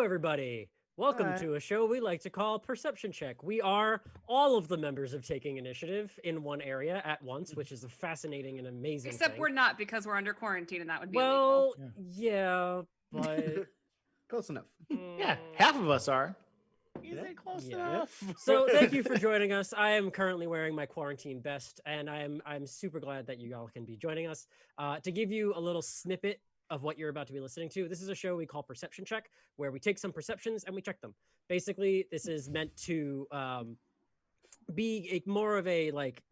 everybody. Welcome Hi. to a show we like to call Perception Check. We are all of the members of Taking Initiative in one area at once, which is a fascinating and amazing Except thing. we're not because we're under quarantine and that would be illegal. Well, yeah, but Close enough. Yeah, half of us are. Is it close Yeah. enough? So thank you for joining us. I am currently wearing my quarantine best, and I'm super glad that you all can be joining us. To give you a little snippet of what you're about to be listening to, this is a show we call Perception Check, where we take some perceptions and we check them. Basically, this is meant to be more of a like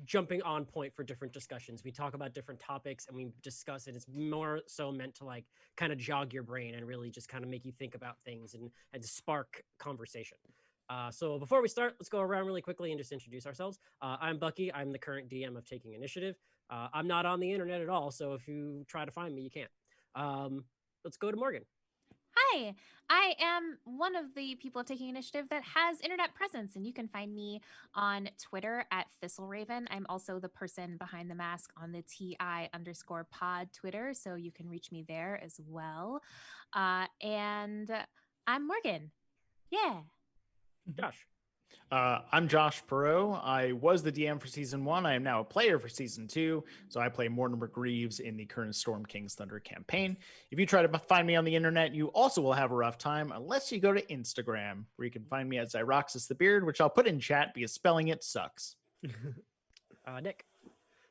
jumping on point for different discussions. We talk about different topics and we discuss it. It's more so meant to like kind of jog your brain and really just kind of make you think about things and spark conversation. So before we start, let's go around really quickly and just introduce ourselves. I'm Bucky. I'm the current DM of Taking Initiative. I'm not on the internet at all, so if you try to find me, you can't. Let's go to Morgan. Hi, I am one of the people of Taking Initiative that has internet presence, and you can find me on Twitter at ThistleRaven. I'm also the person behind the mask on the TI_pod Twitter, so you can reach me there as well. And I'm Morgan. Yeah. Josh. I'm Josh Perot. I was the DM for season 1. I am now a player for season 2. So I play Mortimer Greaves in the current Storm King's Thunder campaign. If you try to find me on the internet, you also will have a rough time unless you go to Instagram, where you can find me at Zyroxis the Beard, which I'll put in chat because spelling it sucks. Nick.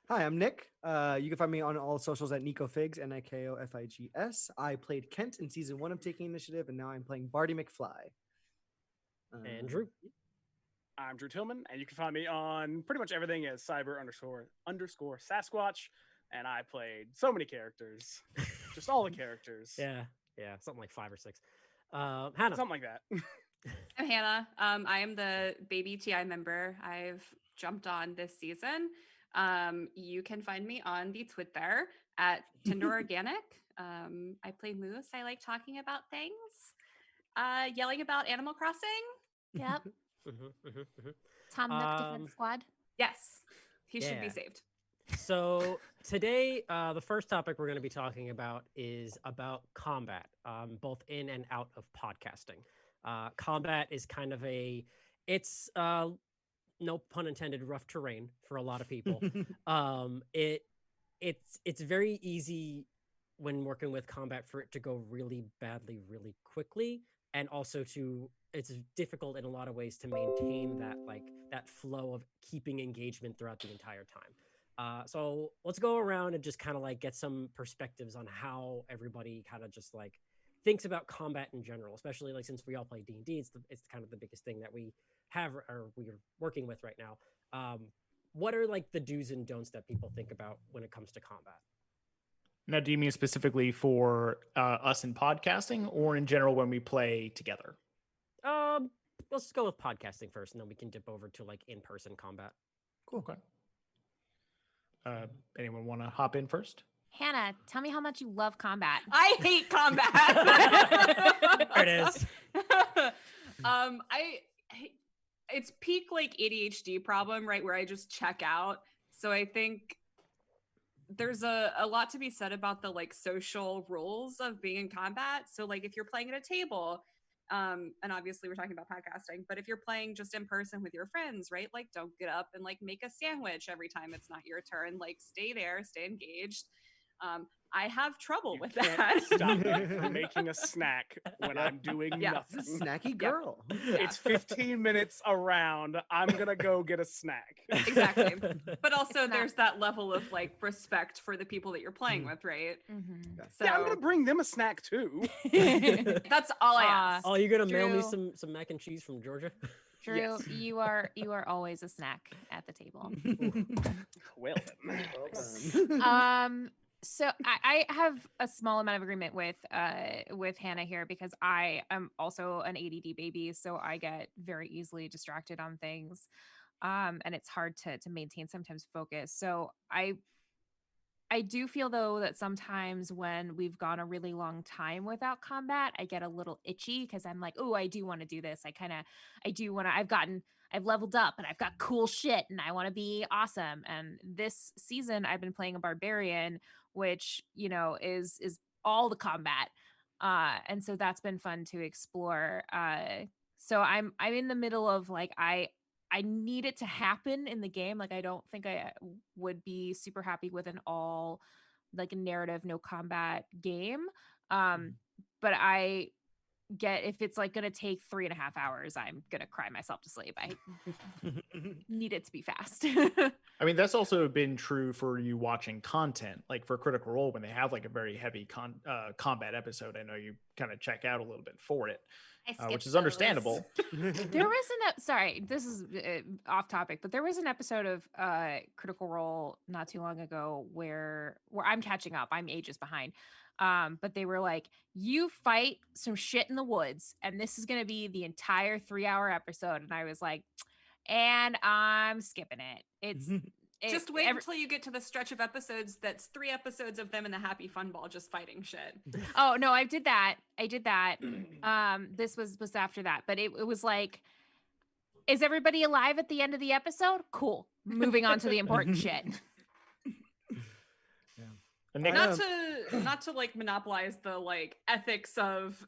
Hi, I'm Nick. You can find me on all socials at NicoFigs, NIKOFIGS. I played Kent in season 1 of Taking Initiative, and now I'm playing Barty McFly. Andrew. I'm Drew Tillman, and you can find me on pretty much everything as cyber__ Sasquatch. And I played so many characters, just all the characters. Yeah, something like 5 or 6. Hannah. Something like that. I'm Hannah. I am the baby TI member. I've jumped on this season. You can find me on the Twitter at Tinder Organic. I play Moose. I like talking about things, yelling about Animal Crossing. Yep. Tom Nook Defense Squad. Yes, he should be Yeah. saved. So today, the first topic we're going to be talking about is about combat, both in and out of podcasting. Combat is kind of it's no pun intended, rough terrain for a lot of people. It's very easy when working with combat for it to go really badly, really quickly, and also it's difficult in a lot of ways to maintain that flow of keeping engagement throughout the entire time. So let's go around and just kind of like get some perspectives on how everybody kind of just like thinks about combat in general, especially like since we all play D&D, it's kind of the biggest thing that we have or we're working with right now. What are like the do's and don'ts that people think about when it comes to combat? Now, do you mean specifically for us in podcasting or in general when we play together? Let's just go with podcasting first, and then we can dip over to like in-person combat. Cool. Okay. Anyone want to hop in first? Hannah, tell me how much you love combat. I hate combat. There it is. It's peak like ADHD problem, right? Where I just check out. So I think there's a lot to be said about the like social rules of being in combat. So like if you're playing at a table, and obviously we're talking about podcasting, but if you're playing just in person with your friends, right? Like don't get up and like make a sandwich every time it's not your turn. Like stay there, stay engaged. I have trouble with that. Stop me from making a snack when I'm doing nothing. Snacky girl. It's 15 minutes around. I'm going to go get a snack. Exactly. But also It's not- there's that level of like respect for the people that you're playing with, right? Mm-hmm. So Yeah, I'm going to bring them a snack too. that's all I ask. Oh, you gonna mail me Drew. some mac and cheese from Georgia? Drew, Yes. you are always a snack at the table. Well then. So I have a small amount of agreement with Hannah here because I am also an ADD baby, so I get very easily distracted on things, and it's hard to maintain sometimes focus. So I do feel though that sometimes when we've gone a really long time without combat, I get a little itchy because I'm like, oh, I do want to do this. I've leveled up and I've got cool shit and I want to be awesome. And this season I've been playing a barbarian, which, you know, is all the combat. And so that's been fun to explore. So I'm in the middle of like I need it to happen in the game. Like I don't think I would be super happy with an all like a narrative no combat game. But I get if it's like gonna take 3.5 hours, I'm gonna cry myself to sleep. I need it to be fast. I mean, that's also been true for you watching content, like for Critical Role, when they have like a very heavy combat episode. I know you kind of check out a little bit for it, which is understandable. There was sorry, this is off topic, but there was an episode of Critical Role not too long ago where I'm catching up. I'm ages behind. But they were like, you fight some shit in the woods, and this is going to be the entire 3-hour episode. And I was like, and I'm skipping it. It's just wait until you get to the stretch of episodes that's 3 episodes of them in the Happy Fun Ball just fighting shit. Oh no, I did that. This was after that, but it was like, is everybody alive at the end of the episode? Cool. Moving on to the important shit. Not to like monopolize the like ethics of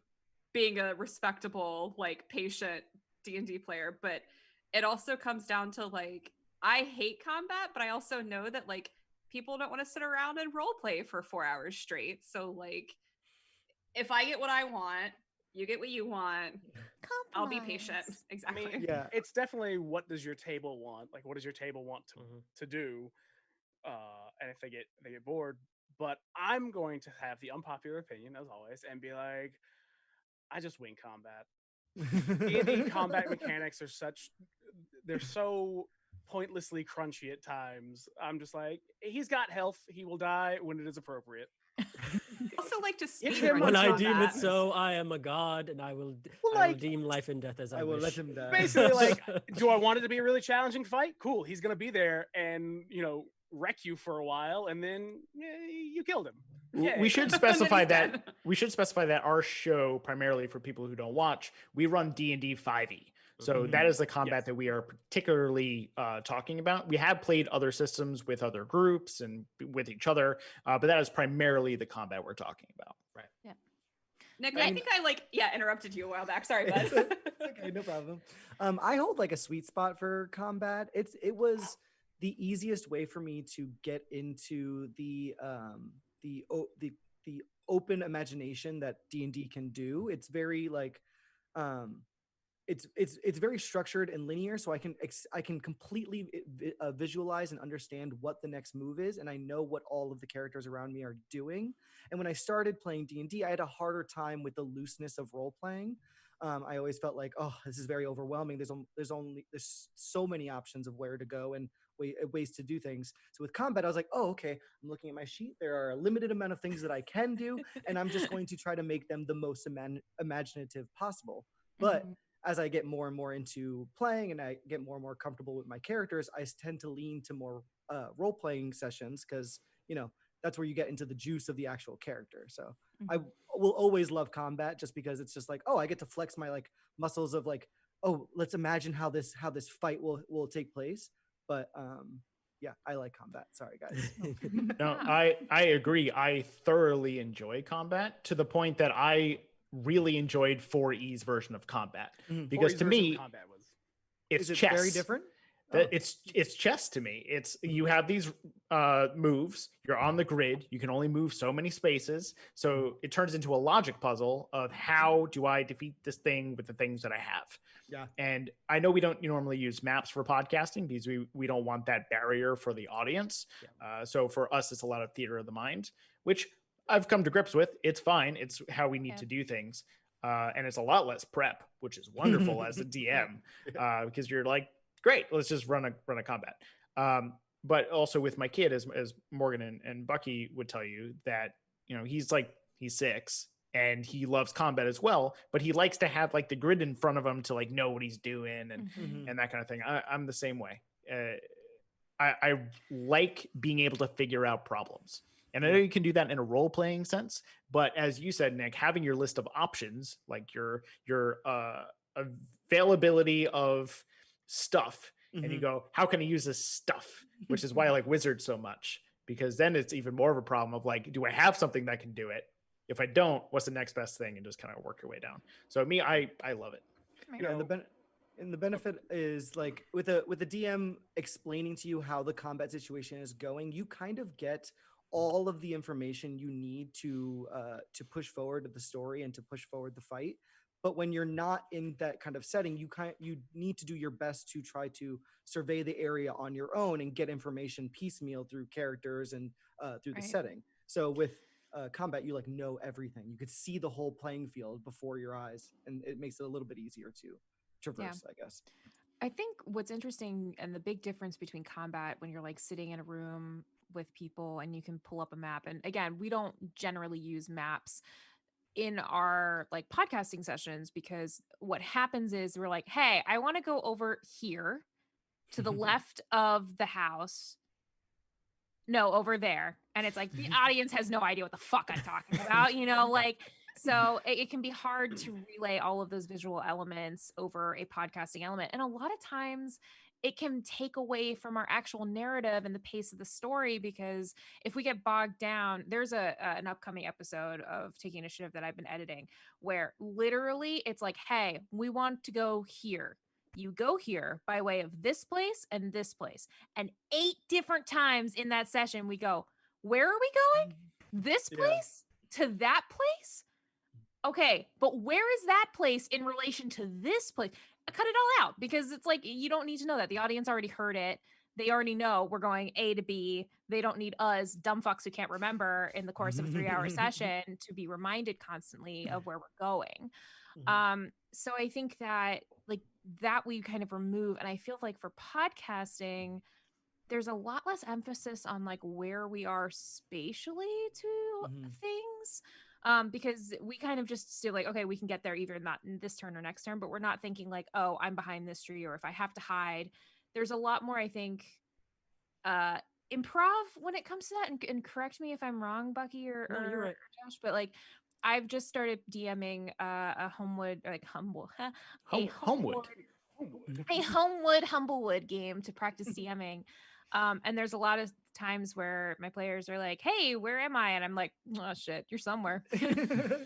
being a respectable like patient D&D player, but it also comes down to like I hate combat, but I also know that like people don't want to sit around and role play for 4 hours straight. So like if I get what I want, you get what you want. I'll be patient. Exactly. I mean, it's definitely what does your table want? Like what does your table want to do? And if they get bored. But I'm going to have the unpopular opinion, as always, and be like, I just wing combat. D&D combat mechanics they're so pointlessly crunchy at times. I'm just like, he's got health. He will die when it is appropriate. Also like to speedrun when I deem it so, I am a god, and I will deem life and death as I will wish. let him die. Basically, like, do I want it to be a really challenging fight? Cool. He's going to be there and, wreck you for a while, and then you killed him. Yay. We should specify that. We should specify that our show, primarily for people who don't watch, we run D&D 5e. So that is the combat that we are particularly talking about. We have played other systems with other groups and with each other, but that is primarily the combat we're talking about. Right. Yeah. Nick, I think I interrupted you a while back. Sorry, bud. Okay, no problem. I hold like a sweet spot for combat. It was the easiest way for me to get into the open imagination that D&D can do. It's very like it's very structured and linear, so I can completely visualize and understand what the next move is, and I know what all of the characters around me are doing. And when I started playing D&D, I had a harder time with the looseness of role playing. I always felt like, oh, this is very overwhelming. There's so many options of where to go and ways to do things. So with combat, I was like, oh, okay, I'm looking at my sheet. There are a limited amount of things that I can do, and I'm just going to try to make them the most imaginative possible. But as I get more and more into playing and I get more and more comfortable with my characters, I tend to lean to more role-playing sessions because, that's where you get into the juice of the actual character. So I will always love combat just because it's just like, oh, I get to flex my like muscles of like, oh, let's imagine how this fight will take place. But I like combat. Sorry, guys. No, I agree. I thoroughly enjoy combat to the point that I really enjoyed 4E's version of combat because to me, it's chess. Very different. It's chess to me. It's you have these moves. You're on the grid. You can only move so many spaces. So it turns into a logic puzzle of how do I defeat this thing with the things that I have. Yeah. And I know we don't normally use maps for podcasting because we don't want that barrier for the audience. Yeah. So for us, it's a lot of theater of the mind, which I've come to grips with. It's fine. It's how we need to do things. And it's a lot less prep, which is wonderful as a DM because you're like, great, let's just run a combat. But also with my kid, as Morgan and Bucky would tell you, that he's 6 and he loves combat as well, but he likes to have like the grid in front of him to like know what he's doing and that kind of thing. I'm the same way. I like being able to figure out problems. And I know you can do that in a role-playing sense, but as you said, Nick, having your list of options, like your availability of stuff, and you go, how can I use this stuff? Which is why I like Wizards so much, because then it's even more of a problem of like, do I have something that can do it? If I don't, what's the next best thing, and just kind of work your way down. So me, I love it. You Yeah, know, and the benefit is like with a DM explaining to you how the combat situation is going, you kind of get all of the information you need to push forward the story and to push forward the fight. But when you're not in that kind of setting, you need to do your best to try to survey the area on your own and get information piecemeal through characters and through the Right. setting. So with combat, you like know everything. You could see the whole playing field before your eyes, and it makes it a little bit easier to traverse, I guess. I think what's interesting and the big difference between combat when you're like sitting in a room with people and you can pull up a map. And again, we don't generally use maps in our like podcasting sessions because what happens is we're like, hey, I want to go over here to the left of the house. No, over there. And it's like the audience has no idea what the fuck I'm talking about, you know, like so it can be hard to relay all of those visual elements over a podcasting element. And a lot of times it can take away from our actual narrative and the pace of the story because if we get bogged down, there's an upcoming episode of Taking Initiative that I've been editing where literally it's like, hey, we want to go here. You go here by way of this place and this place. And 8 different times in that session, we go, where are we going? This place to that place? Okay, but where is that place in relation to this place? Cut it all out because it's like you don't need to know that. The audience already heard it. They already know we're going A to B. They don't need us, dumb fucks who can't remember in the course of a 3-hour session to be reminded constantly of where we're going. So I think that like that we kind of remove, and I feel like for podcasting, there's a lot less emphasis on like where we are spatially to things. Because we kind of just feel like, okay, we can get there either not in this turn or next turn, but we're not thinking like, oh, I'm behind this tree, or if I have to hide. There's a lot more, I think, improv when it comes to that. And correct me if I'm wrong, Bucky or you're right. Josh, but like I've just started DMing a Homewood Humblewood game to practice DMing. And there's a lot of times where my players are like, hey, where am I? And I'm like, oh shit, you're somewhere. You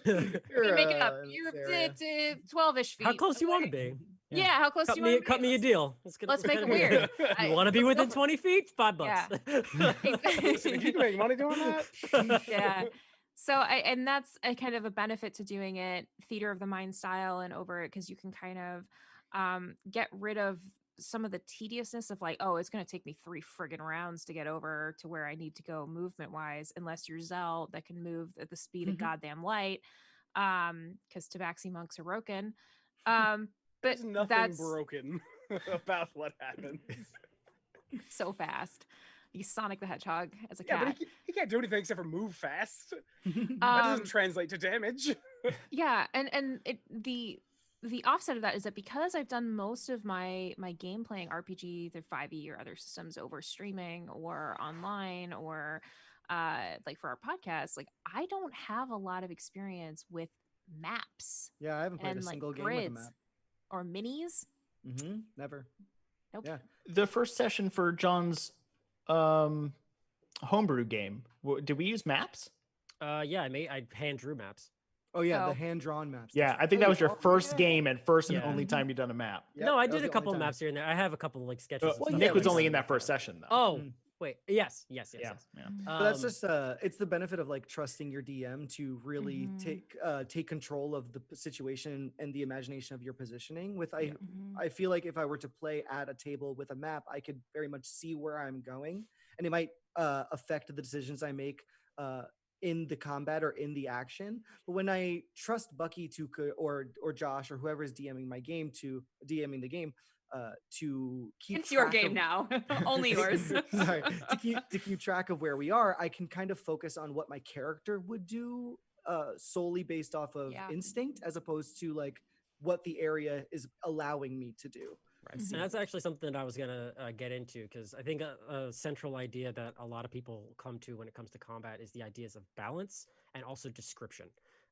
make it up. You're 12-ish feet. How close you want to be? Yeah, how close do you want to be? Cut me a deal. Let's make it weird. You want to be within 20 feet? $5. Yeah. Listen, if you can make money doing that. Yeah. So and that's a kind of a benefit to doing it theater of the mind style and over it because you can kind of get rid of some of the tediousness of like, oh, it's going to take me 3 friggin' rounds to get over to where I need to go movement wise, unless you're Zell that can move at the speed of goddamn light. Because Tabaxi monks are broken. But there's nothing that's broken about what happens. So fast. You Sonic the Hedgehog as a Yeah, cat. but he can't do anything except for move fast. That doesn't translate to damage. Yeah, and the offset of that is that because I've done most of my game playing RPG through 5e or other systems over streaming or online or like for our podcast, like I don't have a lot of experience with maps. Yeah, I haven't played and a single like game with a grids map. or minis. Never. Nope. Yeah. The first session for John's homebrew game, did we use maps? Yeah, I hand drew maps. Oh yeah, Oh. the hand-drawn maps. Yeah, I think that was your first game and first and Yeah. only time you've done a map. Yep, No, I that was did a the couple only of time. maps here and there. I have a couple like sketches. and well, stuff. yeah, Nick was we only saw in that first session though. Oh, wait. Yes. yeah. But that's just it's the benefit of like trusting your DM to really take control of the situation and the imagination of your positioning. I feel like if I were to play at a table with a map, I could very much see where I'm going, and it might affect the decisions I make in the combat or in the action. But when I trust Bucky or Josh or whoever is DMing the game to keep It's your track game of- now. Only yours. Sorry, to keep track of where we are, I can kind of focus on what my character would do solely based off of instinct, as opposed to like what the area is allowing me to do. Right. And that's actually something that I was going to get into, because I think a central idea that a lot of people come to when it comes to combat is the ideas of balance and also description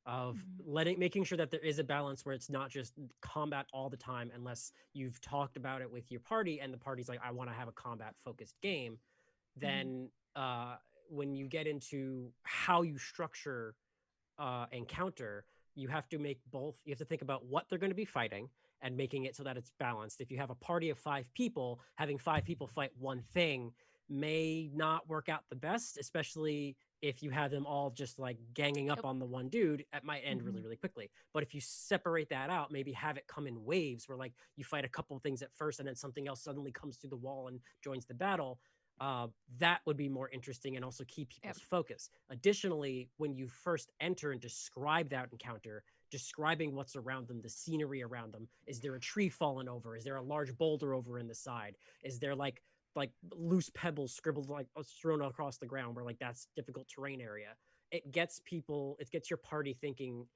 of making sure that there is a balance where it's not just combat all the time, unless you've talked about it with your party and the party's like, I want to have a combat focused game. Then when you get into how you structure encounter, you have to make both. You have to think about what they're going to be fighting and making it so that it's balanced. If you have a party of 5 people, having 5 people fight one thing may not work out the best, especially if you have them all just like ganging up on the one dude. It might end really, really quickly. But if you separate that out, maybe have it come in waves where like you fight a couple of things at first and then something else suddenly comes through the wall and joins the battle. That would be more interesting and also keep people's focus. Additionally, when you first enter and describe that encounter, describing what's around them, the scenery around them. Is there a tree fallen over? Is there a large boulder over in the side? Is there like loose pebbles scribbled like strewn across the ground where like that's difficult terrain area? It gets your party thinking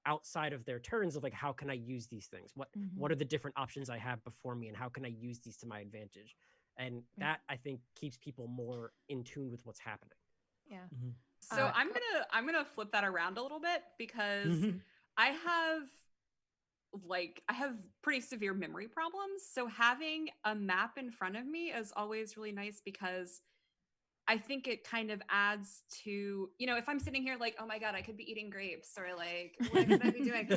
outside of their turns of like, how can I use these things? What are the different options I have before me and how can I use these to my advantage? And that I think keeps people more in tune with what's happening. Yeah. So I'm gonna flip that around a little bit because I have pretty severe memory problems. So having a map in front of me is always really nice because I think it kind of adds to, if I'm sitting here like, oh my God, I could be eating grapes or like, what could I be doing?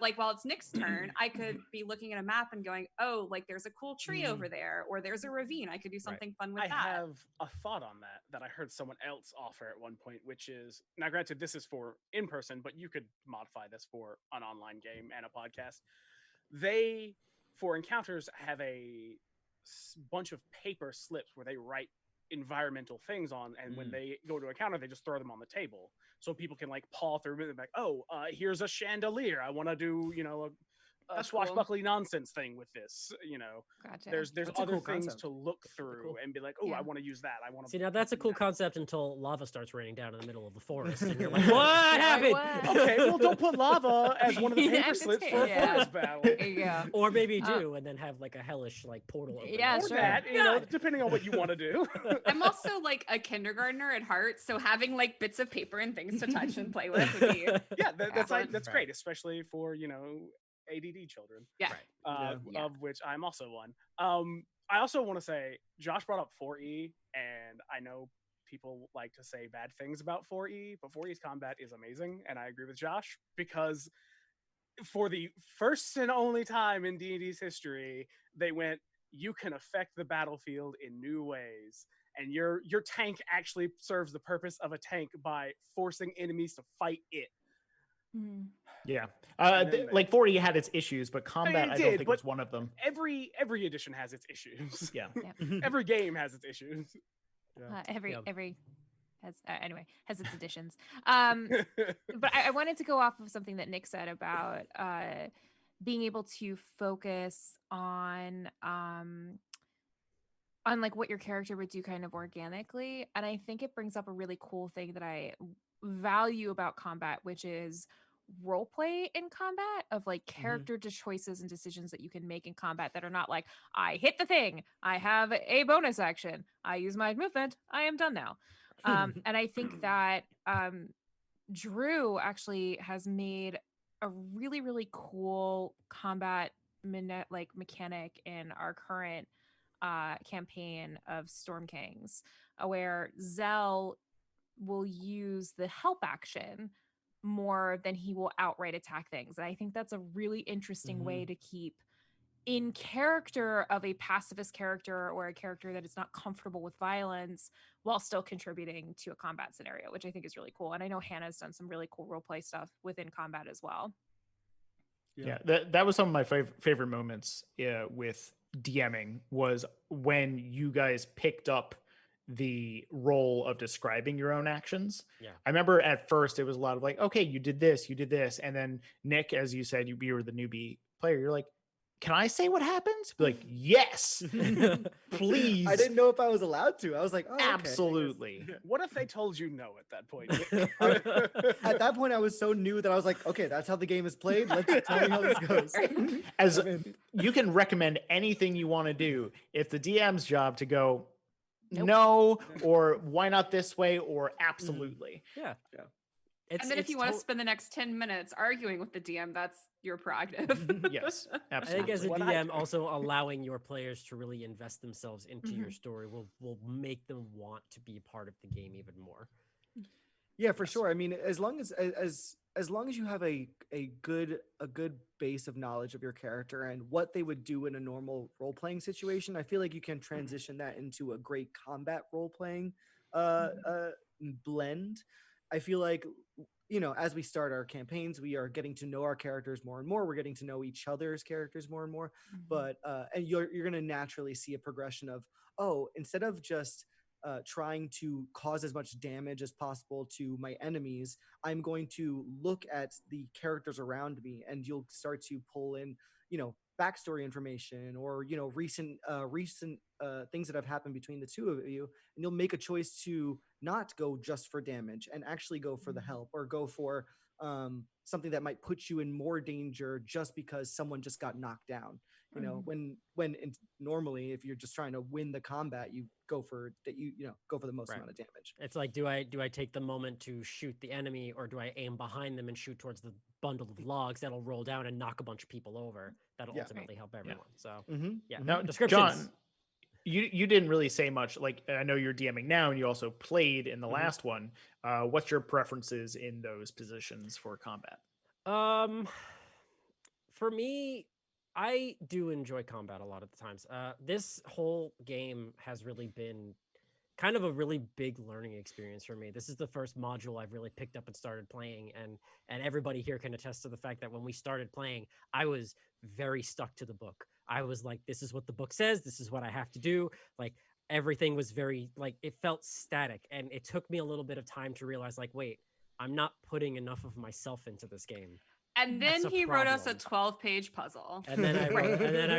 Like while it's Nick's turn, I could be looking at a map and going, oh, like there's a cool tree over there or there's a ravine. I could do something fun with that. I have a thought on that I heard someone else offer at one point, which is, now granted, this is for in person, but you could modify this for an online game and a podcast. They, for encounters, have a bunch of paper slips where they write environmental things on, and when they go to a counter, they just throw them on the table so people can like paw through it and be like, oh, here's a chandelier. I want to do, a swashbuckly nonsense thing with this. Gotcha. There's That's other cool things concept. to look through and be like, oh, I want to use that. I want to see. Now that's a cool concept until lava starts raining down in the middle of the forest, and you're like, Yeah, what happened? what? Okay, well, don't put lava as one of the paper Yeah, slips for a forest battle. There you go. Or maybe do, and then have like a hellish like portal open. Yeah, Or sure. that, depending on what you want to do. I'm also like a kindergartner at heart, so having like bits of paper and things to touch and play with would be Yeah, that's excellent. great, especially for ADD children. Yeah. Of which I'm also one. I also want to say Josh brought up 4E, and I know people like to say bad things about 4E, but 4E's combat is amazing, and I agree with Josh because for the first and only time in D&D's history, they went, you can affect the battlefield in new ways. And your tank actually serves the purpose of a tank by forcing enemies to fight it. Yeah. then Like 4E had its issues, but combat I don't think was one of them. Every edition has its issues. Yeah. Every game has its issues. Every has its additions. But I wanted to go off of something that Nick said about being able to focus on like what your character would do kind of organically. And I think it brings up a really cool thing that I value about combat, which is role play in combat, of like character choices and decisions that you can make in combat that are not like, I hit the thing, I have a bonus action, I use my movement, I am done now. And I think that Drew actually has made a really, really cool combat mechanic in our current campaign of Storm Kings, where Zell will use the help action more than he will outright attack things. And I think that's a really interesting way to keep in character of a pacifist character or a character that is not comfortable with violence while still contributing to a combat scenario, which I think is really cool. And I know Hannah's done some really cool roleplay stuff within combat as well. Yeah, that was some of my favorite moments with DMing, was when you guys picked up the role of describing your own actions. Yeah. I remember at first it was a lot of like, okay, you did this. And then Nick, as you said, you were the newbie player. You're like, can I say what happens? Be like, yes, please. I didn't know if I was allowed to. I was like, oh, okay. Absolutely. What if they told you no at that point? At that point, I was so new that I was like, okay, that's how the game is played. Let's tell me how this goes. As you can recommend anything you want to do. It's the DM's job to go, no, or why not this way, or absolutely. Yeah. And then if you want to spend the next 10 minutes arguing with the DM, that's your prerogative. Yes, I absolutely. think as a What DM, also allowing your players to really invest themselves into your story will make them want to be part of the game even more. Yeah, for sure. I mean, as long as long as you have a good base of knowledge of your character and what they would do in a normal role playing situation, I feel like you can transition that into a great combat role playing blend. I feel like, you know, as we start our campaigns, we are getting to know our characters more and more. We're getting to know each other's characters more and more. But and you're going to naturally see a progression of, oh, instead of just trying to cause as much damage as possible to my enemies, I'm going to look at the characters around me, and you'll start to pull in, you know, backstory information, or, you know, recent things that have happened between the two of you, and you'll make a choice to not go just for damage and actually go for the help, or go for something that might put you in more danger just because someone just got knocked down. You know, normally, if you're just trying to win the combat, you go for that. You know, go for the most Right. amount of damage. It's like, do I take the moment to shoot the enemy, or do I aim behind them and shoot towards the bundle of logs that'll roll down and knock a bunch of people over? That'll Yeah. ultimately help everyone. So yeah. Now, Descriptions. John, you didn't really say much. Like, I know you're DMing now, and you also played in the last one. What's your preferences in those positions for combat? For me, I do enjoy combat a lot of the times. This whole game has really been kind of a really big learning experience for me. This is the first module I've really picked up and started playing, and everybody here can attest to the fact that when we started playing, I was very stuck to the book. I was like, this is what the book says, this is what I have to do. Like, everything was very, like, it felt static, and it took me a little bit of time to realize, like, wait, I'm not putting enough of myself into this game. And That's then a he wrote us a problem. 12-page puzzle. And then I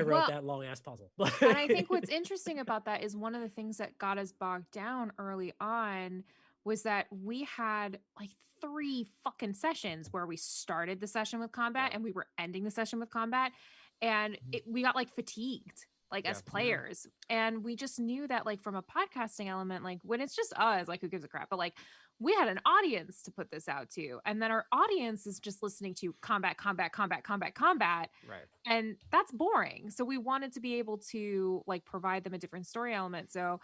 wrote Well, that long ass puzzle. And I think what's interesting about that is one of the things that got us bogged down early on was that we had like 3 fucking sessions where we started the session with combat and we were ending the session with combat, and we got like fatigued, like, as players. And we just knew that, like, from a podcasting element, like, when it's just us, like, who gives a crap? But like, we had an audience to put this out to, and then our audience is just listening to combat, Right. and that's boring. So we wanted to be able to, like, provide them a different story element, so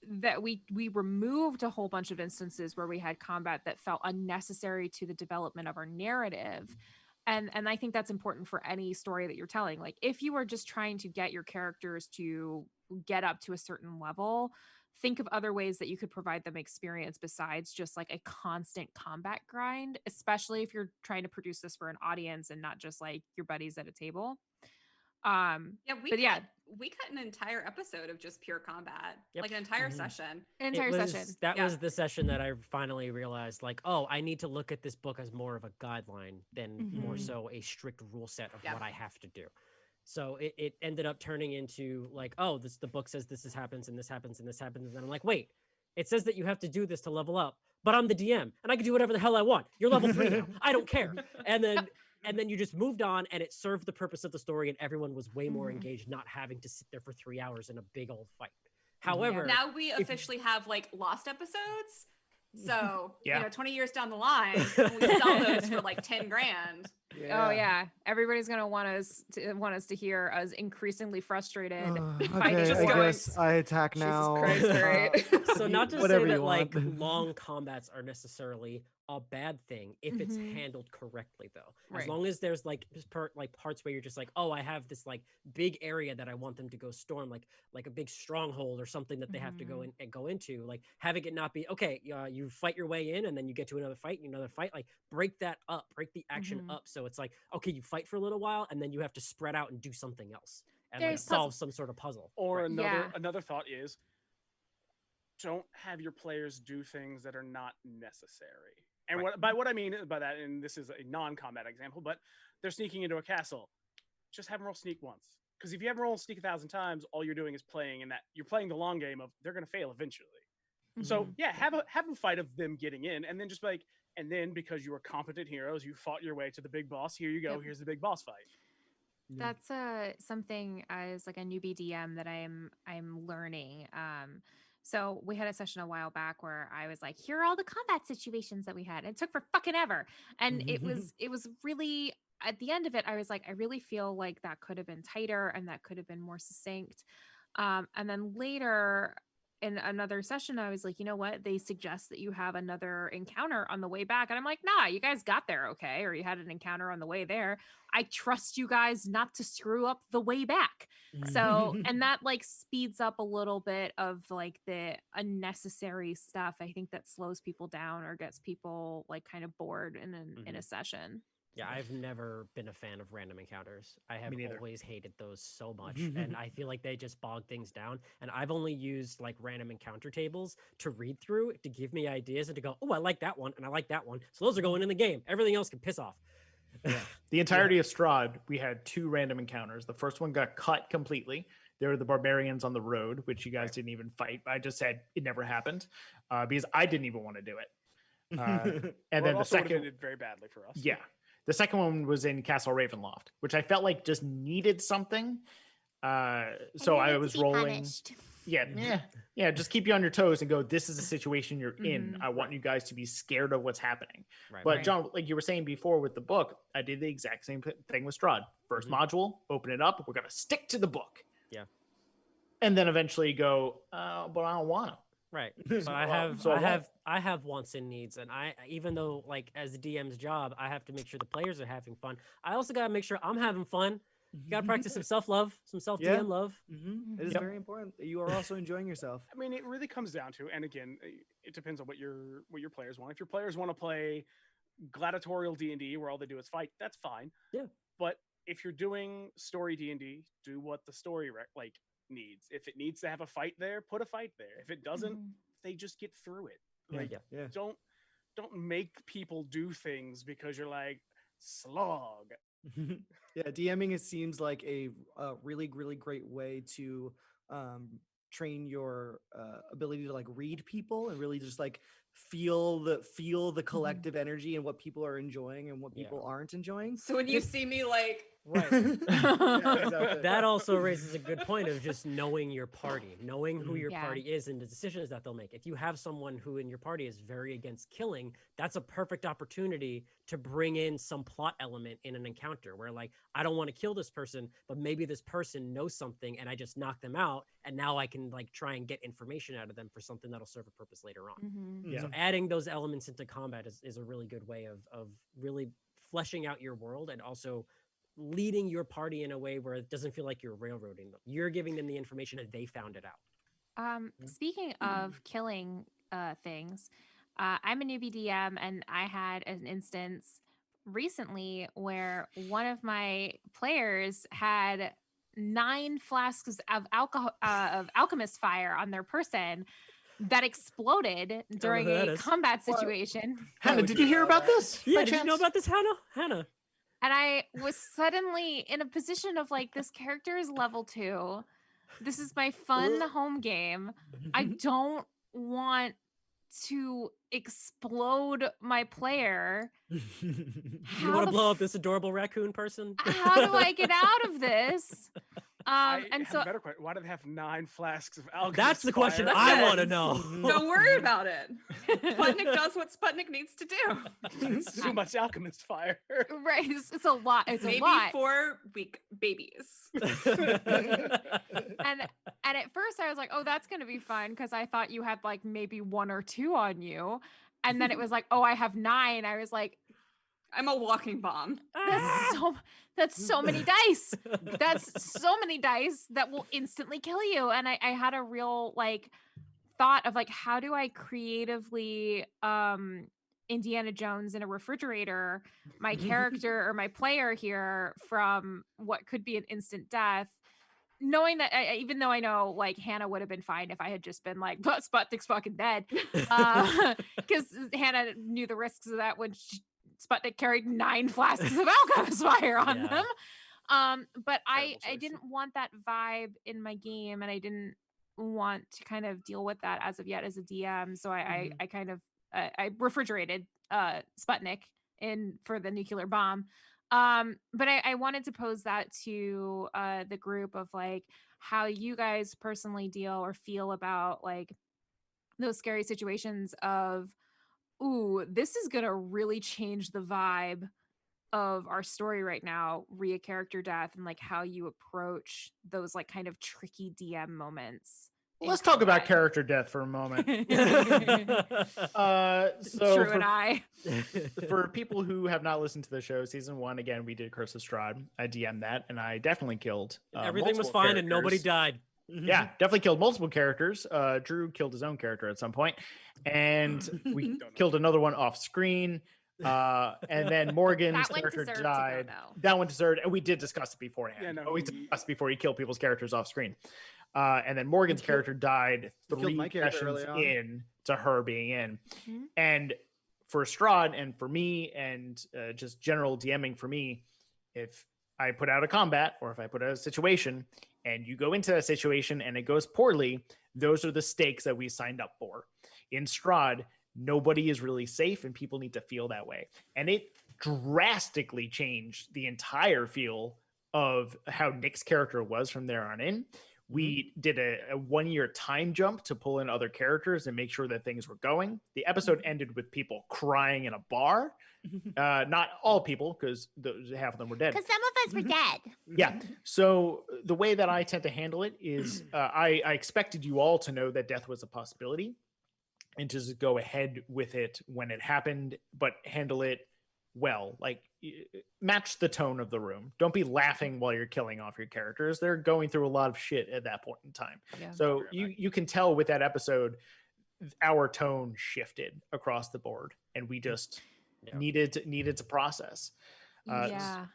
that we removed a whole bunch of instances where we had combat that felt unnecessary to the development of our narrative. And I think that's important for any story that you're telling. Like, if you are just trying to get your characters to get up to a certain level, think of other ways that you could provide them experience besides just like a constant combat grind, especially if you're trying to produce this for an audience and not just like your buddies at a table. We cut an entire episode of just pure combat. Yep. Like an entire session. Session. That was the session that I finally realized, like, oh, I need to look at this book as more of a guideline than more so a strict rule set of what I have to do. So it ended up turning into like, oh, the book says this happens and this happens and this happens, and then I'm like, wait, it says that you have to do this to level up, but I'm the DM and I can do whatever the hell I want. You're level 3 now. I don't care. And then you just moved on, and it served the purpose of the story, and everyone was way more engaged, not having to sit there for 3 hours in a big old fight. However, now we officially have like lost episodes. So, Yeah. you know, 20 years down the line, we sell those for like 10 grand. Oh yeah, everybody's gonna want us to hear us increasingly frustrated. by Okay, just I going, guess I attack now. Christ, right? so not to say Whatever that you like want. long combats are necessarily a bad thing if it's handled correctly, though. As Right. long as there's like parts where you're just like, oh, I have this like big area that I want them to go storm, like a big stronghold or something that they have to go in and go into. Like, having it not be okay. You fight your way in, and then you get to another fight. Like, break that up, break the action up. So it's like, okay, you fight for a little while, and then you have to spread out and do something else and like There's solve some sort of puzzle. Or Right. another thought is, don't have your players do things that are not necessary. And what I mean by that, and this is a non-combat example, but they're sneaking into a castle. Just have them roll sneak once. Because if you have them roll sneak 1,000 times, all you're doing is playing, and that you're playing the long game of they're going to fail eventually. So yeah, have a fight of them getting in, and then just like, and then because you were competent heroes, you fought your way to the big boss. Here you go. Here's the big boss fight. That's something as like a newbie DM that I'm learning. So we had a session a while back where I was like, here are all the combat situations that we had. It took for fucking ever. And it was really, at the end of it, I was like, I really feel like that could have been tighter and that could have been more succinct. And then later in another session, I was like, you know what? They suggest that you have another encounter on the way back. And I'm like, nah, you guys got there okay. Or you had an encounter on the way there. I trust you guys not to screw up the way back. So, and that like speeds up a little bit of like the unnecessary stuff. I think that slows people down or gets people like kind of bored in a session. Yeah, I've never been a fan of random encounters. I have Me neither. always hated those so much. And I feel like they just bog things down. And I've only used like random encounter tables to read through to give me ideas and to go, oh, I like that one and I like that one. So those are going in the game. Everything else can piss off. The entirety of Strahd, we had 2 random encounters. The first one got cut completely. There were the barbarians on the road, which you guys didn't even fight. I just said it never happened because I didn't even want to do it. And then the second did very badly for us. Yeah. The second one was in Castle Ravenloft, which I felt like just needed something. So I was rolling. Yeah. Just keep you on your toes and go, this is a situation you're in. I want you guys to be scared of what's happening. Right. But John, like you were saying before with the book, I did the exact same thing with Strahd. First module, open it up. We're going to stick to the book. Yeah. And then eventually go, but I don't want to. Right. But I have wants and needs. And even though like as the DM's job, I have to make sure the players are having fun. I also got to make sure I'm having fun. You got to practice some self-love, some self-DM love. It is very important that you are also enjoying yourself. I mean, it really comes down to, and again, it depends on what your players want. If your players want to play gladiatorial D&D where all they do is fight, that's fine. Yeah. But if you're doing story D&D, do what the story needs. If it needs to have a fight there, put a fight there. If it doesn't, they just get through it. Like, don't make people do things because you're like, slog. Yeah, DMing, it seems like a really, really great way to train your ability to like read people and really just like feel the collective energy and what people are enjoying and what people aren't enjoying. So when you see me like Right. Exactly. That also raises a good point of just knowing your party, knowing who your party is and the decisions that they'll make. If you have someone who in your party is very against killing, that's a perfect opportunity to bring in some plot element in an encounter where like, I don't want to kill this person, but maybe this person knows something and I just knock them out. And now I can like try and get information out of them for something that'll serve a purpose later on. So adding those elements into combat is a really good way of really fleshing out your world and also leading your party in a way where it doesn't feel like you're railroading them. You're giving them the information and they found it out. Speaking of killing things, I'm a newbie DM and I had an instance recently where one of my players had 9 flasks of alcohol of alchemist fire on their person that exploded during a combat situation. Hannah, did you hear about this? Yeah, did you know about this, Hannah? And I was suddenly in a position of like, this character is level 2. This is my fun home game. I don't want to explode my player. You want to blow up this adorable raccoon person? How do I get out of this? And so, better question. Why do they have 9 flasks of alcohol? That's the question I want to know. Don't worry about it. Sputnik does what Sputnik needs to do. It's too much alchemist fire. Right, it's a lot. It's maybe a lot. 4 weak babies. And at first I was like, oh, that's gonna be fun because I thought you had like maybe 1 or 2 on you, and then it was like, oh, I have 9. I was like, I'm a walking bomb. That's so many dice. That's so many dice that will instantly kill you. And I had a real like thought of like, how do I creatively Indiana Jones in a refrigerator my character or my player here from what could be an instant death, knowing that even though I know like Hannah would have been fine if I had just been like, but Sputnik's fucking dead, because Hannah knew the risks of that when Sputnik carried 9 flasks of alchemist fire on them. But I didn't want that vibe in my game, and I didn't want to kind of deal with that as of yet as a DM. So I kind of I refrigerated Sputnik in for the nuclear bomb. But I wanted to pose that to the group of like how you guys personally deal or feel about like those scary situations of, ooh, this is going to really change the vibe of our story right now, re a character death, and like how you approach those like kind of tricky DM moments Let's talk about Right. character death for a moment. So True for, and I. for people who have not listened to the show, season 1, again, we did Curse of Strahd. I DM'd that, and I definitely killed. Everything was multiple fine and nobody characters. died. Yeah, definitely killed multiple characters. Drew killed his own character at some point, and we Don't know. killed another one off screen. And then Morgan's That one character deserved to go, died. though. That one deserved, and we did discuss it beforehand. Yeah, no, we he- discussed before you kill people's characters off screen. And then Morgan's killed- character died killed 3 my character sessions early on. in to her being in. Mhm. And for Strahd and for me and just general DMing for me, if I put out a combat or if I put out a situation and you go into that situation and it goes poorly, those are the stakes that we signed up for. In Strahd, nobody is really safe and people need to feel that way. And it drastically changed the entire feel of how Nick's character was from there on in. We did a 1-year time jump to pull in other characters and make sure that things were going. The episode ended with people crying in a bar. Not all people, because half of them were dead. Because some of us were dead. Yeah. So the way that I tend to handle it is I expected you all to know that death was a possibility and to just go ahead with it when it happened, but handle it well. Like match the tone of the room. Don't be laughing while you're killing off your characters. They're going through a lot of shit at that point in time. Yeah. So you can tell with that episode, our tone shifted across the board, and we just Yeah. needed to process. Yeah.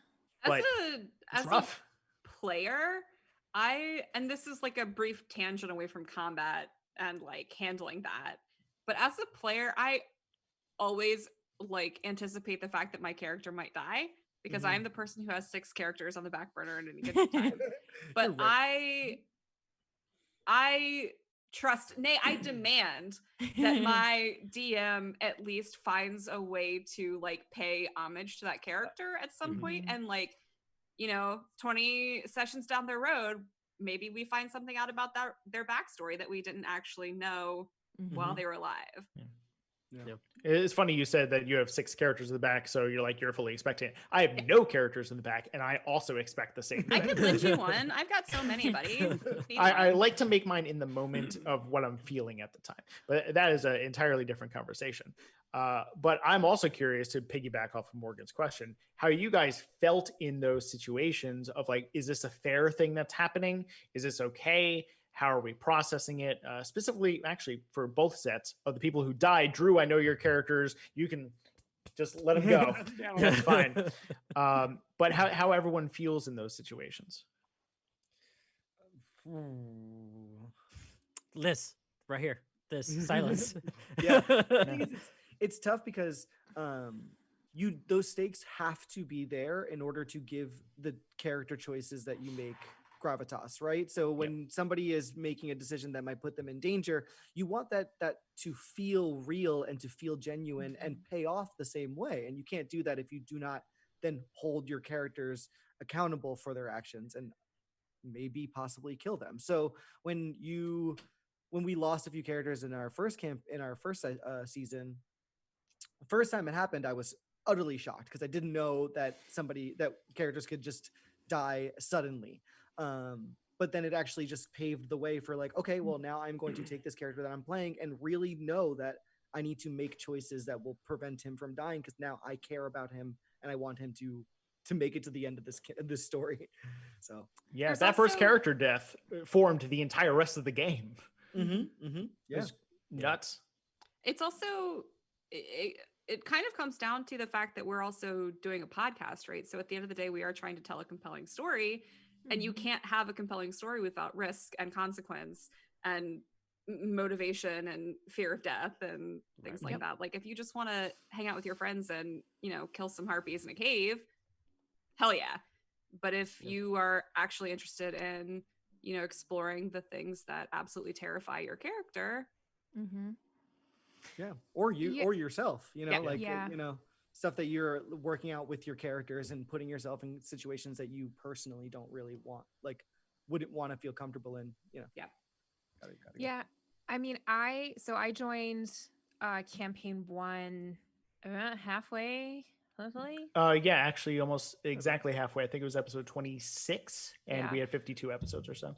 but As a rough. player, and this is like a brief tangent away from combat and like handling that, but as a player, I always like anticipate the fact that my character might die because I am the person who has 6 characters on the back burner at any given time. But You're right. I trust, nay, I demand that my DM at least finds a way to like pay homage to that character at some point. Mhm. And like, 20 sessions down the road, maybe we find something out about their backstory that we didn't actually know while they were alive. It's funny you said that you have 6 characters in the back, so you're fully expecting it. I have no characters in the back, and I also expect the same I thing. could lend you one. I've got so many, buddy. Need I one. like to make mine in the moment of what I'm feeling at the time, but that is an entirely different conversation. But I'm also curious to piggyback off of Morgan's question, how you guys felt in those situations of like, is this a fair thing that's happening? Is this okay? How are we processing it? Specifically, actually, for both sets of the people who died. Drew, I know your characters. You can just let them go. That's fine. But how everyone feels in those situations. Liz, right here. This silence. Yeah. The thing is, it's tough because those stakes have to be there in order to give the character choices that you make gravitas, right? So when somebody is making a decision that might put them in danger, you want that to feel real and to feel genuine and pay off the same way. And you can't do that if you do not then hold your characters accountable for their actions and maybe possibly kill them. So when we lost a few characters in our first season, the first time it happened, I was utterly shocked because I didn't know that characters could just die suddenly. But then it actually just paved the way for like, okay, well, now I'm going to take this character that I'm playing and really know that I need to make choices that will prevent him from dying because now I care about him and I want him to make it to the end of this story. So Yeah, There's that first also- character death formed the entire rest of the game. yeah. It was nuts. It's also it kind of comes down to the fact that we're also doing a podcast, right? So at the end of the day, we are trying to tell a compelling story, and you can't have a compelling story without risk and consequence and motivation and fear of death and things like that. Like if you just want to hang out with your friends and kill some harpies in a cave, hell yeah. But if you are actually interested in exploring the things that absolutely terrify your character, Yeah. Or you Yeah. or yourself, Yeah. Stuff that you're working out with your characters and putting yourself in situations that you personally don't really want, like wouldn't want to feel comfortable in, Yeah. Gotta go. Yeah. I mean, I joined campaign 1 halfway, hopefully. Yeah, actually almost exactly halfway. I think it was episode 26 and we Yeah. had 52 episodes or so.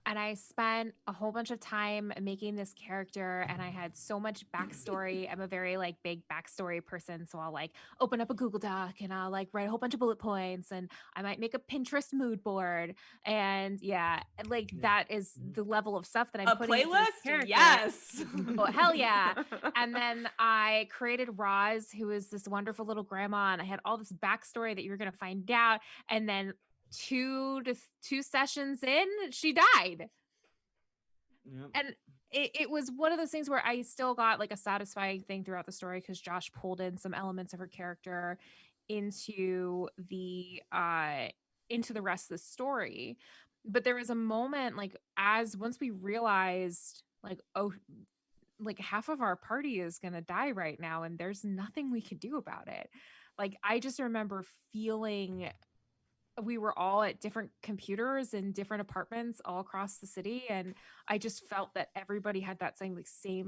and I spent a whole bunch of time making this character, and I had so much backstory. I'm a very like big backstory person, so I'll like open up a Google Doc and I'll like write a whole bunch of bullet points, and I might make a Pinterest mood board, and yeah, like that is the level of stuff that I'm A putting into this playlist? character. Yes. Oh, hell yeah. And then I created Roz, who is this wonderful little grandma, and I had all this backstory that you were going to find out. And then two sessions in, she died. Yep. And it was one of those things where I still got like a satisfying thing throughout the story because Josh pulled in some elements of her character into the rest of the story. But there was a moment like once we realized like, oh, like half of our party is going to die right now and there's nothing we could do about it. Like I just remember feeling we were all at different computers in different apartments all across the city, and I just felt that everybody had that same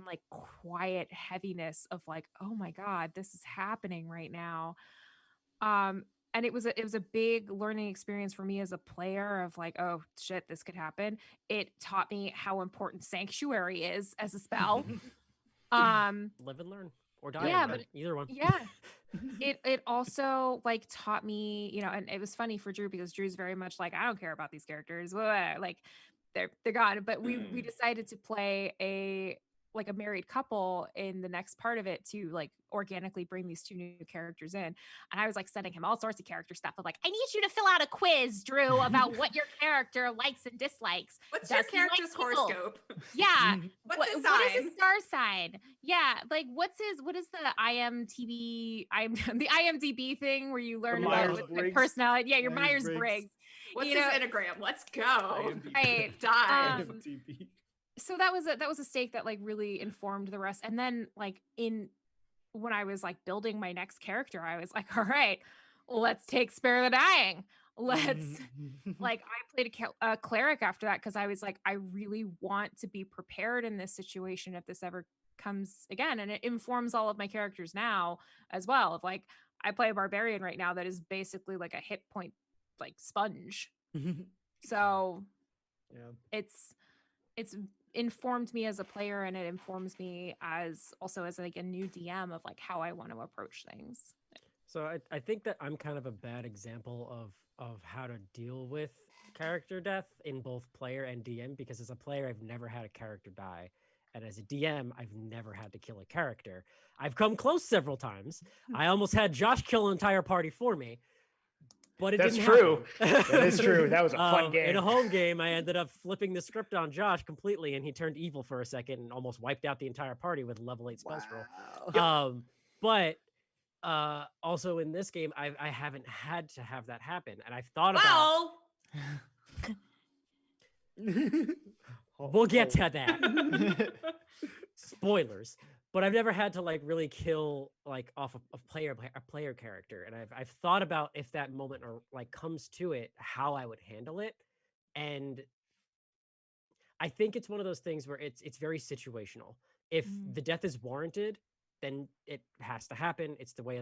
like quiet heaviness of like, oh my god, this is happening right now. And it was a big learning experience for me as a player of like, oh shit, this could happen. It taught me how important Sanctuary is as a spell. Live and learn, or die. Yeah, and learn. but Either one. yeah. It also like taught me, and it was funny for Drew because Drew's very much like, I don't care about these characters, blah, like they're gone. But we decided to play a married couple in the next part of it to like organically bring these two new characters in. And I was like sending him all sorts of character stuff of like, I need you to fill out a quiz, Drew, about what your character likes and dislikes. What's your character's horoscope? Yeah. What's his what is sign? his star sign? Yeah. Like what is the IMDb thing where you learn about Myers-Briggs. personality? Yeah, your Myers-Briggs. Myers-Briggs. What's You his know- Enneagram? Let's go. Right. Die. So that was a stake that like really informed the rest. And then like when I was like building my next character, I was like, all right, let's take Spare the Dying. Let's like I played a cleric after that because I was like, I really want to be prepared in this situation if this ever comes again. And it informs all of my characters now as well. Of like, I play a barbarian right now that is basically like a hit point like sponge. So Yeah. it's informed me as a player, and it informs me as like a new DM of like how I want to approach things. So I think that I'm kind of a bad example of how to deal with character death in both player and DM, because as a player, I've never had a character die. And as a DM, I've never had to kill a character. I've come close several times. I almost had Josh kill an entire party for me, but it That's didn't true. happen. That is true. That was a fun game. In a home game, I ended up flipping the script on Josh completely, and he turned evil for a second and almost wiped out the entire party with level 8 spell scroll. But also in this game, I haven't had to have that happen, and I've thought about. We'll get to that. Spoilers. But I've never had to like really kill like off a player character, and I've thought about if that moment or like comes to it, how I would handle it, and I think it's one of those things where it's very situational. If the death is warranted, then it has to happen. It's the way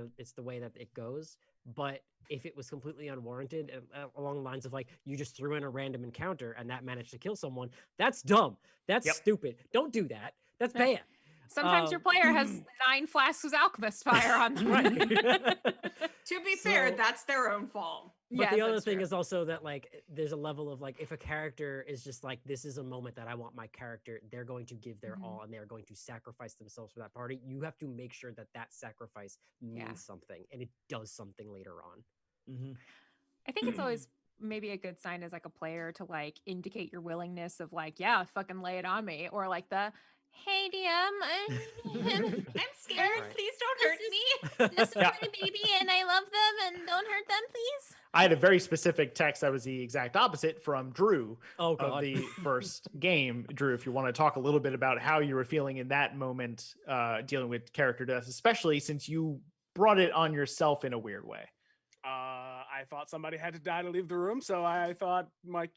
that it goes. But if it was completely unwarranted, along the lines of like you just threw in a random encounter and that managed to kill someone, that's dumb. That's stupid. Don't do that. That's bad. Sometimes your player has 9 flasks of alchemist fire on them. To be fair, that's their own fault. But Yes, the other that's thing true. is also that like there's a level of like if a character is just like, this is a moment that I want my character, they're going to give their all and they're going to sacrifice themselves for that party. You have to make sure that that sacrifice means something, and it does something later on. I think it's always maybe a good sign as like a player to like indicate your willingness of like, yeah, fucking lay it on me, or like the hey DM, I'm scared. Right. Please don't hurt me. this is my baby and I love them and don't hurt them, please. I had a very specific text that was the exact opposite from Drew Oh of god. the first game. Drew, if you want to talk a little bit about how you were feeling in that moment, dealing with character death, especially since you brought it on yourself in a weird way. I thought somebody had to die to leave the room, so I thought my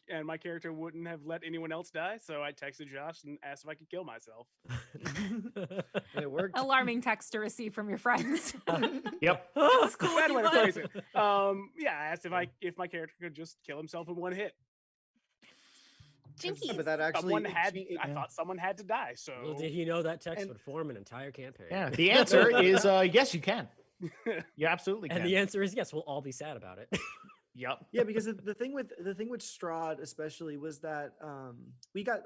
character wouldn't have let anyone else die. So I texted Josh and asked if I could kill myself. It worked. Alarming text to receive from your friends. Yep. That's a cool bad way to phrase it. Yeah, I asked if my character could just kill himself in one hit. Jinkies. But that actually I thought someone had to die. So Little did he know that text And- would form an entire campaign. Yeah, the answer is yes, you can. You absolutely can. And the answer is yes. We'll all be sad about it. Yep. Yeah, because the thing with Strahd especially was that we got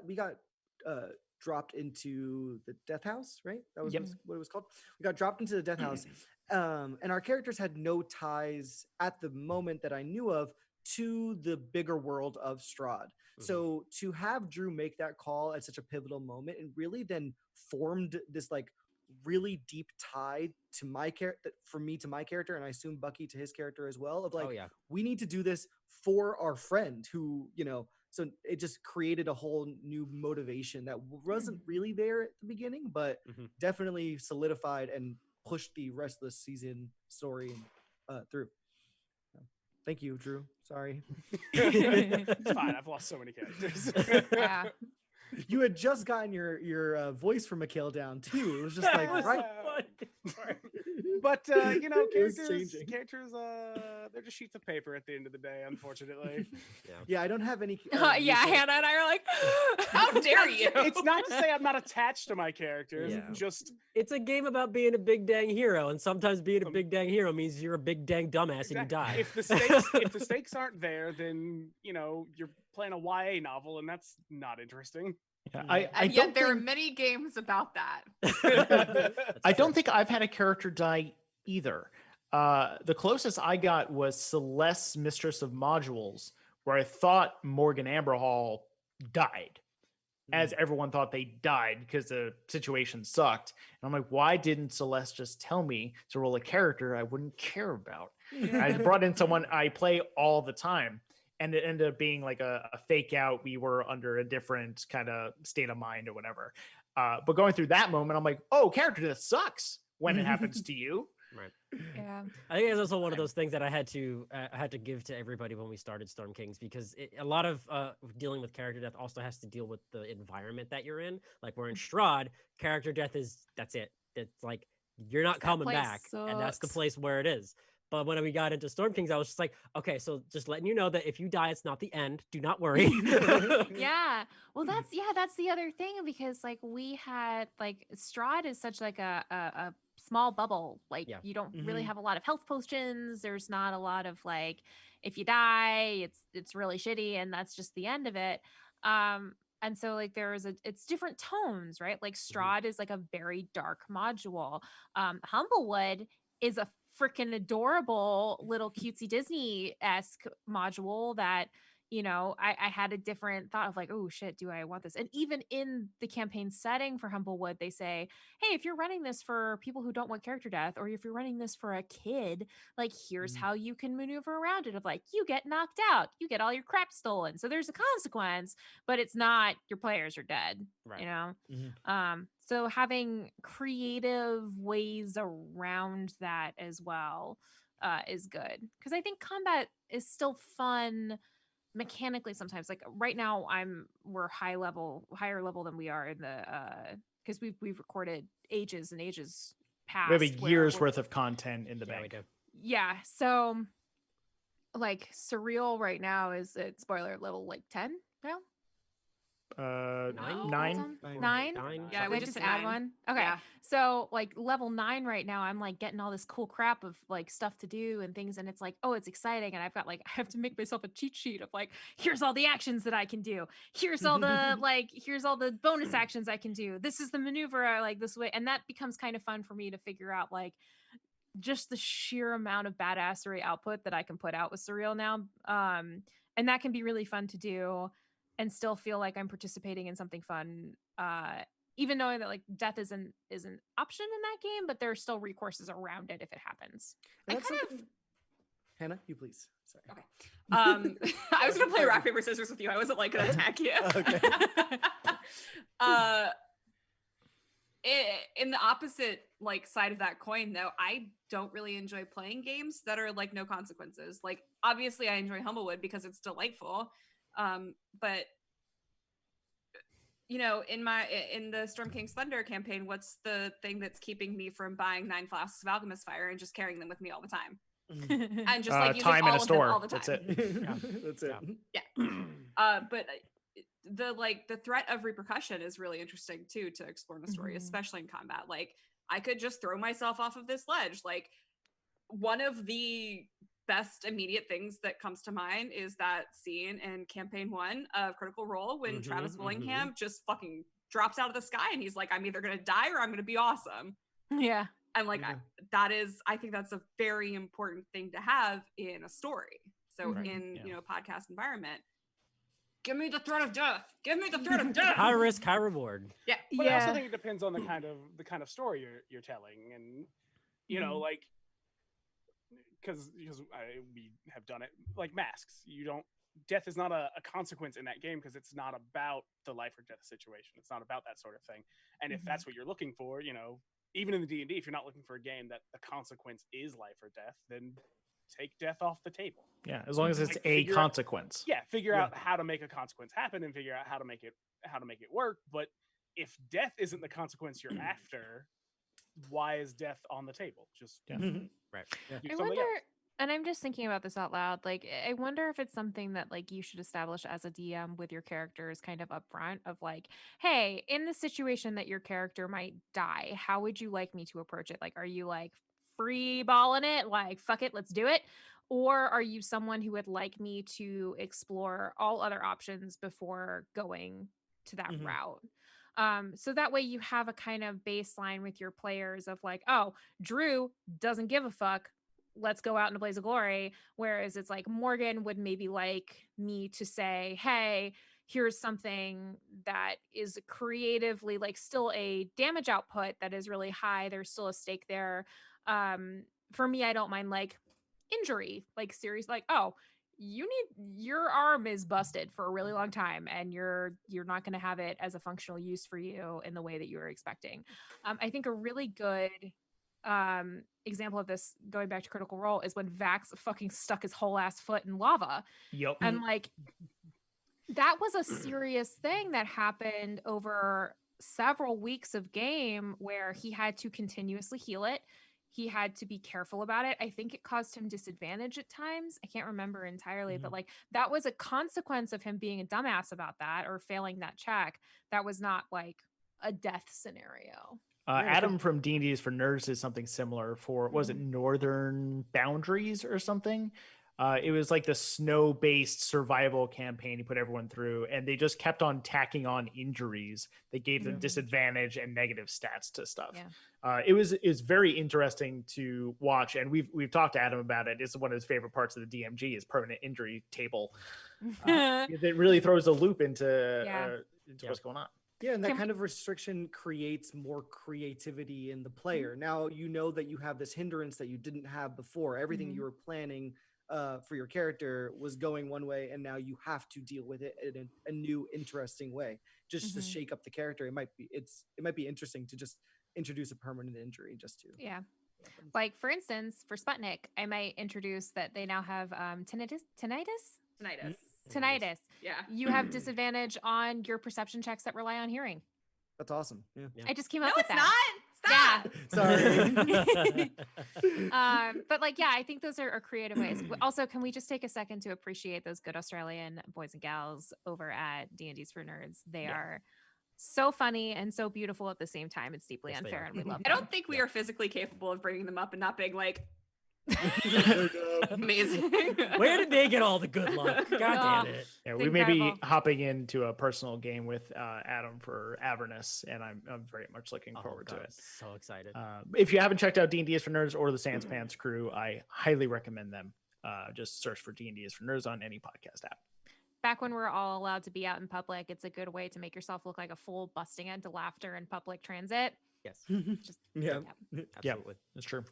dropped into the Death House, right? That was Yep. what it was called. We got dropped into the Death House, and our characters had no ties at the moment that I knew of to the bigger world of Strahd. So to have Drew make that call at such a pivotal moment and really then formed this like really deep tie to my character, for me to my character, and I assume Bucky to his character as well, of like, oh yeah. we need to do this for our friend who, so it just created a whole new motivation that wasn't really there at the beginning, but Mhm. definitely solidified and pushed the rest of the season story through. So, thank you, Drew. Sorry. It's fine. I've lost so many characters. Yeah. You had just gotten your voice from Mikhail down too. It was just like, right. But It was characters, changing. they're just sheets of paper at the end of the day, unfortunately. Yeah, I don't have any. Yeah, use of- Hannah and I are like, How dare you? It's not to say I'm not attached to my characters. Yeah. Just It's a game about being a big dang hero, and sometimes being a big dang hero means you're a big dang dumbass and you die. If the stakes aren't there, then you're playing a YA novel, and that's not interesting. Yeah, Mm. I And don't yet there are think- many games about that. That's I true. don't think I've had a character die either. The closest I got was Celeste, Mistress of Modules, where I thought Morgan Amberhall died, as everyone thought they died because the situation sucked. And I'm like, why didn't Celeste just tell me to roll a character I wouldn't care about? I brought in someone I play all the time, and it ended up being like a fake out. We were under a different kind of state of mind or whatever. But going through that moment, I'm like, oh, character death sucks when it happens to you. yeah. I think it's also one of those things that I had to give to everybody when we started Storm Kings, because a lot of dealing with character death also has to deal with the environment that you're in. Like we're in Strahd, character death that's it. It's like you're not That coming place back, and that's the sucks. place where it is. But when we got into Storm Kings, I was just like, okay, so just letting you know that if you die, it's not the end. Do not worry. Yeah. Well, that's the other thing, because like we had like Strahd is such like a small bubble. Like Yeah. you don't really Mhm. have a lot of health potions. There's not a lot of like, if you die, it's really shitty, and that's just the end of it. And so like it's different tones, right? Like Strahd is like a very dark module. Humblewood is a freaking adorable little cutesy Disney-esque module that, I had a different thought of like, oh shit, do I want this? And even in the campaign setting for Humblewood, they say, hey, if you're running this for people who don't want character death, or if you're running this for a kid, like here's how you can maneuver around it, of like, you get knocked out, you get all your crap stolen. So there's a consequence, but it's not your players are dead, Right. So having creative ways around that as well is good, because I think combat is still fun mechanically sometimes. Like right now we're higher level than we are in the because we've recorded ages and ages past. We have a where year's we're- worth of content in the Yeah, we bank. do. Yeah, so like Surreal right now is at spoiler level like 10 now. Nine? Nine. Nine? Yeah, Did we I just just hit add 9. one. Okay. Yeah. So like level 9 right now, I'm like getting all this cool crap of like stuff to do and things, and it's like, oh, it's exciting. And I've got like, I have to make myself a cheat sheet of like, here's all the actions that I can do. Here's all the here's all the bonus actions I can do. This is the maneuver I like this way. And that becomes kind of fun for me to figure out like just the sheer amount of badassery output that I can put out with Surreal now. And that can be really fun to do and still feel like I'm participating in something fun. Even knowing that like death is an option in that game, but there are still recourses around it if it happens. I That's kind of something- Hannah, you please. Sorry. Okay. I was gonna play rock paper scissors with you. I wasn't like gonna attack you. Okay. In the opposite like side of that coin though, I don't really enjoy playing games that are like no consequences. Like obviously I enjoy Humblewood because it's delightful. But in the Storm King's Thunder campaign, what's the thing that's keeping me from buying 9 flasks of Alchemist Fire and just carrying them with me all the time? And just like using Time in all a of them store. all the time. That's it. That's it. Yeah. But the threat of repercussion is really interesting too to explore in a story, especially in combat. Like I could just throw myself off of this ledge. Like one of the best immediate things that comes to mind is that scene in campaign 1 of Critical Role when Travis Willingham just fucking drops out of the sky and he's like, I'm either gonna die or I'm gonna be awesome. Yeah. And like I think that's a very important thing to have in a story. So in podcast environment, give me the threat of death. Give me the threat of death. High risk, high reward. Yeah. But I also think it depends on the kind of story you're telling, and you know, like because we have done it like Masks. Death is not a consequence in that game because it's not about the life or death situation. It's not about that sort of thing. And if that's what you're looking for, you know, even in the D&D, if you're not looking for a game that the consequence is life or death, then take death off the table. Yeah, as long as it's a consequence. Figure out how to make a consequence happen and figure out how to make it work. But if death isn't the consequence you're after, why is death on the table? Just right. I wonder, and I'm just thinking about this out loud. Like, I wonder if it's something that like you should establish as a DM with your characters, kind of upfront, of like, hey, in the situation that your character might die, how would you like me to approach it? Like, are you like free balling it, like fuck it, let's do it? Or are you someone who would like me to explore all other options before going to that route? So that way you have a kind of baseline with your players of like, oh, Drew doesn't give a fuck, let's go out in a blaze of glory. Whereas it's like Morgan would maybe like me to say, hey, here's something that is creatively like still a damage output that is really high. There's still a stake there. For me, I don't mind like injury, like serious, like, oh, your arm is busted for a really long time and you're not going to have it as a functional use for you in the way that you were expecting. I think a really good example of this, going back to Critical Role, is when Vax fucking stuck his whole ass foot in lava. Yep. And like that was a serious thing that happened over several weeks of game where he had to continuously heal it. He had to be careful about it. I think it caused him disadvantage at times. I can't remember entirely, but like that was a consequence of him being a dumbass about that or failing that check. That was not like a death scenario. Adam from D&D is for Nerds did something similar for, was it Northern Boundaries or something? It was like the snow-based survival campaign he put everyone through, and they just kept on tacking on injuries. They gave them disadvantage and negative stats to stuff. Yeah. It was very interesting to watch, and we've talked to Adam about it. It's one of his favorite parts of the DMG is permanent injury table. It really throws a loop into what's going on. Yeah, and that kind of restriction creates more creativity in the player. Now you know that you have this hindrance that you didn't have before. Everything you were planning for your character was going one way, and now you have to deal with it in a new, interesting way. Just to shake up the character, it might be interesting to just introduce a permanent injury just to like for instance for Sputnik, I might introduce that they now have tinnitus. Yeah, you have disadvantage on your perception checks that rely on hearing. That's awesome. Yeah. I just came up with that. Stop. Sorry. But like, yeah, I think those are creative ways. Also, can we just take a second to appreciate those good Australian boys and gals over at D&D's for Nerds? They are so funny and so beautiful at the same time. It's deeply unfair, and we love them. I don't think we are physically capable of bringing them up and not being like, amazing. Where did they get all the good luck? God damn it. Yeah, we may be hopping into a personal game with Adam for Avernus, and I'm very much looking forward to it. So excited. If you haven't checked out D&D is for Nerds or the Sans Pants crew, I highly recommend them. Just search for D&D is for Nerds on any podcast app. Back when we're all allowed to be out in public, it's a good way to make yourself look like a fool busting into laughter in public transit. Yes. Just Absolutely. That's true.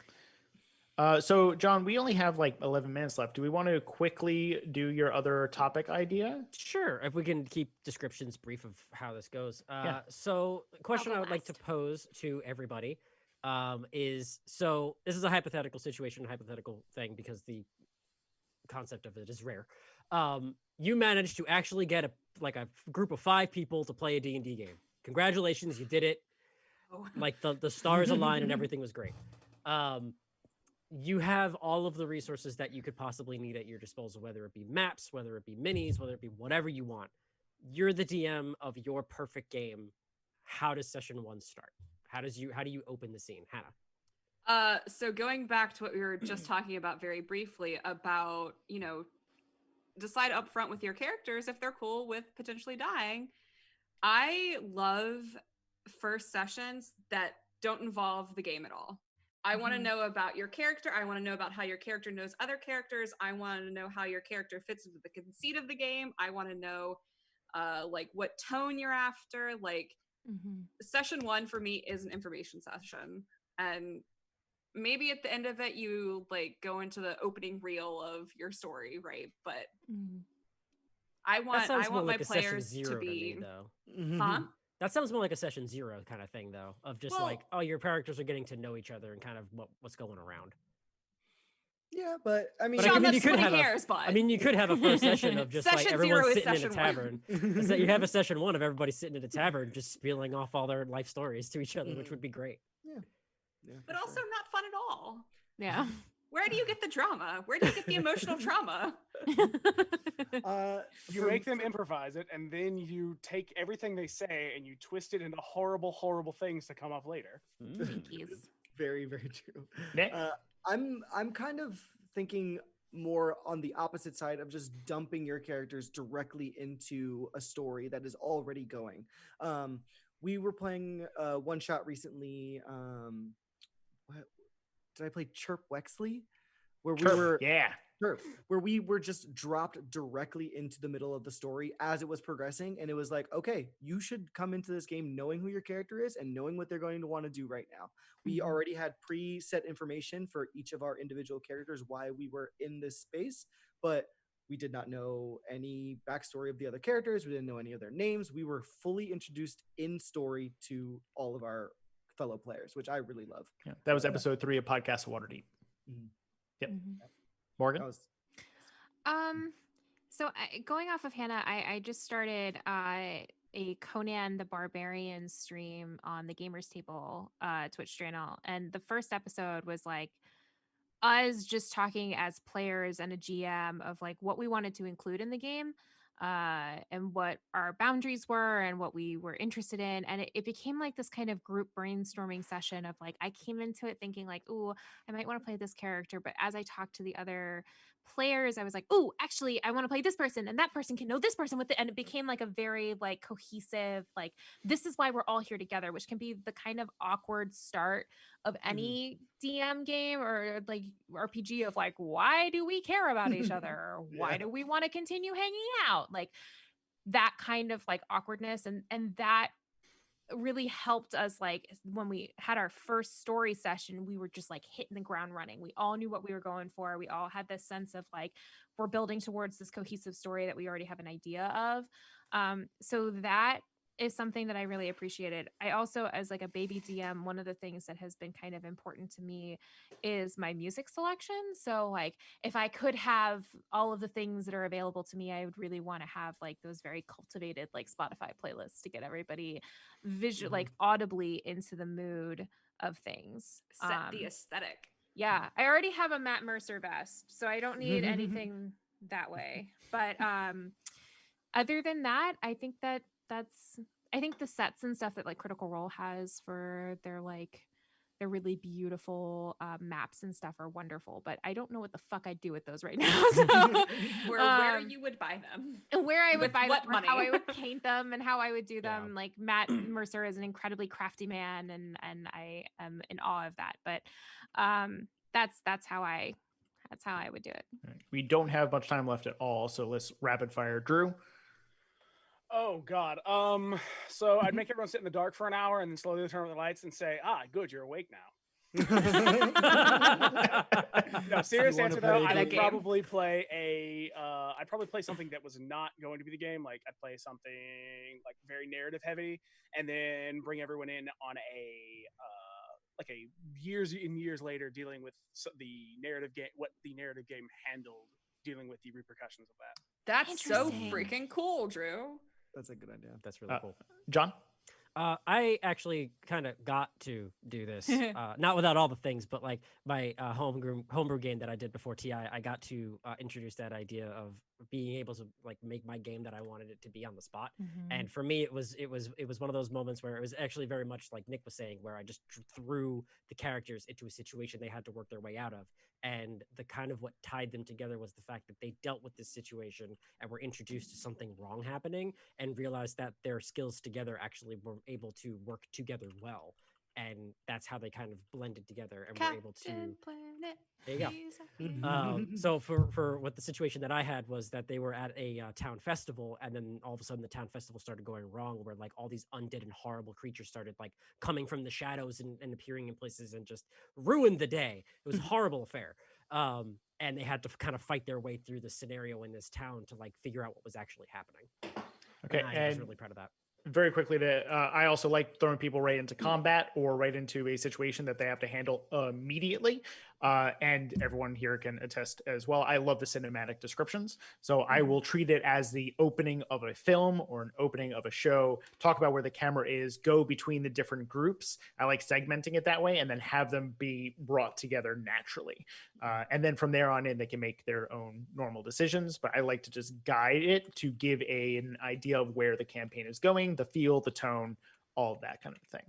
So, John, we only have like 11 minutes left. Do we want to quickly do your other topic idea? Sure. If we can keep descriptions brief of how this goes. So the question I would like to pose to everybody is, so this is a hypothetical situation, a hypothetical thing, because the concept of it is rare. You managed to actually get a group of 5 people to play a D&D game. Congratulations, you did it. Like the stars aligned and everything was great. You have all of the resources that you could possibly need at your disposal, whether it be maps, whether it be minis, whether it be whatever you want. you're the DM of your perfect game. How does session 1 start? How do you open the scene, Hannah? So going back to what we were just talking about very briefly about, decide upfront with your characters if they're cool with potentially dying. I love first sessions that don't involve the game at all. I want to know about your character. I want to know about how your character knows other characters. I want to know how your character fits into the conceit of the game. I want to know like what tone you're after. Like session 1 for me is an information session. And maybe at the end of it, you like go into the opening reel of your story, right? But I want my players to be, huh? That sounds more like a session 0 kind of thing, though, of just like, oh, your characters are getting to know each other and kind of what's going around. Yeah, but I mean, Sean, you could have you could have a first session of just like everyone sitting in a tavern. So you have a session 1 of everybody sitting in a tavern, just spilling off all their life stories to each other, which would be great. Yeah, but also not fun at all. Yeah. Where do you get the drama? Where do you get the emotional trauma? You make them improvise it, and then you take everything they say and you twist it into horrible, horrible things to come up later. Very, very true. Nick? I'm kind of thinking more on the opposite side of just dumping your characters directly into a story that is already going. We were playing one shot recently. What did I play? Chirp Wexley, where we were just dropped directly into the middle of the story as it was progressing, and it was like, okay, you should come into this game knowing who your character is and knowing what they're going to want to do right now. We already had preset information for each of our individual characters, why we were in this space, but we did not know any backstory of the other characters. We didn't know any of their names. We were fully introduced in story to all of our fellow players, which I really love. Yeah, that was episode 3 of Podcast Waterdeep. Yep. Morgan? So going off of Hannah, I just started a Conan the Barbarian stream on the Gamers Table Twitch channel, and the first episode was like us just talking as players and a GM of like what we wanted to include in the game, and what our boundaries were and what we were interested in. And it became like this kind of group brainstorming session of like, I came into it thinking like, oh, I might want to play this character. But as I talked to the other players, I was like, oh, actually, I want to play this person, and that person can know this person with it. And it became like a very like cohesive, like, this is why we're all here together, which can be the kind of awkward start of any DM game or like RPG of like, why do we care about each other? Why do we want to continue hanging out? Like that kind of like awkwardness. And that really helped us. Like when we had our first story session, we were just like hitting the ground running. We all knew what we were going for. We all had this sense of like, we're building towards this cohesive story that we already have an idea of. So that is something that I really appreciated. I also, as like a baby DM, one of the things that has been kind of important to me is my music selection. So like if I could have all of the things that are available to me, I would really want to have like those very cultivated like Spotify playlists to get everybody visual, like audibly into the mood of things. Set the aesthetic. Yeah, I already have a Matt Mercer vest, so I don't need anything that way. But other than that, I think I think the sets and stuff that like Critical Role has for their really beautiful maps and stuff are wonderful, but I don't know what the fuck I'd do with those right now. So, where you would buy them, and where I would buy what them, money, how I would paint them, and how I would do them. Like Matt Mercer is an incredibly crafty man, and I am in awe of that. But that's how I would do it. We don't have much time left at all, so let's rapid fire. Drew? Oh God. So I'd make everyone sit in the dark for an hour and then slowly turn on the lights and say, good, you're awake now. No, serious answer though, I would probably play I'd probably play something that was not going to be the game. Like I'd play something like very narrative heavy and then bring everyone in on a years and years later dealing with the narrative game, what the narrative game handled, dealing with the repercussions of that. That's so freaking cool, Drew. That's a good idea. That's really cool. John? I actually kind of got to do this, not without all the things, but like my homebrew game that I did before TI, I got to introduce that idea of being able to like make my game that I wanted it to be on the spot. Mhm. And for me, it was one of those moments where it was actually very much like Nick was saying, where I just threw the characters into a situation they had to work their way out of. And the kind of what tied them together was the fact that they dealt with this situation and were introduced to something wrong happening and realized that their skills together actually were able to work together well. And that's how they kind of blended together and were able to. Captain Planet, There you go. he's a So for what the situation that I had was that they were at a town festival, and then all of a sudden the town festival started going wrong, where like all these undead and horrible creatures started like coming from the shadows and appearing in places and just ruined the day. It was a horrible affair. And they had to kind of fight their way through the scenario in this town to like figure out what was actually happening. Okay, And I was and really proud of that. very quickly, I also like throwing people right into combat or right into a situation that they have to handle immediately. And everyone here can attest as well. I love the cinematic descriptions. So I will treat it as the opening of a film or an opening of a show, talk about where the camera is, go between the different groups. I like segmenting it that way and then have them be brought together naturally. And then from there on in, they can make their own normal decisions. But I like to just guide it to give an idea of where the campaign is going, the feel, the tone, all of that kind of thing.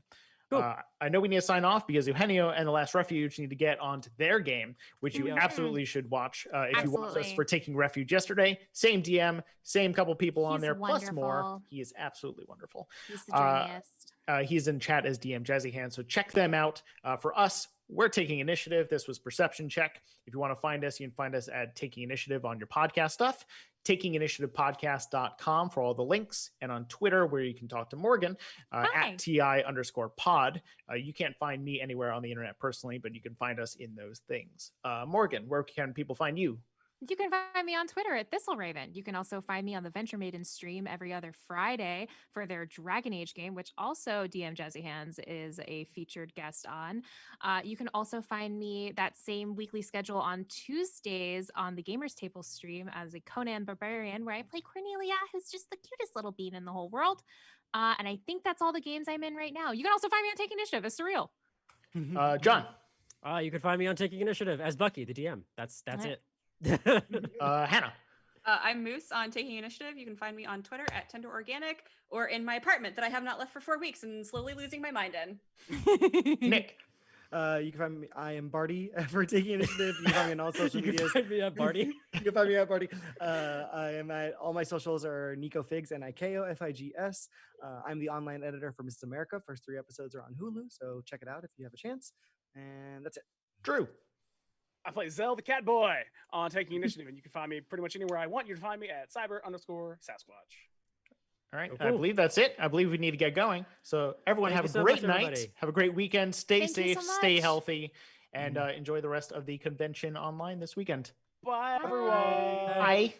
Cool. I know we need to sign off because Eugenio and The Last Refuge need to get onto their game, which you Yeah. absolutely should watch. If you watched us Absolutely. for Taking Refuge yesterday, same DM, same couple people on He's there, plus more. wonderful. He is absolutely wonderful. He's the Uh, dreamiest. He's in chat as DM Jazzy Hand, so check them out. For us, we're Taking Initiative. This was Perception Check. If you want to find us, you can find us at Taking Initiative on your podcast stuff, takinginitiativepodcast.com for all the links, and on Twitter, where you can talk to Morgan Hi. at TI_pod. You can't find me anywhere on the internet personally, but you can find us in those things. Morgan, where can people find you? You can find me on Twitter at Thistleraven. You can also find me on the Venture Maiden stream every other Friday for their Dragon Age game, which also DM Jazzy Hands is a featured guest on. You can also find me that same weekly schedule on Tuesdays on the Gamers Table stream as a Conan Barbarian, where I play Cornelia, who's just the cutest little bean in the whole world. And I think that's all the games I'm in right now. You can also find me on Taking Initiative as Surreal. John, You can find me on Taking Initiative as Bucky, the DM. That's Alright. it. Hannah. I'm Moose on Taking Initiative. You can find me on Twitter at Tender Organic or in my apartment that I have not left for 4 weeks and slowly losing my mind in. Nick. You can find me. I am Barty for Taking Initiative. You can find me on all social You can medias. find me at Barty. You can find me at Barty. I am at all my socials are Nico Figs and Ikeo Figs. I'm the online editor for Mrs. America. First 3 episodes are on Hulu, so check it out if you have a chance. And that's it. Drew. I play Zell the Cat Boy on Taking Initiative, and you can find me pretty much anywhere I want you to find me at cyber_Sasquatch. All right. Oh, I cool. believe that's it. I believe we need to get going. So everyone Thank have you a so great much, night. everybody. Have a great weekend. Stay Thank you safe, so stay much. healthy, and enjoy the rest of the convention online this weekend. Bye, Bye. everyone. Bye.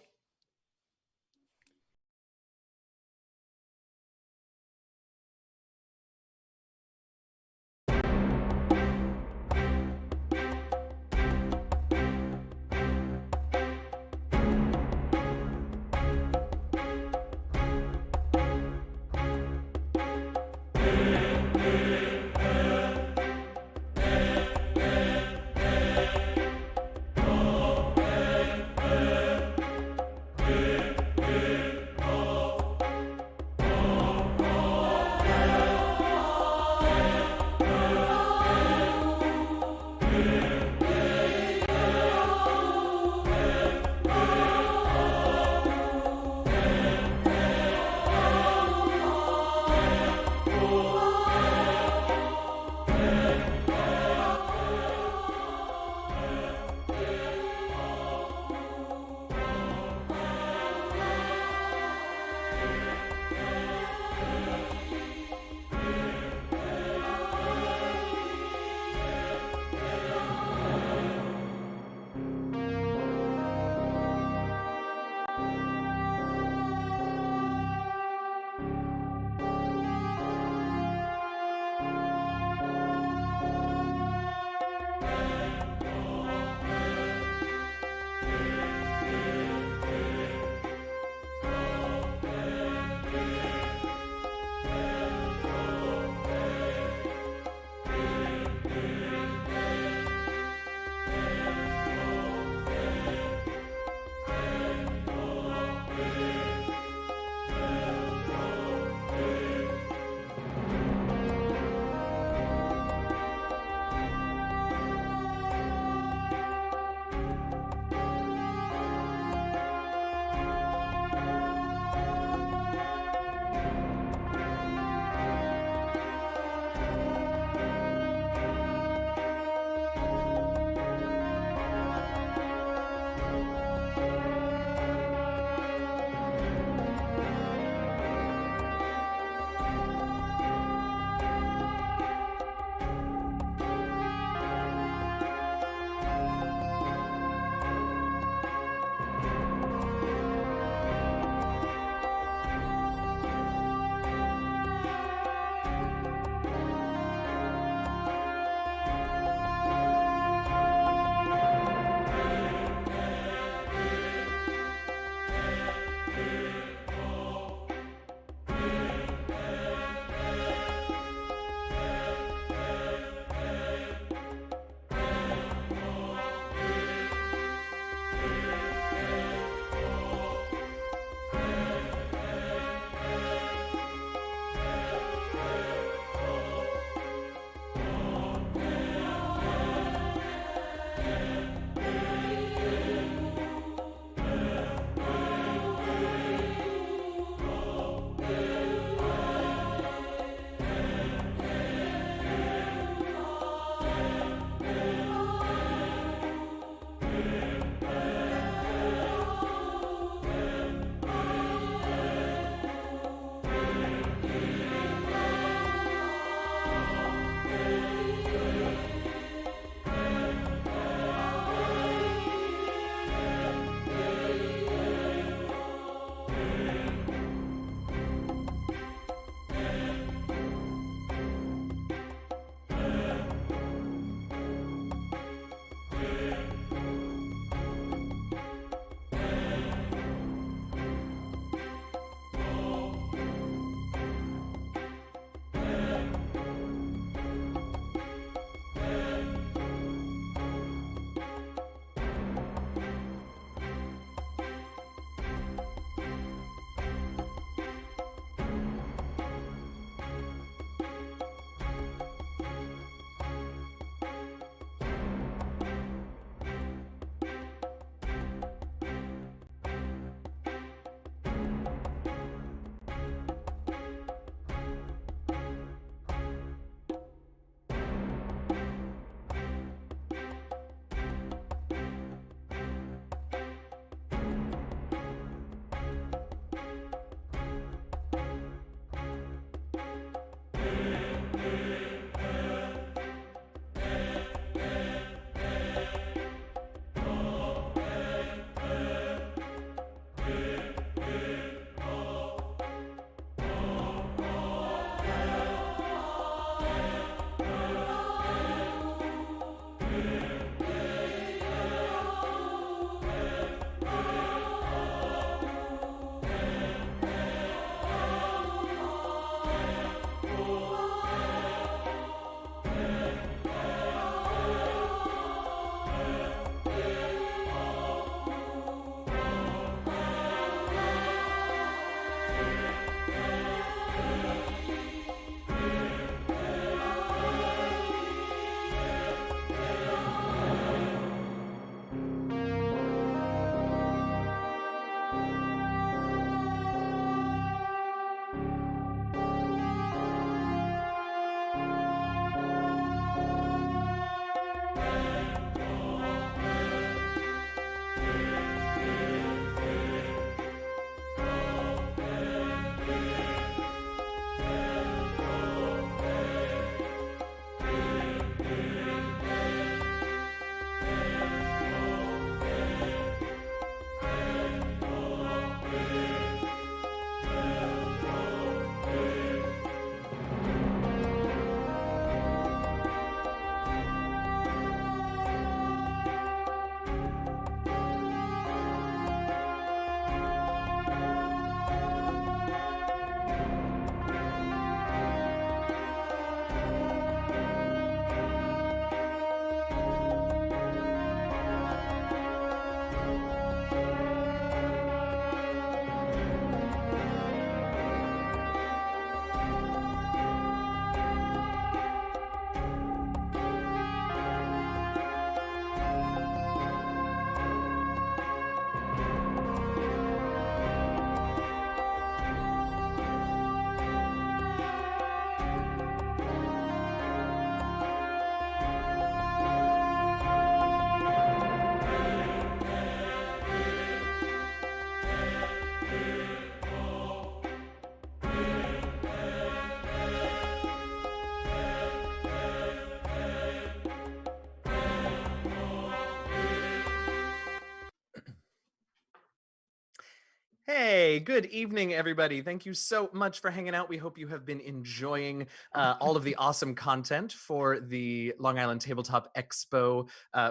Hey, good evening, everybody. Thank you so much for hanging out. We hope you have been enjoying all of the awesome content for the Long Island Tabletop Expo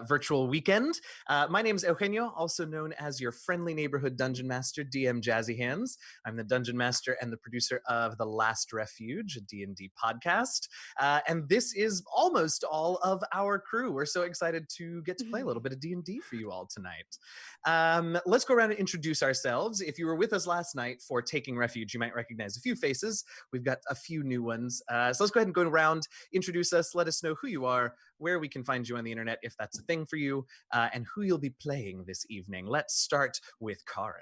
virtual weekend. My name is Eugenio, also known as your friendly neighborhood dungeon master, DM Jazzy Hands. I'm the dungeon master and the producer of The Last Refuge, a D&D podcast. And this is almost all of our crew. We're so excited to get to play a little bit of D&D for you all tonight. Let's go around and introduce ourselves. If you were with us last night for Taking Refuge, you might recognize a few faces. We've got a few new ones. So let's go ahead and go around, introduce us, let us know who you are, where we can find you on the internet if that's a thing for you, and who you'll be playing this evening. Let's start with Karen.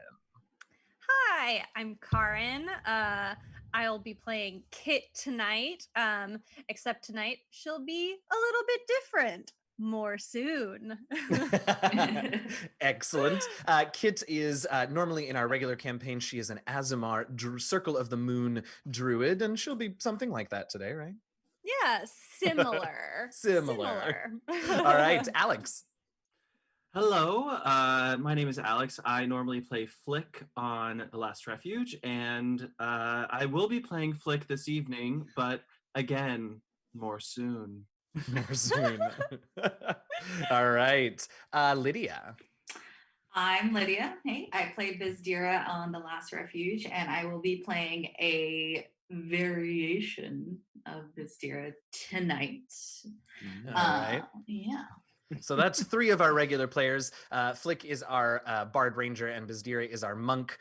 Hi, I'm Karen. I'll be playing Kit tonight, except tonight she'll be a little bit different. More soon. Excellent. Kit is normally in our regular campaign. She is an Azamar Circle of the Moon druid, and she'll be something like that today, right? Yeah, similar. Similar. All right, Alex. Hello, my name is Alex. I normally play Flick on The Last Refuge, and I will be playing Flick this evening, but again, more soon. More soon. All right. Lydia. I'm Lydia. Hey, I played Bizdira on The Last Refuge, and I will be playing a variation of Bizdira tonight. All right. Yeah. So that's 3 of our regular players. Flick is our Bard Ranger, and Bizdira is our Monk.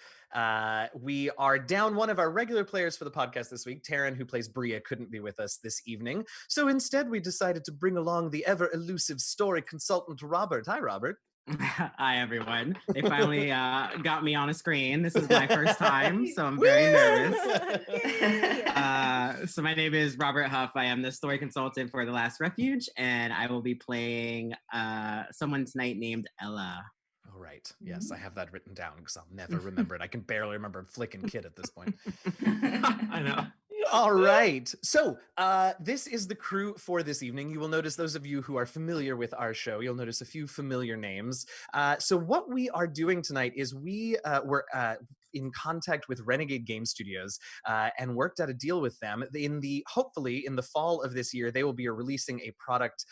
We are down one of our regular players for the podcast this week. Taryn, who plays Bria, couldn't be with us this evening. So instead, we decided to bring along the ever-elusive story consultant, Robert. Hi, Robert. Hi, everyone. They finally got me on a screen. This is my first time, so I'm very nervous. So my name is Robert Huff. I am the story consultant for The Last Refuge, and I will be playing someone tonight named Ella. All right. Yes, I have that written down because I'll never remember it. I can barely remember Flick and Kid at this point. I know. All right. So this is the crew for this evening. You will notice, those of you who are familiar with our show, you'll notice a few familiar names. So what we are doing tonight is we were in contact with Renegade Game Studios and worked out a deal with them. Hopefully in the fall of this year, they will be releasing a product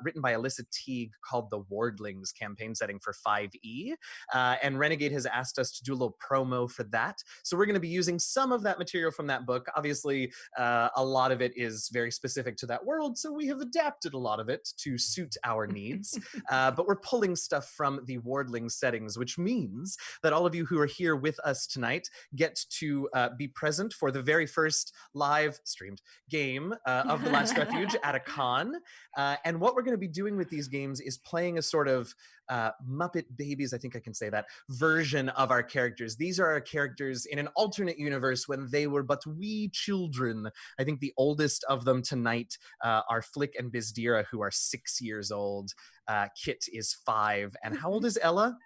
written by Alyssa Teague called the Wardlings campaign setting for 5e. And Renegade has asked us to do a little promo for that. So we're going to be using some of that material from that book. Obviously, a lot of it is very specific to that world, so we have adapted a lot of it to suit our needs. But we're pulling stuff from the Wardlings settings, which means that all of you who are here with us tonight get to be present for the very first live streamed game of The Last Refuge at a con. And what we're going to be doing with these games is playing a sort of Muppet Babies, I think I can say that, version of our characters. These are our characters in an alternate universe when they were but wee children. I think the oldest of them tonight are Flick and Bizdira, who are 6 years old. Kit is 5. And how old is Ella?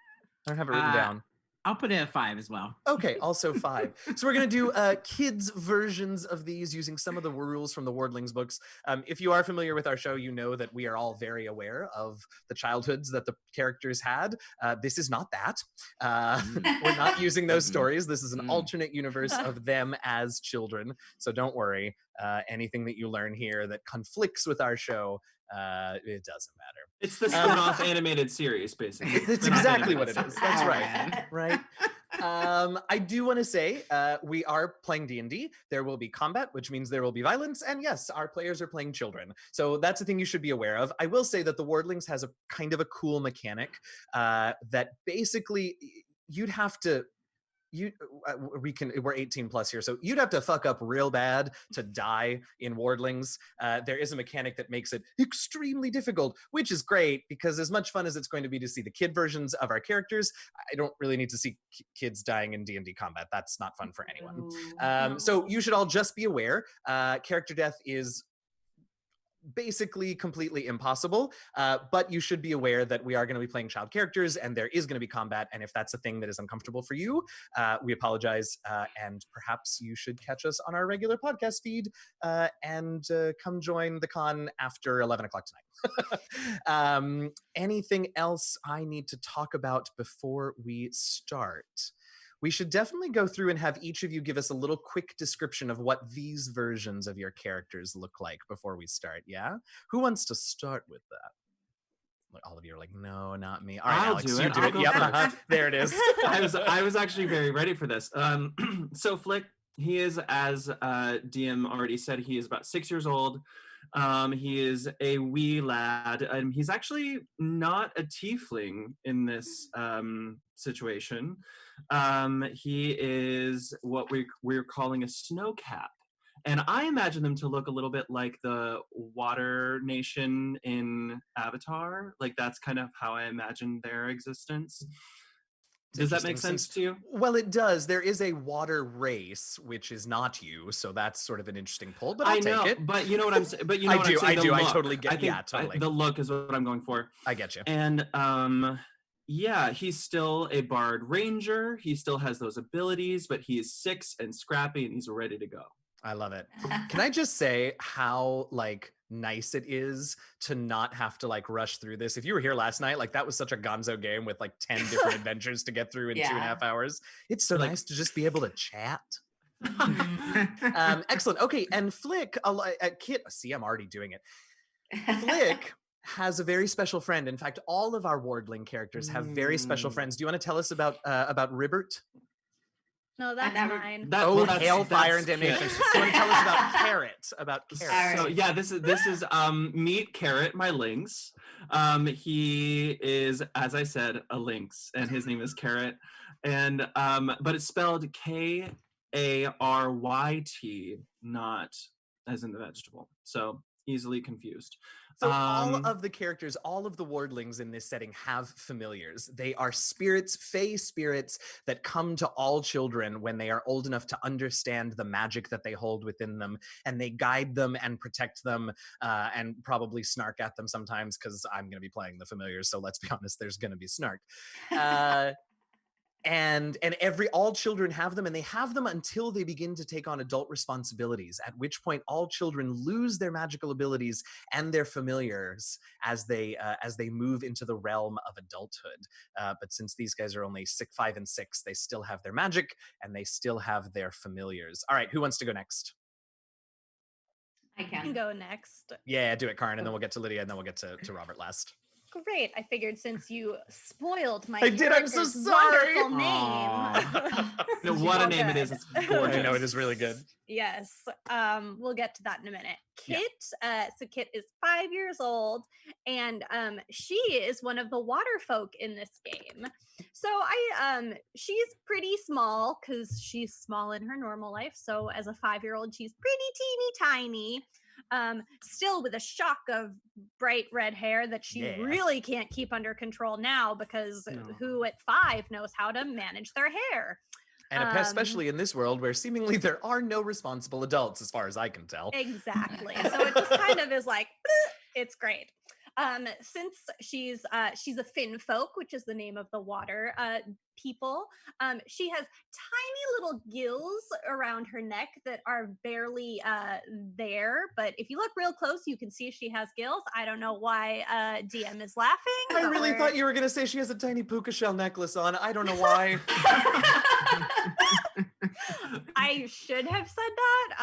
I don't have it written down. I'll put it at 5 as well. Okay, also 5. So we're going to do kids' versions of these using some of the rules from the Wardlings books. If you are familiar with our show, you know that we are all very aware of the childhoods that the characters had. This is not that. We're not using those stories. This is an alternate universe of them as children. So don't worry. Anything that you learn here that conflicts with our show, it doesn't matter. It's the spin-off animated series, basically. That's exactly what it is. That's right. Right. I do want to say we are playing D&D. There will be combat, which means there will be violence. And yes, our players are playing children. So that's a thing you should be aware of. I will say that the Wardlings has a kind of a cool mechanic that basically you'd have to we're 18 plus here, so you'd have to fuck up real bad to die in Wardlings. There is a mechanic that makes it extremely difficult, which is great because as much fun as it's going to be to see the kid versions of our characters, I don't really need to see kids dying in D&D combat. That's not fun for anyone. So you should all just be aware, character death is basically completely impossible, but you should be aware that we are going to be playing child characters and there is going to be combat, and if that's a thing that is uncomfortable for you, we apologize, and perhaps you should catch us on our regular podcast feed and come join the con after 11 o'clock tonight. Anything else I need to talk about before we start? we should definitely go through and have each of you give us a little quick description of what these versions of your characters look like before we start. Yeah? Who wants to start with that? All of you are like, no, not me. All right, I'll Alex, do you it. do I'll it. go Yep, first. there it is. I was actually very ready for this. So Flick, he is, as DM already said, he is about 6 years old. He is a wee lad. He's actually not a tiefling in this situation. He is what we're calling a snowcap. And I imagine them to look a little bit like the Water Nation in Avatar. Like that's kind of how I imagine their existence. Does that make sense to you? Well, it does. There is a water race, which is not you, so that's sort of an interesting pull. But I'll take it. But you know what I'm saying. But you know I what do. I'm saying. I do. I Look. totally get. I think Yeah, totally. the look is what I'm going for. I get you. And yeah, he's still a bard ranger. He still has those abilities, but he is 6 and scrappy, and he's ready to go. I love it. Can I just say how like nice it is to not have to like rush through this? If you were here last night, like that was such a gonzo game with like 10 different adventures to get through in 2.5 hours. It's so nice to just be able to chat. Excellent. Okay, and Flick, Kit, see, I'm already doing it. Flick has a very special friend. In fact, all of our Wardling characters have very special friends. Do you want to tell us about Ribbert? No, that's mine. Hail, fire, and damnation. So you want to tell us about Carrot? So yeah, this is meet Carrot, my lynx. He is, as I said, a lynx, and his name is Carrot, and but it's spelled Karyt, not as in the vegetable. So easily confused. So all of the characters, all of the wardlings in this setting have familiars. They are spirits, fey spirits that come to all children when they are old enough to understand the magic that they hold within them, and they guide them and protect them, and probably snark at them sometimes, because I'm going to be playing the familiars, so let's be honest, there's going to be snark. And all children have them, and they have them until they begin to take on adult responsibilities, at which point all children lose their magical abilities and their familiars as they move into the realm of adulthood. But since these guys are only 5 and 6, they still have their magic and they still have their familiars. All right, who wants to go next? I can go next. Yeah, do it, Karin, and then we'll get to Lydia, and then we'll get to Robert last. Great. I figured since you spoiled my I'm so sorry. wonderful name. No, what a name it is. It's gorgeous. I know, it is really good. Yes. We'll get to that in a minute. Kit, so Kit is 5 years old, and she is one of the water folk in this game. So she's pretty small because she's small in her normal life. So as a 5-year-old, she's pretty teeny tiny. Still with a shock of bright red hair that she really can't keep under control now, because who at 5 knows how to manage their hair? And especially in this world where seemingly there are no responsible adults, as far as I can tell. Exactly. So it just kind of is like, it's great. Since she's a Fin folk, which is the name of the water people, she has tiny little gills around her neck that are barely there. But if you look real close, you can see she has gills. I don't know why DM is laughing. I really thought you were going to say she has a tiny puka shell necklace on. I don't know why. I should have said that.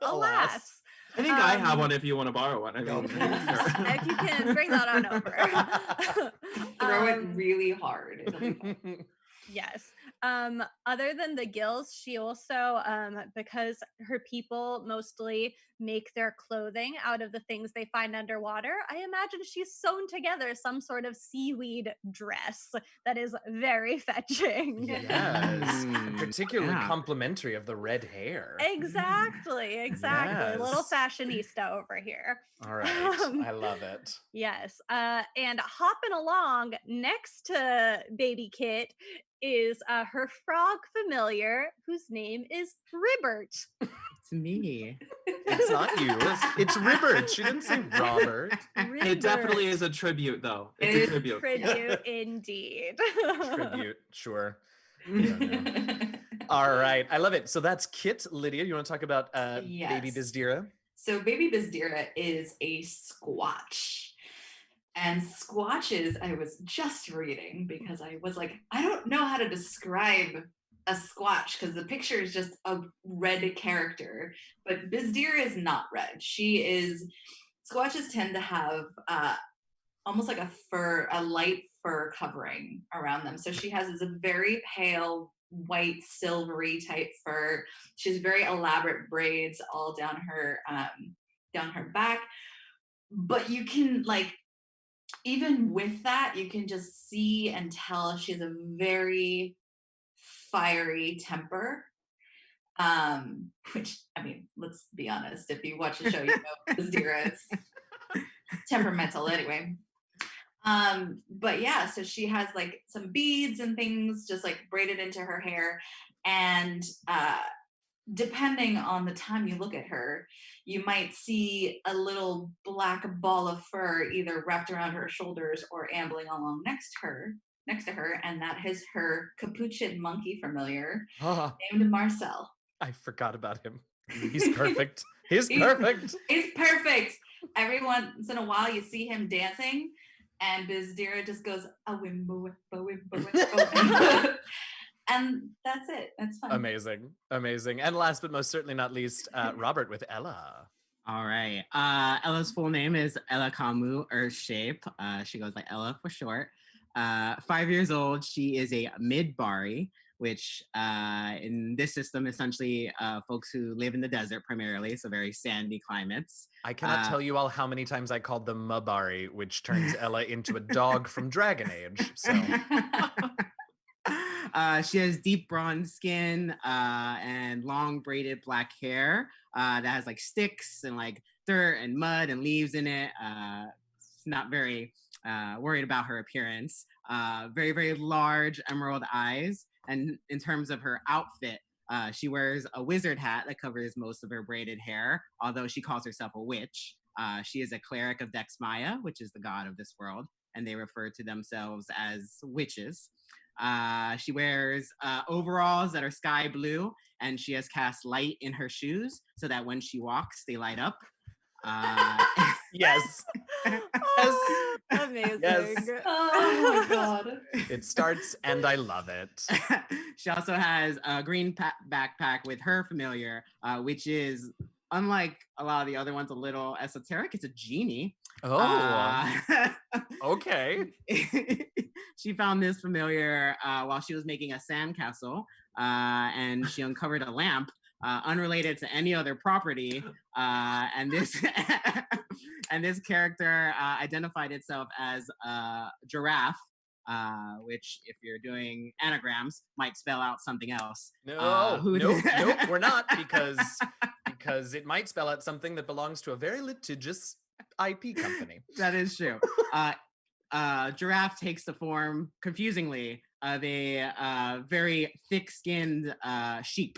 Alas. I think I have one if you want to borrow one. I mean, if you can bring that on over. Throw it really hard. It'll be fun. Yes. Other than the gills, she also, because her people mostly make their clothing out of the things they find underwater, I imagine she's sewn together some sort of seaweed dress that is very fetching. Yes. Particularly complimentary of the red hair. Exactly. Yes. A little fashionista over here. All right. I love it. Yes. And hopping along next to baby Kit is her frog familiar, whose name is Ribbert. It's me. It's not you. It's Ribbert. She didn't say Robert. Ribbert. It definitely is a tribute, though. It's a tribute. Tribute, indeed. Tribute, sure. All right. I love it. So that's Kit. Lydia, you want to talk about baby Bizdira? So baby Bizdira is a squatch. And Squatches, I was just reading because I was like, I don't know how to describe a Squatch because the picture is just a red character. But Bizdira is not red. Squatches tend to have almost like a light fur covering around them. So she has this very pale, white, silvery type fur. She has very elaborate braids all down her back. But you can even with that, you can just see and tell she has a very fiery temper. Which, I mean, let's be honest, if you watch the show, you know Bizdira is temperamental anyway. But yeah, so she has like some beads and things just like braided into her hair. And depending on the time you look at her, you might see a little black ball of fur either wrapped around her shoulders or ambling along next to her, and that is her capuchin monkey familiar named Marcel. I forgot about him. He's perfect. He's perfect. He's perfect. Every once in a while you see him dancing and Bizdira just goes a wimba wimba wimba. And that's it. That's fun. Amazing. And last but most certainly not least, Robert with Ella. All right. Ella's full name is Ella Kamu Earthshape. She goes by Ella for short. 5 years old. She is a Midbari, which in this system, essentially folks who live in the desert primarily, so very sandy climates. I cannot tell you all how many times I called them Mabari, which turns Ella into a dog from Dragon Age. So. She has deep bronze skin and long braided black hair that has like sticks and like dirt and mud and leaves in it. It's not very worried about her appearance. Very, very large emerald eyes. And in terms of her outfit, she wears a wizard hat that covers most of her braided hair, although she calls herself a witch. She is a cleric of Dexmaya, which is the god of this world, and they refer to themselves as witches. She wears overalls that are sky blue, and she has cast light in her shoes so that when she walks, they light up. Yes. Oh, amazing. Yes. Oh my god. It starts and I love it. She also has a green backpack with her familiar, which is, unlike a lot of the other ones, a little esoteric. It's a genie. Oh, okay. She found this familiar while she was making a sandcastle, and she uncovered a lamp unrelated to any other property, and this and this character identified itself as giraffe, which, if you're doing anagrams, might spell out something else. Nope, we're not, because it might spell out something that belongs to a very litigious IP company. That is true. Giraffe takes the form, confusingly, of a very thick-skinned sheep.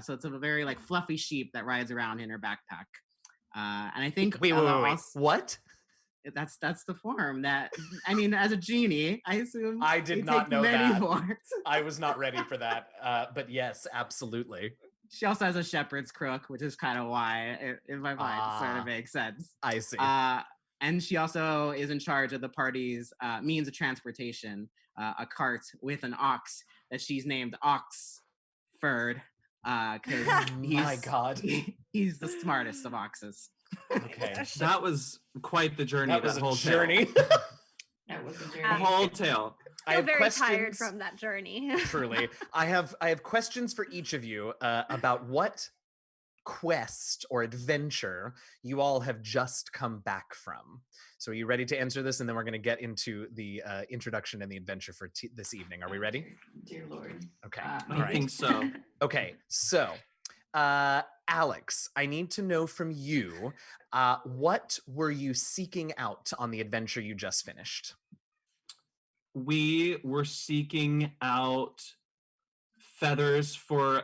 So it's a very like fluffy sheep that rides around in her backpack. And I think wait. What? That's the form that, I mean, as a genie, I assume I did not know that. Forms. I was not ready for that. But yes, absolutely. She also has a shepherd's crook, which is kind of why it, in my mind it sort of makes sense. I see. And she also is in charge of the party's means of transportation, a cart with an ox that she's named Oxford, because my God, he's the smartest of oxes. Okay, that was quite the journey. That was a whole journey. That was a The journey. whole tale. I feel very tired from that journey. Truly, I have questions for each of you about what quest or adventure you all have just come back from. So are you ready to answer this? And then we're going to get into the introduction and the adventure for this evening. Are we ready? Dear Lord. Okay. I think so. Okay. So, Alex, I need to know from you, what were you seeking out on the adventure you just finished? We were seeking out feathers for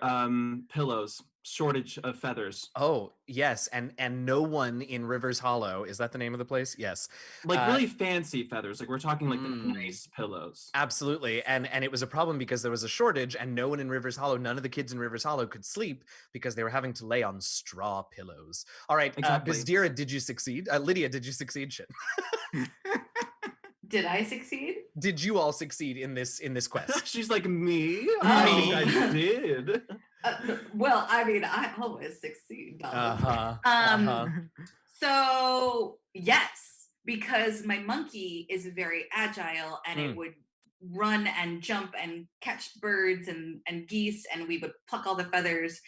pillows. Shortage of feathers. Oh, yes. And no one in Rivers Hollow, is that the name of the place? Yes. Like really fancy feathers. Like we're talking like the nice pillows. Absolutely. And it was a problem because there was a shortage and no one in Rivers Hollow, none of the kids in Rivers Hollow could sleep because they were having to lay on straw pillows. All right. Exactly. Bizdira, did you succeed? Lydia, did you succeed? Shit. Did I succeed? Did you all succeed in this quest? She's like, me? Oh. I think I did. Well, I mean, I always succeed. Uh-huh. So yes, because my monkey is very agile and it would run and jump and catch birds and geese, and we would pluck all the feathers.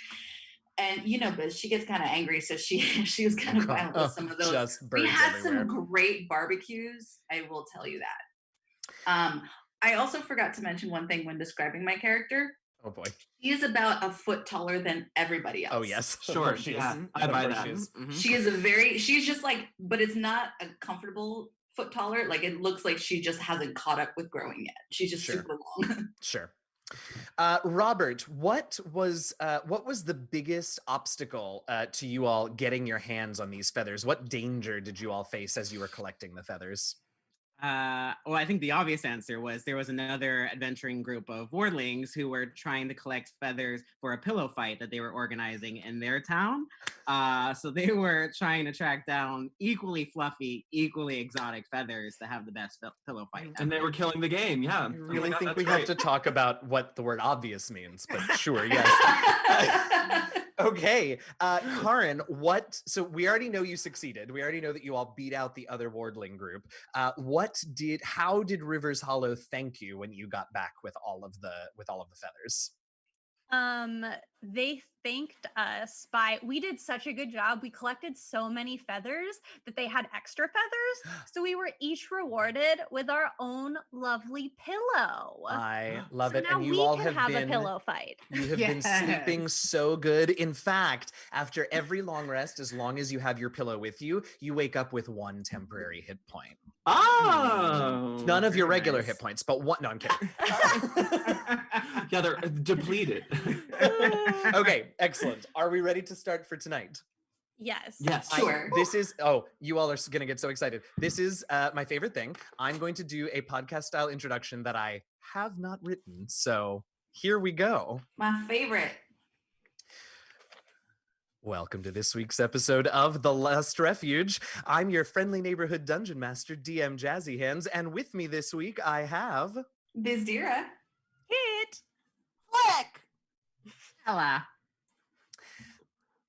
And Biz, she gets kind of angry, so she was kind of violent with some of those. Just birds We had everywhere. some great barbecues, I will tell you that. I also forgot to mention one thing when describing my character. Oh boy. He is about a foot taller than everybody else. Oh yes. Sure. She Yeah, is. I buy Of course that. she is. She is she's just like, but it's not a comfortable foot taller. Like it looks like she just hasn't caught up with growing yet. She's just Sure. super long. Sure. Robert, what was the biggest obstacle to you all getting your hands on these feathers? What danger did you all face as you were collecting the feathers? Well, I think the obvious answer was there was another adventuring group of wardlings who were trying to collect feathers for a pillow fight that they were organizing in their town. So they were trying to track down equally fluffy, equally exotic feathers to have the best pillow fight. And they were killing the game. Yeah. I really think that's we great. have to talk about what the word obvious means, but sure, yes. Okay, Karin, so we already know you succeeded. We already know that you all beat out the other wardling group. How did Rivers Hollow thank you when you got back with all of the feathers? They thanked us we did such a good job. We collected so many feathers that they had extra feathers. So we were each rewarded with our own lovely pillow. I love So it. now And you we all can have have been a pillow fight. You have been sleeping so good. In fact, after every long rest, as long as you have your pillow with you, you wake up with 1 temporary hit point. Oh. None of your very regular nice. hit points, but one. No, I'm kidding. Yeah, they're depleted. Okay, excellent. Are we ready to start for tonight? Yes. Yes. Sure. You all are going to get so excited. This is my favorite thing. I'm going to do a podcast style introduction that I have not written. So here we go. My favorite. Welcome to this week's episode of The Last Refuge. I'm your friendly neighborhood dungeon master, DM Jazzy Hands, and with me this week I have Bizdira. Hit. Flick. Ella.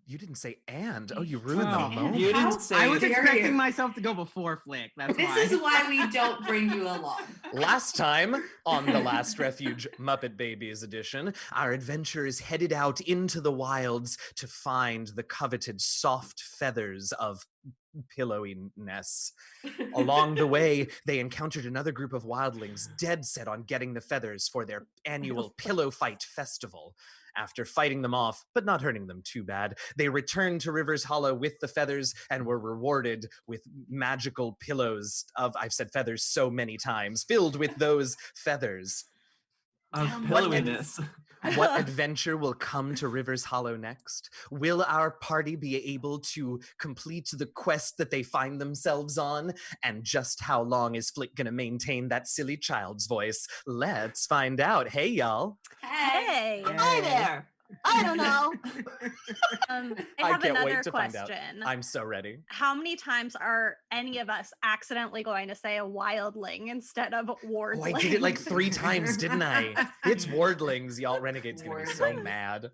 You didn't say and. Oh, you ruined Oh, the moment. You How didn't say. I was dare expecting you. myself to go before Flick. That's This why. is why we don't bring you along. Last time on The Last Refuge Muppet Babies edition, our adventurers headed out into the wilds to find the coveted soft feathers of pillowiness. Along the way, they encountered another group of wildlings dead set on getting the feathers for their annual Pillow Fight Festival. After fighting them off, but not hurting them too bad, they returned to Rivers Hollow with the feathers and were rewarded with magical pillows I've said feathers so many times, filled with those feathers. Of What pillowiness. What adventure will come to Rivers Hollow next? Will our party be able to complete the quest that they find themselves on? And just how long is Flick gonna maintain that silly child's voice? Let's find out. Hey, y'all. Hey. Hey. Hi there. I don't know. I I have can't wait another to find out. question. I'm so ready. How many times are any of us accidentally going to say a wildling instead of wardling? Oh, I did it like 3 times, didn't I? It's wardlings, y'all. Renegade's gonna be so Wardling. mad.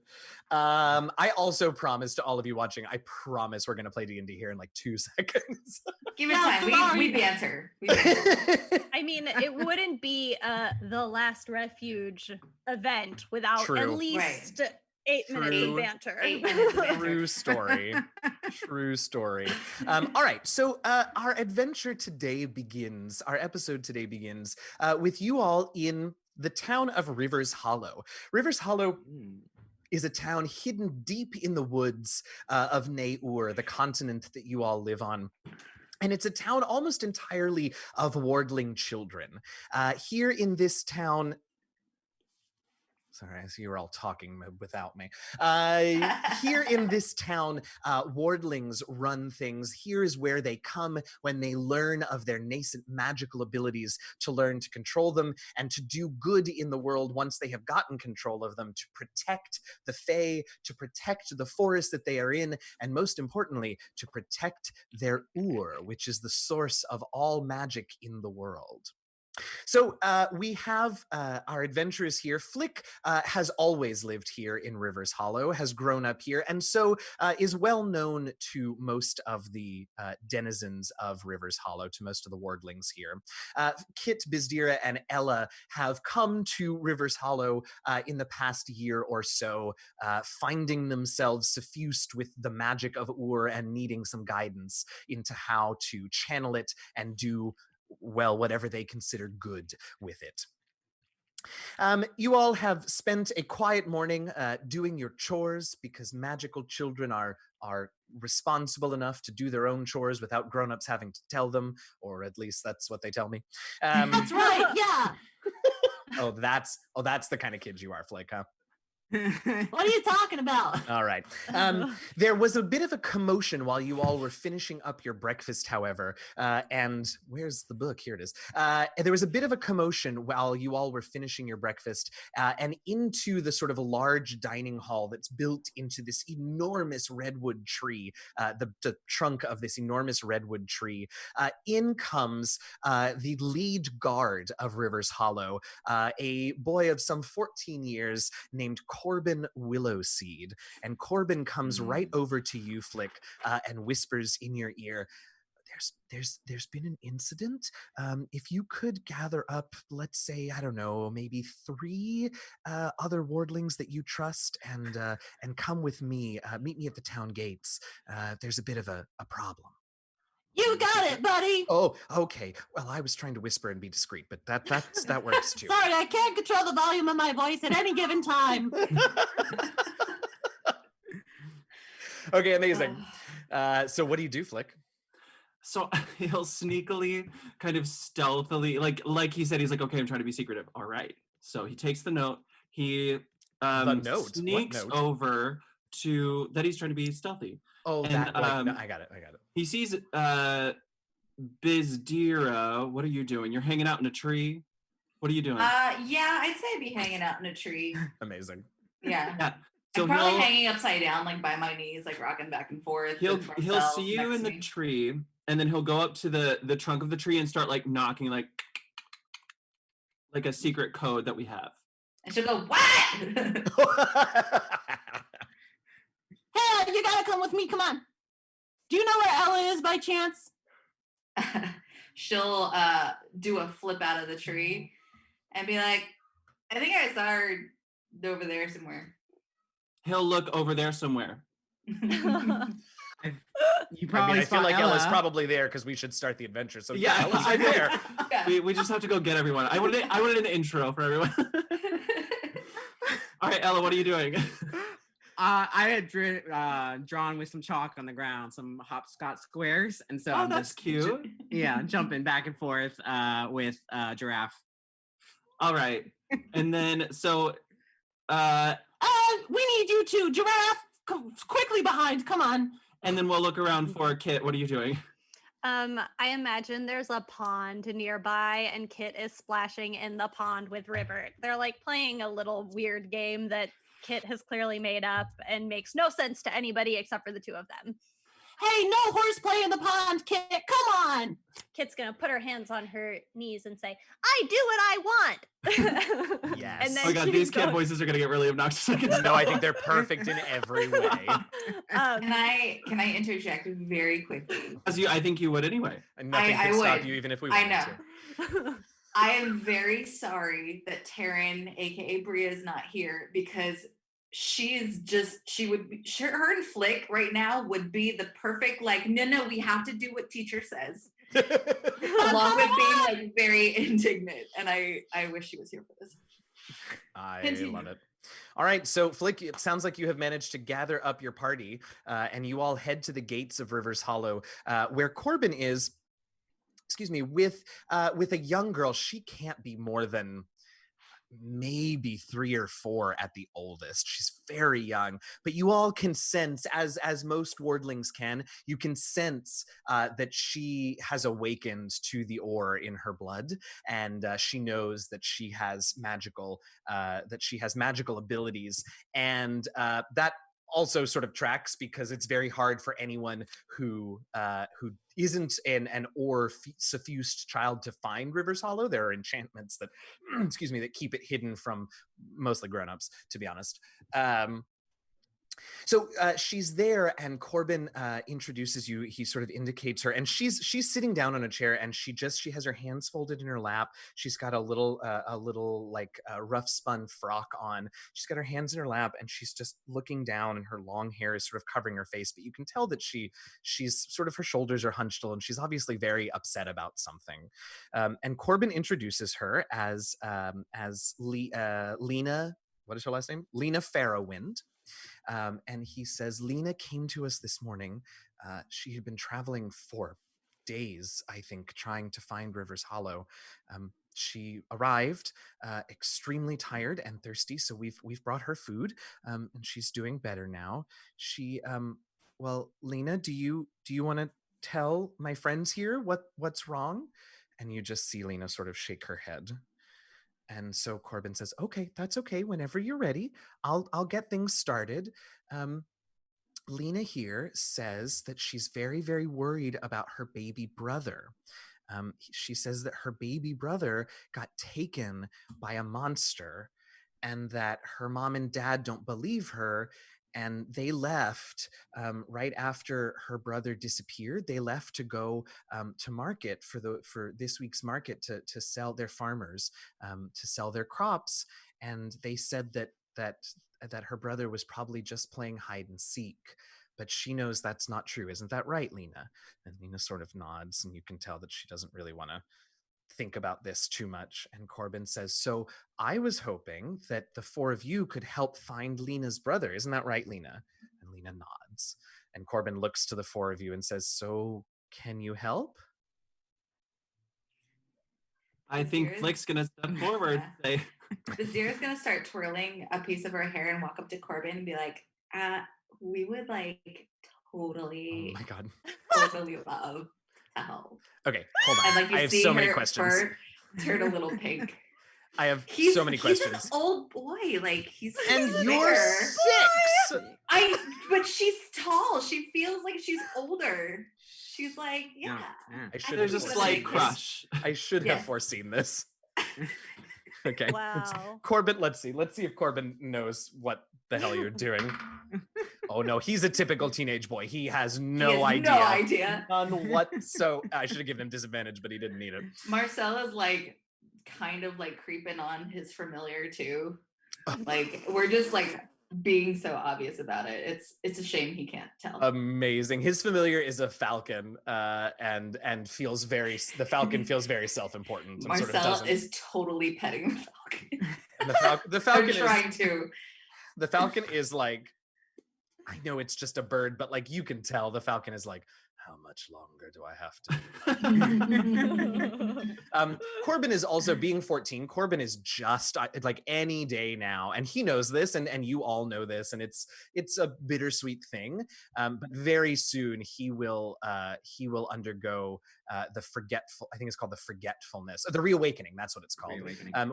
I also promised to all of you watching, I promise we're gonna play D&D here in like 2 seconds. Give it Yeah, time. sorry. We banter. We banter. I mean, it wouldn't be the Last Refuge event without at True. least 8 minutes True. of banter. 8 minutes of banter. True story. True story. All right. So our adventure today begins, our episode today begins with you all in the town of Rivers Hollow. Rivers Hollow is a town hidden deep in the woods of Neur, the continent that you all live on. And it's a town almost entirely of wardling children. Here in this town, Sorry, I see you're all talking without me. Here in this town, wardlings run things. Here is where they come when they learn of their nascent magical abilities to learn to control them and to do good in the world once they have gotten control of them, to protect the Fae, to protect the forest that they are in, and most importantly, to protect their Ur, which is the source of all magic in the world. So we have our adventurers here. Flick has always lived here in Rivers Hollow, has grown up here, and so is well known to most of the denizens of Rivers Hollow, to most of the wardlings here. Kit, Bizdira, and Ella have come to Rivers Hollow in the past year or so, finding themselves suffused with the magic of Ur and needing some guidance into how to channel it and do well, whatever they consider good with it. You all have spent a quiet morning doing your chores because magical children are responsible enough to do their own chores without grown-ups having to tell them, or at least that's what they tell me. That's right, yeah. That's the kind of kids you are, Flick, huh? What are you talking about? All right. There was a bit of a commotion while you all were finishing up your breakfast, however, and where's the book? Here it is. There was a bit of a commotion while you all were finishing your breakfast, and into the sort of large dining hall that's built into this enormous redwood tree, the trunk of this enormous redwood tree. In comes the lead guard of Rivers Hollow, a boy of some 14 years named Corbin Willowseed. And Corbin comes right over to you, Flick, and whispers in your ear, there's been an incident. If you could gather up, let's say, I don't know, maybe 3 other wardlings that you trust and come with me, meet me at the town gates. There's a bit of a problem. You got it, buddy. Oh, okay. Well, I was trying to whisper and be discreet, but that works too. Sorry, I can't control the volume of my voice at any given time. Okay, amazing. So what do you do, Flick? So he'll sneakily, kind of stealthily, like he said, he's like, okay, I'm trying to be secretive. All right. So he takes the note. He sneaks over to that. He's trying to be stealthy. Oh, and, that one. No, I got it. He sees Bizdira. What are you doing? You're hanging out in a tree. What are you doing? Yeah, I'd say I'd be hanging out in a tree. Amazing. Yeah. So I'm probably hanging upside down, like by my knees, like rocking back and forth. He'll see you in the tree, and then he'll go up to the trunk of the tree and start like knocking, like a secret code that we have. And she'll go, what? Hey, you gotta come with me. Come on. Do you know where Ella is by chance? She'll do a flip out of the tree and be like, I think I saw her over there somewhere. He'll look over there somewhere. You probably I feel like Ella. Ella's probably there because we should start the adventure. So Yeah, Ella's right there. We just have to go get everyone. I wanted an intro for everyone. All right, Ella, what are you doing? I had drawn with some chalk on the ground, some hopscotch squares, and so I'm that's just cute. Jumping back and forth with Giraffe. All right, and then so we need you to Giraffe quickly behind. Come on. And then we'll look around for Kit. What are you doing? I imagine there's a pond nearby and Kit is splashing in the pond with River. They're like playing a little weird game that Kit has clearly made up and makes no sense to anybody except for the 2 of them. Hey, no horseplay in the pond, Kit. Come on. Kit's gonna put her hands on her knees and say, I do what I want. Yes. And then Oh my god, these cat voices are gonna get really obnoxious. No, I think they're perfect in every way. Can I interject very quickly? I think you would anyway. And nothing I can stop would. you, even if we I wanted know. to. I am very sorry that Taryn, aka Bria, is not here because her and Flick right now would be the perfect, like, no, we have to do what teacher says. Along with being like very indignant. And I wish she was here for this. I love it. All right, so Flick, it sounds like you have managed to gather up your party, and you all head to the gates of Rivers Hollow, where Corbin is, with a young girl. She can't be more than maybe 3 or 4 at the oldest. She's very young, but you all can sense, as most wardlings can, you can sense that she has awakened to the ore in her blood, and she knows that she has magical abilities, and that also sort of tracks because it's very hard for anyone who isn't an ore suffused child to find Rivers Hollow. There are enchantments that excuse me, that keep it hidden from mostly grown-ups, to be honest. So she's there, and Corbin introduces you. He sort of indicates her, and she's sitting down on a chair, and she has her hands folded in her lap. She's got a little like rough spun frock on. She's got her hands in her lap, and she's just looking down, and her long hair is sort of covering her face. But you can tell that she's sort of, her shoulders are hunched, and she's obviously very upset about something. And Corbin introduces her as Lena. What is her last name? Lena Farrowwind. And he says, Lena came to us this morning. She had been traveling for days, I think, trying to find Rivers Hollow. She arrived extremely tired and thirsty, so we've brought her food, and she's doing better now. She, well, Lena, do you want to tell my friends here what's wrong? And you just see Lena sort of shake her head. And so Corbin says, okay, that's okay. Whenever you're ready, I'll get things started. Lena here says that she's very, very worried about her baby brother. She says that her baby brother got taken by a monster, and that her mom and dad don't believe her. And they left right after her brother disappeared. They left to go to market for this week's market to sell their farmers, to sell their crops. And they said that her brother was probably just playing hide and seek. But she knows that's not true. Isn't that right, Lena? And Lena sort of nods, and you can tell that she doesn't really want to think about this too much. And Corbin says, so I was hoping that the 4 of you could help find Lena's brother. Isn't that right, Lena? And Lena nods. And Corbin looks to the 4 of you and says, so can you help? I think Flick's gonna step forward. Yeah. Vizira's gonna start twirling a piece of her hair and walk up to Corbin and be like, we would like totally, oh my God, totally love to help. Okay, hold on. And like, I have so many questions. Turn a little pink. I have so many questions. He's an old boy, like he's and you're there. 6. But she's tall. She feels like she's older. She's like, yeah. There's a slight crush. I should have foreseen this. Okay. Wow. Corbin, let's see if Corbin knows what the hell you're doing. Oh no, he's a typical teenage boy. He has no idea. No idea. On what, so I should have given him disadvantage, but he didn't need it. Marcella's like kind of like creeping on his familiar too. Like we're just like being so obvious about it. It's a shame he can't tell. Amazing. His familiar is a falcon, and the falcon feels very self-important. Marcella is totally petting the falcon. And the falcon is trying to. The falcon is like, I know it's just a bird, but like you can tell the falcon is like, how much longer do I have to? Corbin is also, being 14, Corbin is just like any day now, and he knows this, and you all know this, and it's a bittersweet thing. But very soon he will undergo the forgetful. I think it's called the forgetfulness, the reawakening. That's what it's called.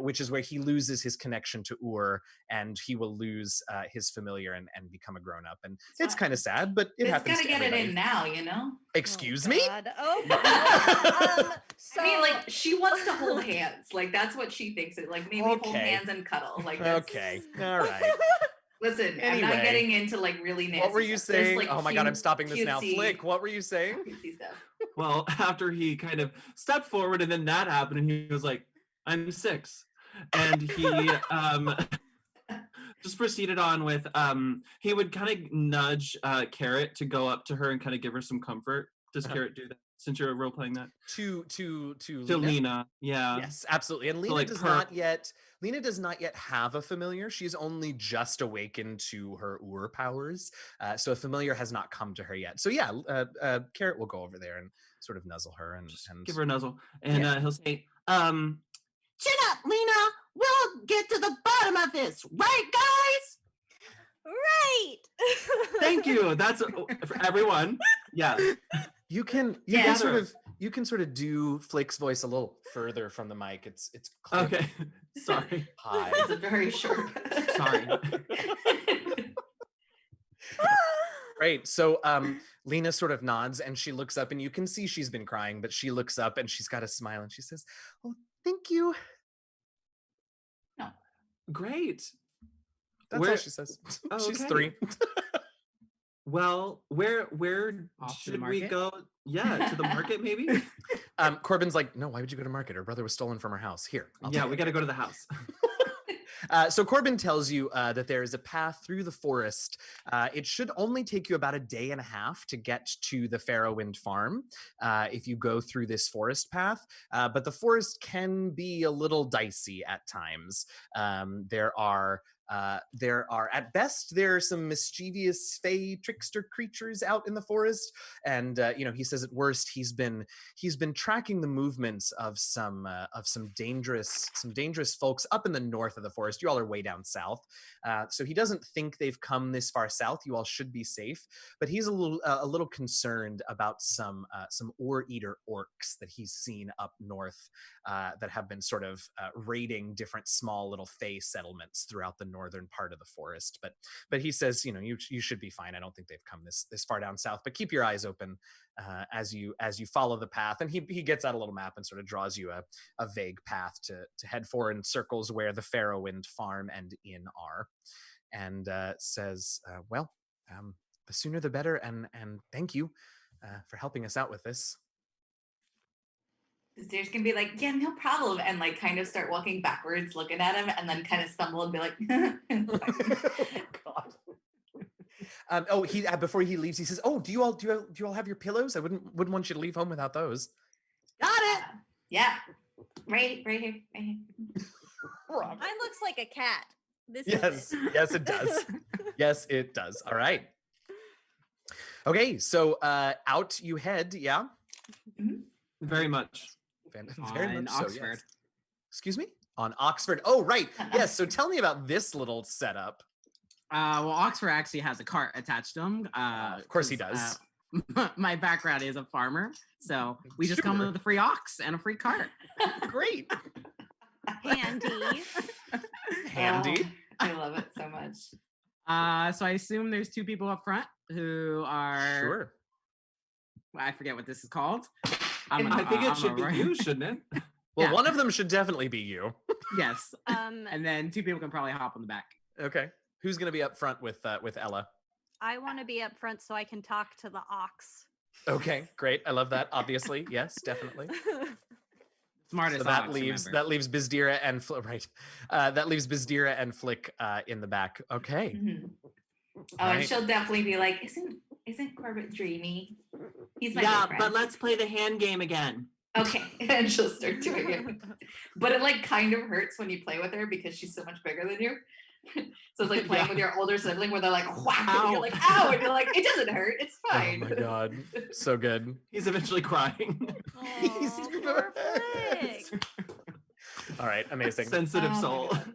Which is where he loses his connection to Ur, and he will lose his familiar and become a grown up. And it's kind of sad, but it happens. Gotta get it in now, you know. Excuse me? Oh, I mean, like, she wants to hold hands. Like, that's what she thinks. Like, maybe hold hands and cuddle. Like, okay, all right. Listen, Anyway, I'm not getting into like really nasty. What were you stuff. There's, saying? like, Oh my God, I'm stopping this now. cutesy- Flick, what were you saying? cutesy stuff. Well, after he kind of stepped forward and then that happened, and he was like, I'm 6. And he just proceeded on with, he would kind of nudge Carrot to go up to her and kind of give her some comfort. Does Carrot do that? Since you're role playing that? To Lena. Yeah. Yes, absolutely. And Lena does not yet have a familiar. She's only just awakened to her Ur powers. So a familiar has not come to her yet. So yeah, Carrot will go over there and sort of nuzzle her and give her a nuzzle. And he'll say, chin up, Lena. We'll get to the bottom of this, right, guys? Right. Thank you. That's for everyone. Yeah. You can sort of do Flick's voice a little further from the mic. It's clear. Okay. Sorry. Hi. It's a very short. Sorry. Great. So Lena sort of nods and she looks up and you can see she's been crying, but she looks up and she's got a smile and she says, "Oh, thank you." No. Great. That's all she says. Oh, She's okay. 3. Well, where Off to the should we market? go? Yeah, to the market maybe? Corbin's like, "No, why would you go to market? Her brother was stolen from her house. Here." Yeah, we got to go to the house. So Corbin tells you that there is a path through the forest. It should only take you about a day and a half to get to the Farrowwind farm if you go through this forest path. But the forest can be a little dicey at times. There are at best there are some mischievous fey trickster creatures out in the forest, and he says at worst he's been tracking the movements of some dangerous folks up in the north of the forest. You all are way down south, so he doesn't think they've come this far south. You all should be safe, but he's a little concerned about some ore eater orcs that he's seen up north that have been sort of raiding different small little fey settlements throughout the northern part of the forest. But he says, you should be fine. I don't think they've come this far down south, but keep your eyes open as you follow the path. And he gets out a little map and sort of draws you a vague path to head for in circles where the Farrowwind farm and inn are, and says, the sooner the better, and thank you for helping us out with this. There's gonna be like, yeah, no problem, and like kind of start walking backwards, looking at him, and then kind of stumble and be like, He before he leaves, he says, "Oh, do you all have your pillows? I wouldn't want you to leave home without those." Got it. Yeah, right here. Mine looks like a cat. This Yes, is it. yes, it does. Yes, it does. All right. Okay, so out you head. Yeah. Very much. Very On much so, Oxford. yes. Excuse me? On Oxford. Oh, right. Yes. So tell me about this little setup. Well, Oxford actually has a cart attached to him. Of course he does. My background is a farmer, so we just come Sure. with a free ox and a free cart. Great. Handy. Handy. I love it so much. So I assume there's 2 people up front who are. Sure. I forget what this is called. I think it should be you, shouldn't it? Well, Yeah. one of them should definitely be you. Yes. And then 2 people can probably hop on the back. Okay. Who's going to be up front with Ella? I want to be up front so I can talk to the ox. Okay, great. I love that. Obviously, yes, definitely. Smartest. So that ox, leaves remember. Bizdira and right. That leaves Bizdira and Flick in the back. Okay. Mhm. Oh, Right. and she'll definitely be like, isn't Corbett dreamy? He's my Yeah, boyfriend. but let's play the hand game again. Okay, and she'll start doing it. But it like kind of hurts when you play with her because she's so much bigger than you. So it's like playing Yeah. with your older sibling where they're like whack and Ow. you're like ow and you're like it doesn't hurt, it's Oh fine. my god, so good. He's eventually crying. Aw, poor Flick. All right, amazing. Sensitive Oh my soul. God.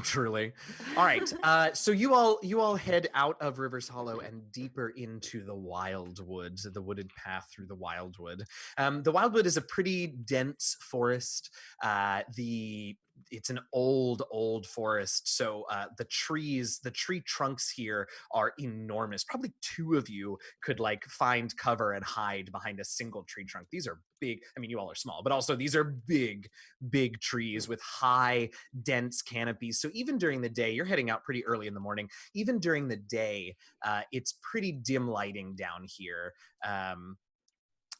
Truly. All right. So you all head out of Rivers Hollow and deeper into the Wildwood, the wooded path through the Wildwood. The Wildwood is a pretty dense forest. It's an old forest, so the tree trunks here are enormous. Probably 2 of you could like find cover and hide behind a single tree trunk. These are big. I mean, you all are small, but also these are big trees with high, dense canopies. So even during the day, you're heading out pretty early in the morning. Even during the day, it's pretty dim lighting down here.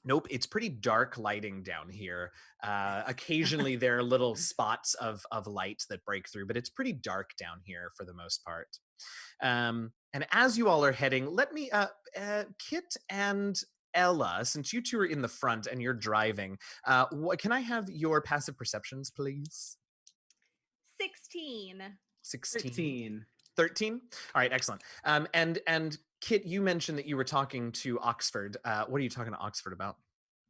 Nope, it's pretty dark lighting down here. Occasionally there are little spots of light that break through, but it's pretty dark down here for the most part. And as you all are heading, let me, Kit and Ella, since you 2 are in the front and you're driving, can I have your passive perceptions, please? 16. 16. 13. 13? All right, excellent. And Kit, you mentioned that you were talking to Oxford. What are you talking to Oxford about?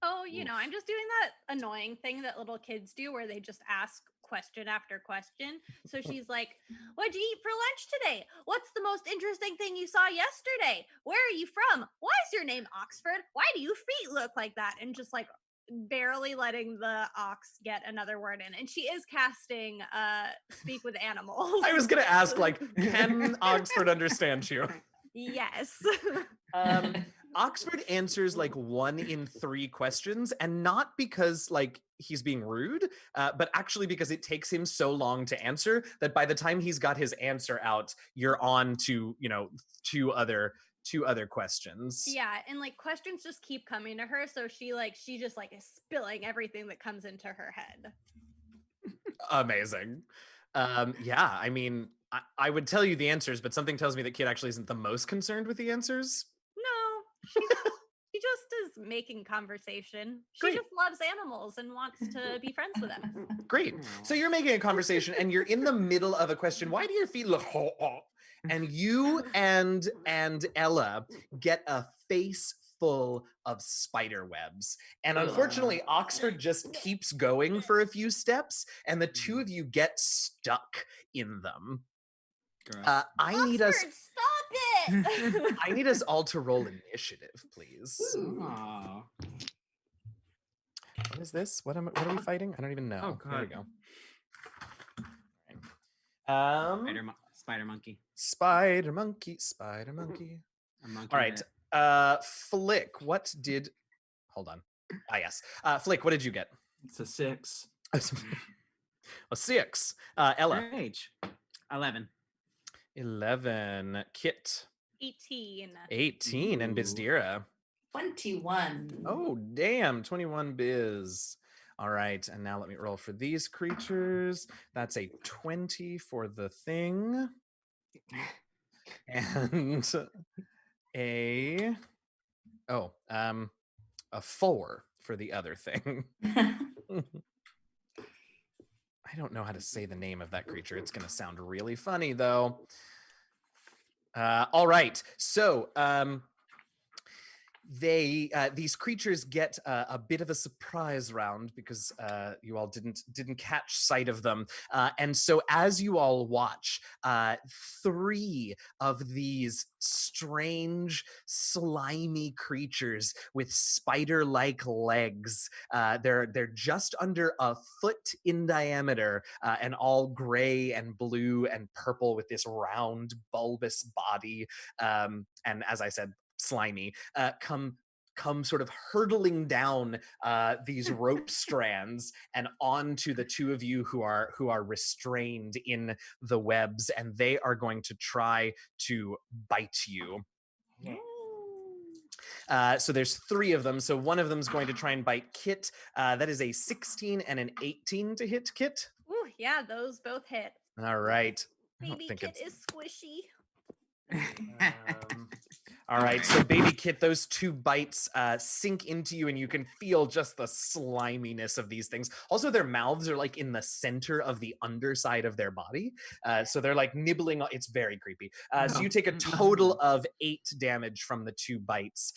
Oh, I'm just doing that annoying thing that little kids do where they just ask question after question. So she's like, what'd you eat for lunch today? What's the most interesting thing you saw yesterday? Where are you from? Why is your name Oxford? Why do your feet look like that? And just like barely letting the ox get another word in. And she is casting speak with animals. I was gonna ask, like, can Oxford understand you? Yes. Oxford answers like 1 in 3 questions, and not because like he's being rude, but actually because it takes him so long to answer that by the time he's got his answer out, you're on to, you know, two other questions. Yeah, and like questions just keep coming to her, so she just like is spilling everything that comes into her head. Amazing. Yeah, I mean, I would tell you the answers, but something tells me that Kit actually isn't the most concerned with the answers. No, she just is making conversation. She just loves animals and wants to be friends with them. Great. So you're making a conversation and you're in the middle of a question. Why do your feet look and you and Ella get a face full of spider webs. And unfortunately, Oxford just keeps going for a few steps and the two of you get stuck in them. I need us stop it. I need us all to roll initiative, please. Aw. What is this? What are we fighting? I don't even know. Oh, God. There we go. Spider monkey. Spider monkey. A monkey All right. Flick, what did hold on. Yes. Flick, what did you get? It's a 6. A 6. Ella. Age. 11. 11. Kit. 18. 18. And Bizdira. 21. Oh, damn. 21 Biz. All right. And now let me roll for these creatures. That's a 20 for the thing. And a 4 for the other thing. I don't know how to say the name of that creature. It's going to sound really funny, though. All right. So these creatures get a bit of a surprise round because you all didn't catch sight of them. And so as you all watch, 3 of these strange, slimy creatures with spider-like legs. They're just under a foot in diameter and all gray and blue and purple with this round, bulbous body. And as I said, slimy, come sort of hurtling down these rope strands and onto the two of you who are restrained in the webs, and they are going to try to bite you. So there's 3 of them. So one of them is going to try and bite Kit. That is a 16 and an 18 to hit Kit. Ooh, yeah, those both hit. All right. Baby Kit is squishy. All right, so Baby Kit, those 2 bites sink into you, and you can feel just the sliminess of these things. Also, their mouths are like in the center of the underside of their body, so they're like nibbling. It's very creepy. So you take a total of 8 damage from the 2 bites.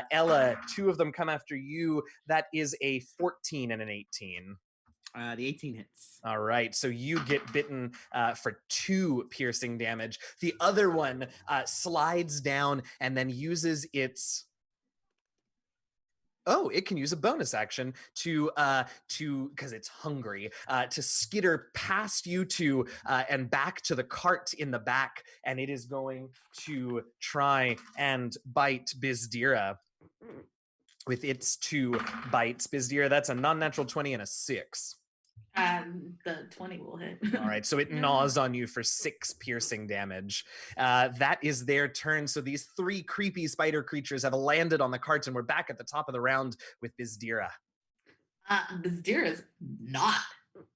Ella, 2 of them come after you. That is a 14 and an 18. The 18 hits. All right, so you get bitten for 2 piercing damage. The other one slides down and then uses its... Oh, it can use a bonus action to because it's hungry, to skitter past you 2 and back to the cart in the back, and it is going to try and bite Bizdira with its 2 bites. Bizdira, that's a non-natural 20 and a 6. The 20 will hit. All right, so it gnaws on you for 6 piercing damage. That is their turn. So these 3 creepy spider creatures have landed on the cart, and we're back at the top of the round with Bizdira. Bizdira is not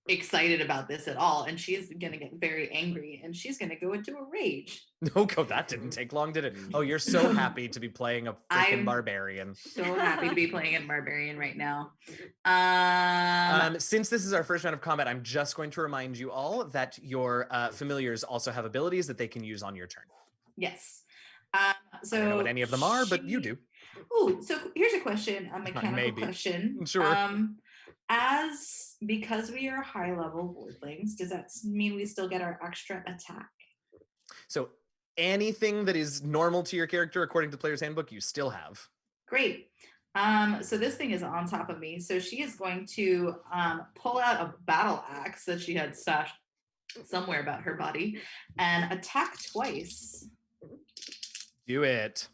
excited about this at all, and she's gonna get very angry, and she's gonna go into a rage. Oh, that didn't take long, did it? Oh, you're so happy to be playing a freaking barbarian. So happy to be playing a barbarian right now. Since this is our first round of combat, I'm just going to remind you all that your familiars also have abilities that they can use on your turn. Yes. So I don't know what any of them are, but you do. Oh, so here's a question, a mechanical Maybe. question. Sure. because we are high level voidlings, does that mean we still get our extra attack? So anything that is normal to your character according to player's handbook, you still have. Great. So this thing is on top of me. So she is going to pull out a battle axe that she had stashed somewhere about her body and attack twice. Do it.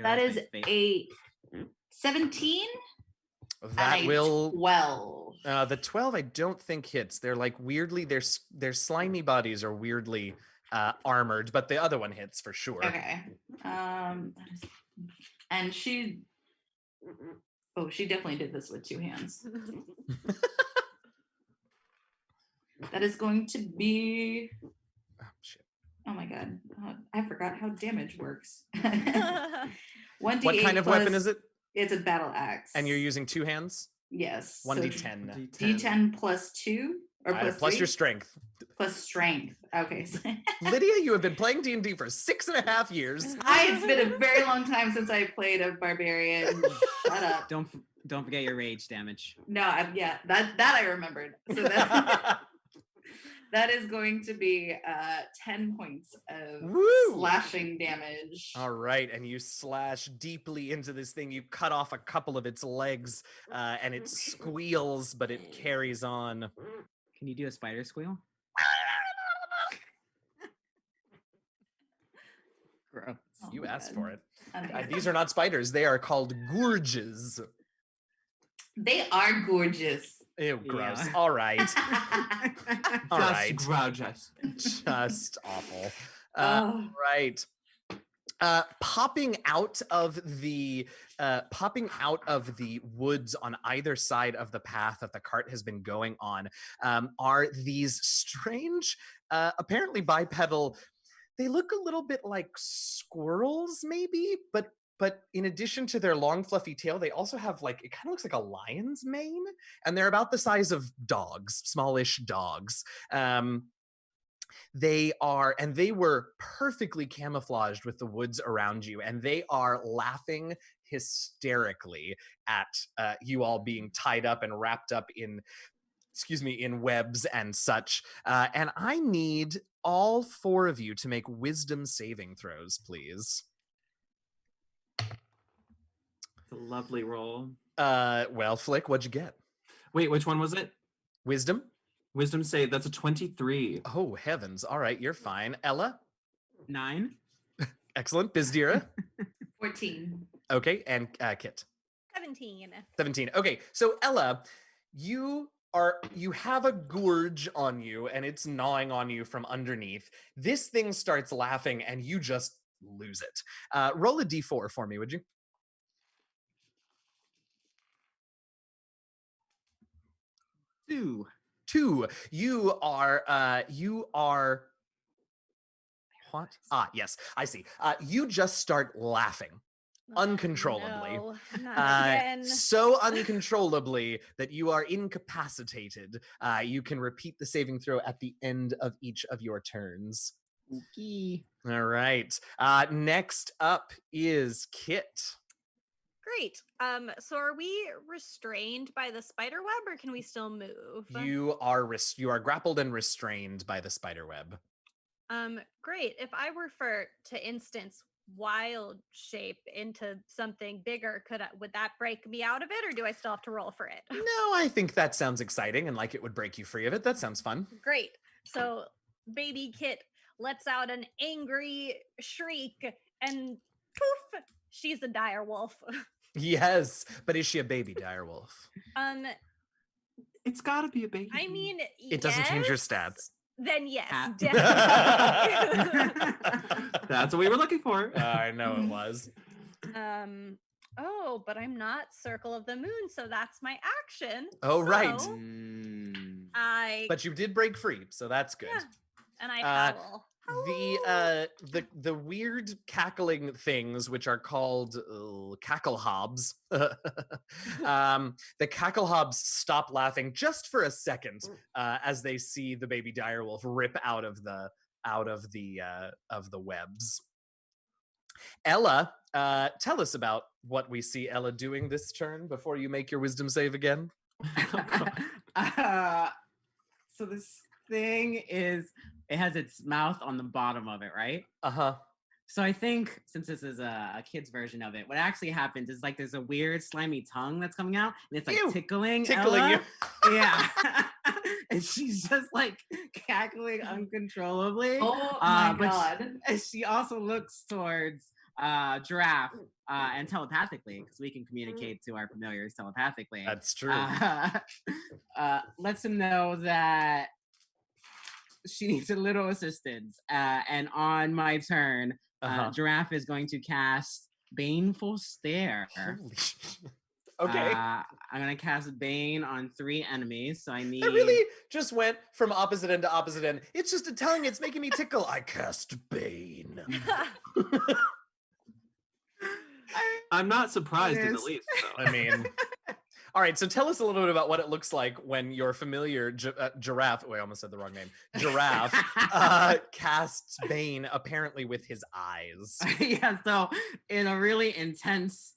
That is a 17. That and a will 12. The 12 I don't think hits. They're like weirdly their slimy bodies are weirdly armored, but the other one hits for sure. Okay. And she definitely did this with 2 hands. That is going to be oh my god. I forgot how damage works. 1d8 What kind of weapon is it? It's a battle axe. And you're using 2 hands? Yes. 1d10. D10 plus 2 or plus 3? Plus your strength. Plus strength. Okay. Lydia, you have been playing D&D for 6.5 years. It's been a very long time since I played a barbarian. Shut up. Don't forget your rage damage. No, that I remembered. So that is going to be 10 points of slashing damage. All right, and you slash deeply into this thing. You cut off a couple of its legs, and it squeals, but it carries on. Can you do a spider squeal? Gross. You asked for it. These are not spiders. They are called gorges. They are gorgeous. Ew, gross. Yeah. All right. All right. Gorgeous. Just awful. Right. Popping out of the woods on either side of the path that the cart has been going on are these strange, apparently bipedal. They look a little bit like squirrels, maybe, but in addition to their long fluffy tail, they also have it kind of looks like a lion's mane, and they're about the size of dogs, smallish dogs. They were perfectly camouflaged with the woods around you, and they are laughing hysterically at you all being tied up and wrapped up in webs and such. And I need all 4 of you to make wisdom saving throws, please. A lovely roll. Well, Flick, what'd you get? Wait, which one was it? Wisdom? Wisdom save. That's a 23. Oh, heavens. All right, you're fine. Ella? 9. Excellent. Bizdira? 14. Okay, and Kit? 17. 17. Okay, so Ella, you have a gorge on you, and it's gnawing on you from underneath. This thing starts laughing, and you just lose it. Roll a d4 for me, would you? 2. You are what? Yes, I see. You just start laughing uncontrollably. No, not again. So uncontrollably that you are incapacitated. You can repeat the saving throw at the end of each of your turns. Okay. All right. Next up is Kit. Great. So are we restrained by the spider web, or can we still move? You are grappled and restrained by the spider web. Great. If I were to instance wild shape into something bigger, would that break me out of it, or do I still have to roll for it? No, I think that sounds exciting and like it would break you free of it. That sounds fun. Great. So baby Kit lets out an angry shriek and poof, she's a dire wolf. Yes, but is she a baby dire wolf? It's gotta be a baby. I mean, it doesn't change your stats. Then yes, definitely. That's what we were looking for. I know it was. Oh, but I'm not Circle of the Moon, so that's my action. Oh, right. But you did break free, so that's good. Yeah. And I howl. The weird cackling things, which are called cacklehobs, the cacklehobs stop laughing just for a second as they see the baby direwolf rip out of the webs. Ella, tell us about what we see Ella doing this turn before you make your wisdom save again. So this thing it has its mouth on the bottom of it, right? Uh-huh. So I think since this is a kid's version of it, what actually happens is like there's a weird slimy tongue that's coming out and it's like tickling Ella. you. Yeah. And she's just like cackling uncontrollably. Oh my God. And she also looks towards Giraffe and telepathically, because we can communicate to our familiars telepathically. That's true. Lets him know that she needs a little assistance. And on my turn, Giraffe is going to cast Baneful Stare. Okay. I'm going to cast Bane on 3 enemies, so I need... I really just went from opposite end to opposite end. It's just a tongue. It's making me tickle. I cast Bane. I'm not surprised in the least. I mean... All right, so tell us a little bit about what it looks like when your familiar Giraffe, I almost said the wrong name, Giraffe, casts Bane apparently with his eyes. Yeah, so in a really intense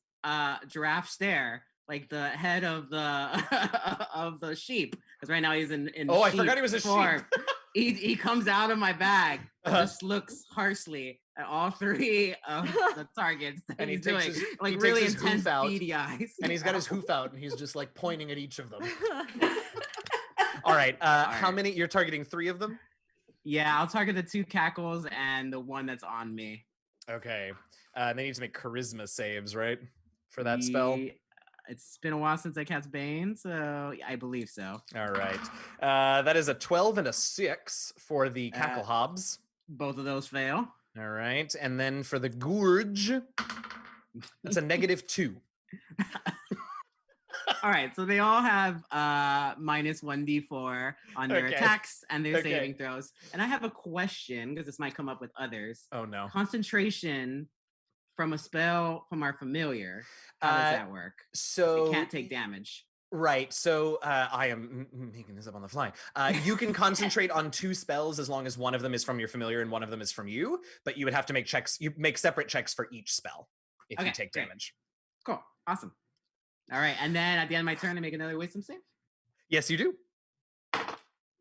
Giraffe stare, like the head of the of the sheep, because right now he's in I forgot he was a form. sheep. He comes out of my bag and just looks harshly at all 3 of the targets that And he he's takes doing, his, like he really takes his intense hoof out, beady eyes. and he's got his hoof out, and he's just like pointing at each of them. All right, how many? You're targeting 3 of them? Yeah, I'll target the 2 cackles and the one that's on me. Okay, they need to make charisma saves, right, for that spell? It's been a while since I cast Bane, so I believe so. All right. That is a 12 and a 6 for the Cackle Hobbs. Both of those fail. All right. And then for the Gorge, that's a -2. All right. So they all have minus 1d4 on their attacks and their saving throws. And I have a question, because this might come up with others. Oh, no. Concentration from a spell from our familiar. How does that work? So it can't take damage. Right. So I am making this up on the fly. You can concentrate on 2 spells as long as one of them is from your familiar and one of them is from you, but you would have to make checks. You make separate checks for each spell if you take damage. Cool. Awesome. All right. And then at the end of my turn, I make another wisdom save? Yes, you do.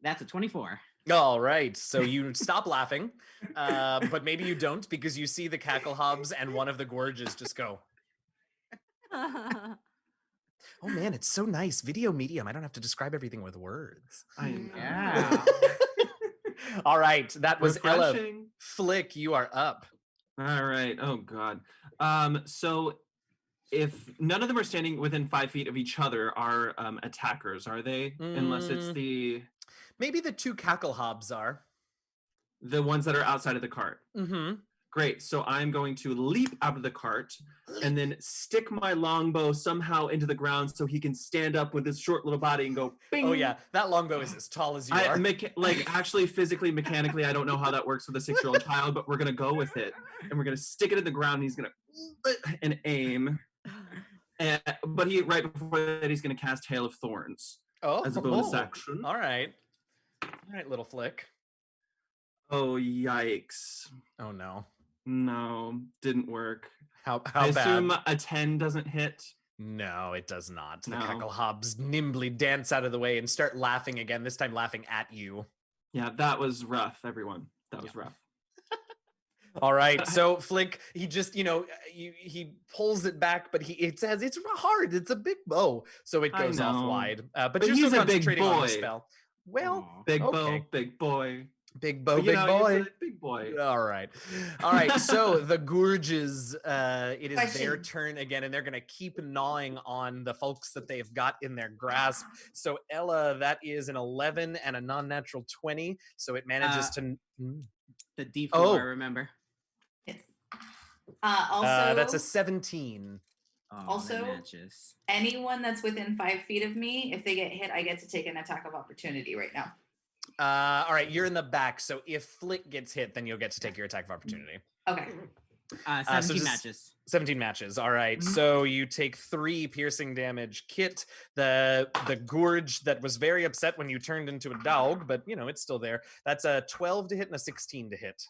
That's a 24. All right. So you stop laughing, but maybe you don't, because you see the Cackle Hobbs and one of the Gorges just go. Oh man, it's so nice. Video medium. I don't have to describe everything with words. Yeah. All right. That was Ella. Refreshing. Flick, you are up. All right. Oh God. So if none of them are standing within 5 feet of each other, are attackers, are they? Unless it's maybe the 2 Cackle Hobbs are. The ones that are outside of the cart. Mm-hmm. Great. So I'm going to leap out of the cart and then stick my longbow somehow into the ground so he can stand up with his short little body and go bing. Oh yeah, that longbow is as tall as you are. Actually, physically, mechanically, I don't know how that works with a 6-year-old child, but we're gonna go with it, and we're gonna stick it in the ground. And he's gonna and aim, but right before that, he's gonna cast Hail of Thorns as a bonus action. All right, little Flick. Oh yikes! Oh no. No, didn't work. How I bad? assume a 10 doesn't hit. No, it does not. The No. Cackle Hobbs nimbly dance out of the way and start laughing again, this time laughing at you. Yeah, that was rough, everyone. That was rough. All right, so Flick, he just, he pulls it back, but it says it's hard. It's a big bow, so it goes off wide. But you're he's still a big concentrating on the boy. spell. Well, Big okay. bow, big boy. Big bow, But, you big know, boy. he's a big boy. All right. So the Gorges, it is their Question. turn again, and they're going to keep gnawing on the folks that they've got in their grasp. So Ella, that is an 11 and a non-natural 20. So it manages to. The D4, remember? Yes. Also, that's a 17. Oh, Also- that matches. anyone that's within 5 feet of me, if they get hit, I get to take an attack of opportunity right now. All right, you're in the back, so if Flick gets hit, then you'll get to take your attack of opportunity. Okay. 17 matches. 17 matches. All right. Mhm. So you take 3 piercing damage. Kit, the Gorge that was very upset when you turned into a dog, but it's still there. That's a 12 to hit and a 16 to hit.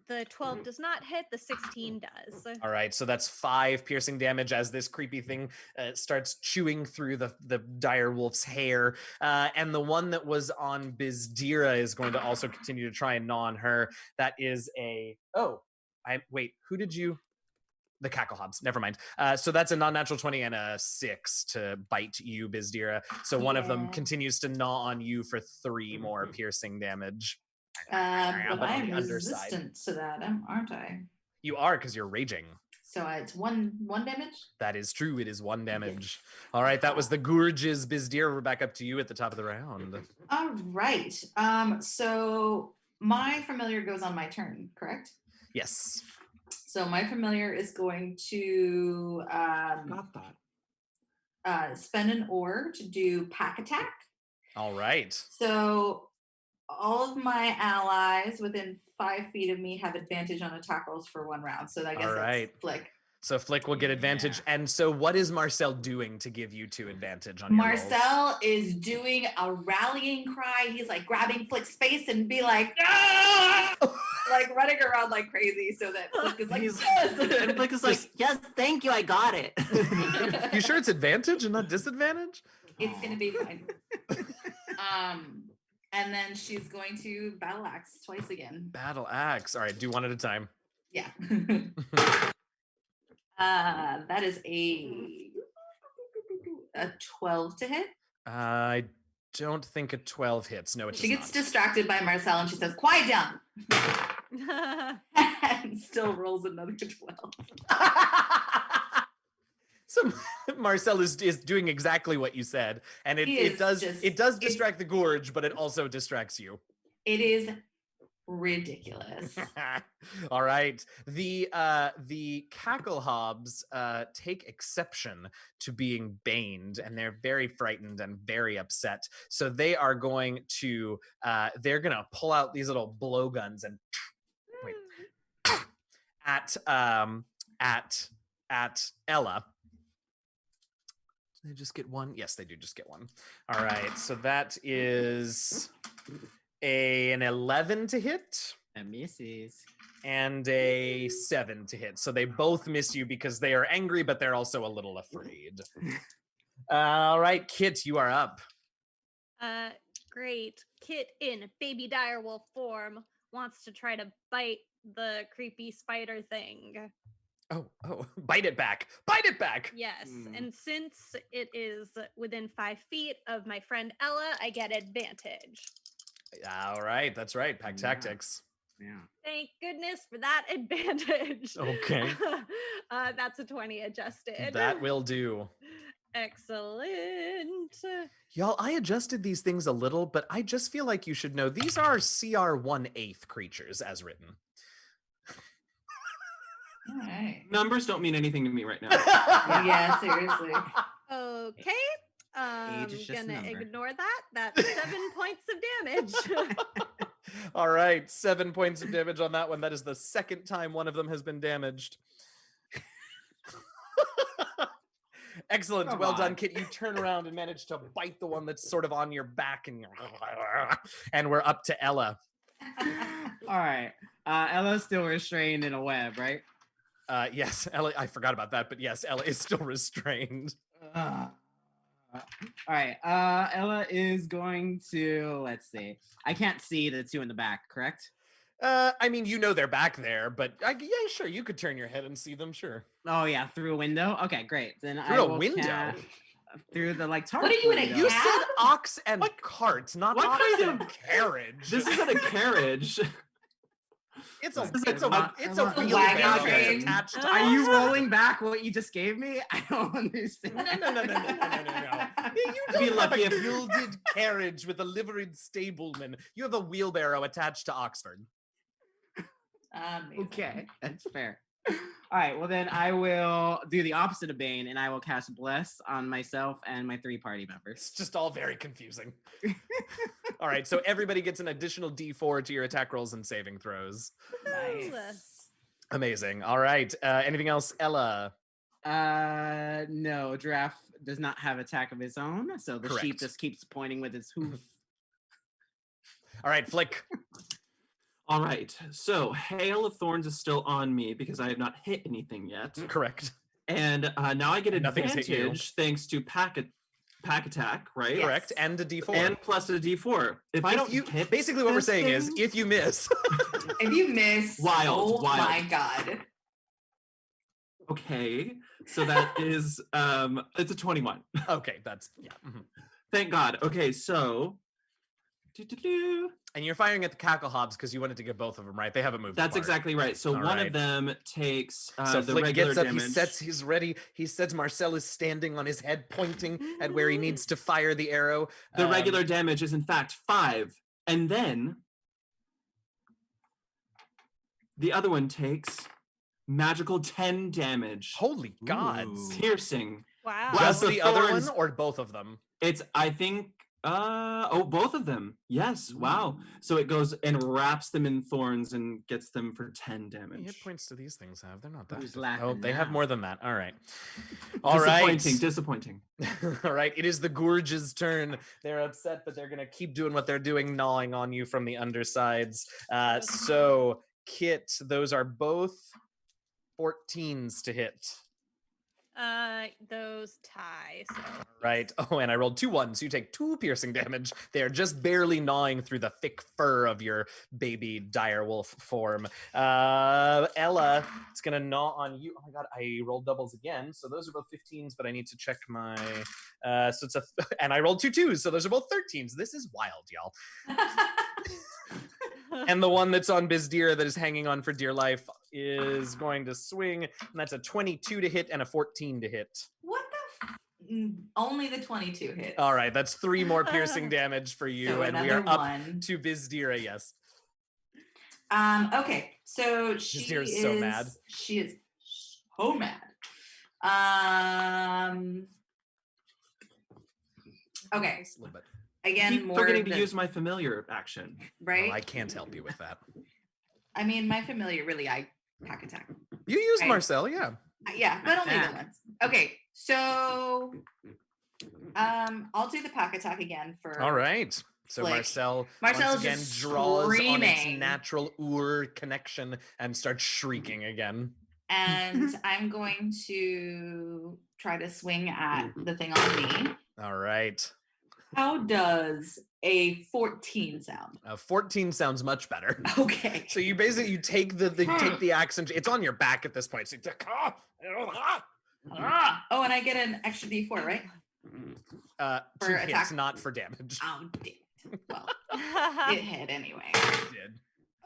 the 12 does not hit, the 16 does. All right, so that's 5 piercing damage as this creepy thing starts chewing through the dire wolf's hair. And the one that was on Bizdira is going to also continue to try and gnaw on her. That is who did you? The Cacklehobs. Never mind. So that's a non-natural 20 and a 6 to bite you, Bizdira. So one of them continues to gnaw on you for 3 more piercing damage. But I'm resistant to that, aren't I? You are, because you're raging. So it's one damage? That is true. It is 1 damage. All right, that was the Gourges. Bizdira, we're back up to you at the top of the round. All right. So my familiar goes on my turn, correct? Yes. So my familiar is going to spend an ore to do pack attack. All right. So all of my allies within 5 feet of me have advantage on attack rolls for 1 round. So I guess that's Flick. So Flick will get advantage. Yeah. And so what is Marcel doing to give you 2 advantage on your Marcel is doing a rallying cry. He's like grabbing Flick's face and be like, ah! Like running around like crazy so that Flick is like, yes! And Flick is like, yes, thank you, I got it. You sure it's advantage and not disadvantage? It's going to be fine. And then she's going to battle axe twice again. Battle axe. All right, do 1 at a time. Yeah. That is a 12 to hit. I don't think a 12 hits. No, it does She gets not. distracted by Marcel and she says, quiet down. And still rolls another 12. So Marcel is doing exactly what you said, and it does distract the gorge, but it also distracts you. It is ridiculous. All right, the Cacklehobs take exception to being baned, and they're very frightened and very upset. So they are going to pull out these little blowguns and at Ella. Did they just get 1? Yes, they do just get 1. All right, so that is an 11 to hit. That misses. And a 7 to hit. So they both miss you because they are angry, but they're also a little afraid. All right, Kit, you are up. Great. Kit in baby direwolf form wants to try to bite the creepy spider thing. Oh, bite it back. Bite it back. Yes. And since it is within 5 feet of my friend Ella, I get advantage. All right. That's right. Pack tactics. Yeah. Thank goodness for that advantage. Okay. That's a 20 adjusted. That will do. Excellent. Y'all, I adjusted these things a little, but I just feel like you should know these are CR 1/8 creatures as written. All right. Numbers don't mean anything to me right now. Yeah, seriously. Okay. I'm Age is just a gonna number. ignore that. That's 7 points of damage. All right, 7 points of damage on that one. That is the second time one of them has been damaged. Excellent. Come Well done, on. Kit. You turn around and manage to bite the one that's sort of on your back, and we're up to Ella. All right. Ella's still restrained in a web, right? Yes, Ella. I forgot about that, but yes, Ella is still restrained. All right. Ella is going to, let's see. I can't see the 2 in the back, correct? I mean, you know they're back there, but yeah, sure, you could turn your head and see them, sure. Oh yeah, through a window. Okay, great. Then Through I a will window? cast- through the tarp. What are you in a window. You cab? said ox and cart, not what ox kind and of- carriage. This isn't a carriage. It's a This is it's a not- it's a not- wheelbarrow wagon that's train. attached to Are you ox. rolling back what you just gave me? I don't understand. No. You Be don't have lucky a if- gilded carriage with a liveried stableman. You have a wheelbarrow attached to Oxford. Amazing. Okay, that's fair. All right, well then I will do the opposite of Bane, and I will cast Bless on myself and my 3 party members. It's just all very confusing. All right, so everybody gets an additional D4 to your attack rolls and saving throws. Nice. Amazing. All right, anything else, Ella? No, Giraffe does not have attack of his own, so the sheep Correct. just keeps pointing with its hoof. All right, Flick. All right. So Hail of Thorns is still on me because I have not hit anything yet. Correct. And now I get Nothing's hit you. advantage thanks to pack attack, right? Correct. And a D4. And plus a D4. If I don't hit basically what we're this saying thing- is if you miss. If you miss, Wild, oh wild. my god. Okay. So that is it's a 21. Okay, that's yeah. Thank God. Okay, so and you're firing at the cackle hobs because you wanted to get both of them, right? They haven't moved. That's apart. exactly right. So All one right. of them takes So the Flick regular gets up, damage. he's ready. He sets Marcel is standing on his head, pointing at where he needs to fire the arrow. The regular damage is in fact 5. And then the other one takes magical 10 damage. Holy gods. Piercing. Wow. Just While the other one thorns- or both of them? It's I think both of them. Yes. Wow. So it goes and wraps them in thorns and gets them for 10 How many damage. hit points do these things have? They're not that. Who's Oh, laughing they have now? more than that. All right. All right. Disappointing. All right. It is the Gorge's turn. They're upset, but they're gonna keep doing what they're doing, gnawing on you from the undersides. So Kit, those are both 14s to hit. Those tie. So Right. Oh, and I rolled 2 1s. So you take 2 piercing damage. They are just barely gnawing through the thick fur of your baby direwolf form. Ella, it's gonna gnaw on you. Oh my god, I rolled doubles again. So those are both 15s, but I need to check my. So it's and I rolled 2 2s. So those are both 13s. This is wild, y'all. And the one that's on Bizdira that is hanging on for dear life is going to swing, and that's a 22 to hit and a 14 to hit. What the? Only the 22 hits. All right, that's 3 more piercing damage for you, So and we are another up one. to Bizdira. Yes. Okay, so she Bizdira's is so mad. She is so mad. Okay. A little bit. Again, Keep more forgetting to than- use my familiar action. right. Well, I can't help you with that. I mean, my familiar really, I pack attack. You used Right. Marcel, yeah. Yeah, but only that. the once. Okay, so I'll do the pack attack again for. All right. So Flick. Marcel Marcel's once again just draws on its screaming. natural Ur connection and starts shrieking again. And I'm going to try to swing at the thing on me. All right. How does a 14 sound? 14 sounds much better. Okay. So you basically you take the axe and it's on your back at this point. So it's like, Oh, and I get an extra D4, right? to For hits, attack. not for damage. Oh, damn it. Well, it hit anyway. It did.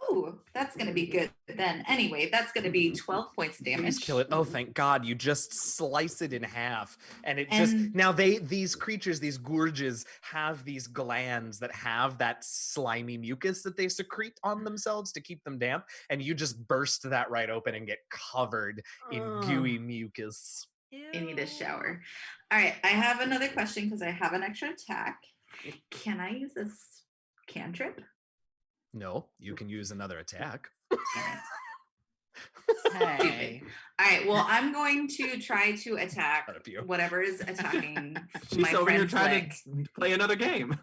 Oh, that's going to be good then. Anyway, that's going to be 12 points of Please damage. kill it. Oh, thank God. You just slice it in half. And it And- just now these creatures, these gorges, have these glands that have that slimy mucus that they secrete on themselves to keep them damp. And you just burst that right open and get covered in gooey mucus. You need a shower. All right, I have another question because I have an extra attack. Can I use this cantrip? No, you can use another attack. Hey. All right, well, I'm going to try to attack Out of you. whatever is attacking She's my over here friend trying Flick. to play another game.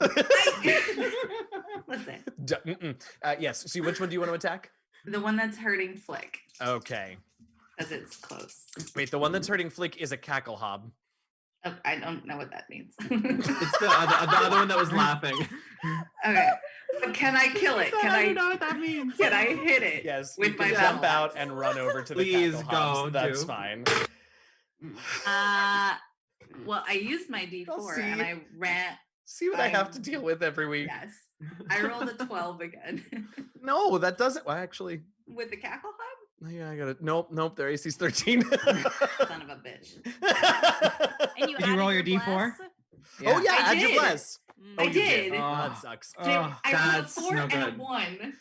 Listen, Yes. See, which one do you want to attack? the one that's hurting Flick Okay. because it's close. Wait, the one that's hurting Flick is a cackle hob. Oh, I don't know what that means. It's the other one that was laughing. Okay, but can I kill it? Can I I? don't know what that means. Can I hit it? Yes, With you my can battle jump out axe. and run over to the Please cackle hobs. go, That's do. fine. Well, I used my D4 see. and I ran. See what I have to deal with every week. Yes, I rolled a 12 again No, that doesn't. Well, actually, with the cackle hub. yeah, I got it. Nope. Their AC's 13. Son of a bitch. And you Did you roll your added D4? bless? Oh yeah, I add your did. bless. Oh, I you did. Oh, Oh. that sucks. I rolled a that's 4 no and a good. 1.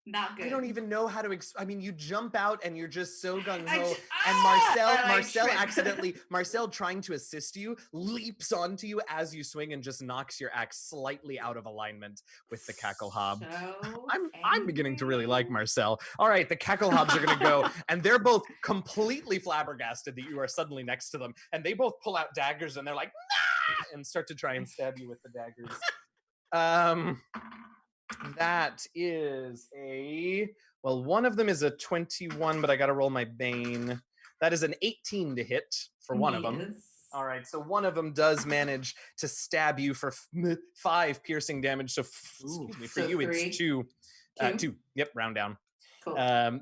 Not good. I don't even know how to. I mean, you jump out and you're just so gung I ho. j- And and I Marcel trip. accidentally, Marcel trying to assist you, leaps onto you as you swing and just knocks your axe slightly out of alignment with the cackle hob. So I'm beginning to really like Marcel. All right, the cackle hobs are going to go, and they're both completely flabbergasted that you are suddenly next to them, and they both pull out daggers and they're like, nah! And start to try and stab you with the daggers. That is one of them is a 21, but I got to roll my Bane. That is an 18 to hit for one of them. All right, so one of them does manage to stab you for 5 piercing damage. So, excuse me, for So you, 3. it's 2. 2? 2. Yep, round down. Cool.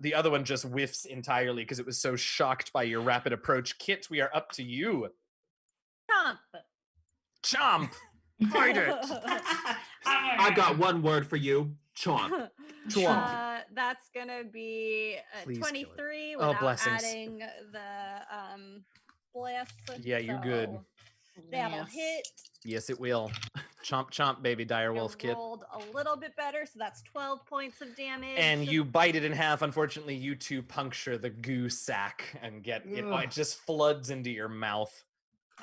The other one just whiffs entirely because it was so shocked by your rapid approach. Kit, we are up to you. Chomp. Chomp! Fight it! I got one word for you. Chomp. Chomp. That's gonna be Please kill it. 23 Oh, without blessings. adding the bless. Yeah, you're good. So that'll hit. Yes, it will. Chomp, chomp, baby direwolf I Kit. rolled a little bit better, so that's 12 points of damage. And you bite it in half. Unfortunately, you two puncture the goo sack and get it. Ugh. It just floods into your mouth.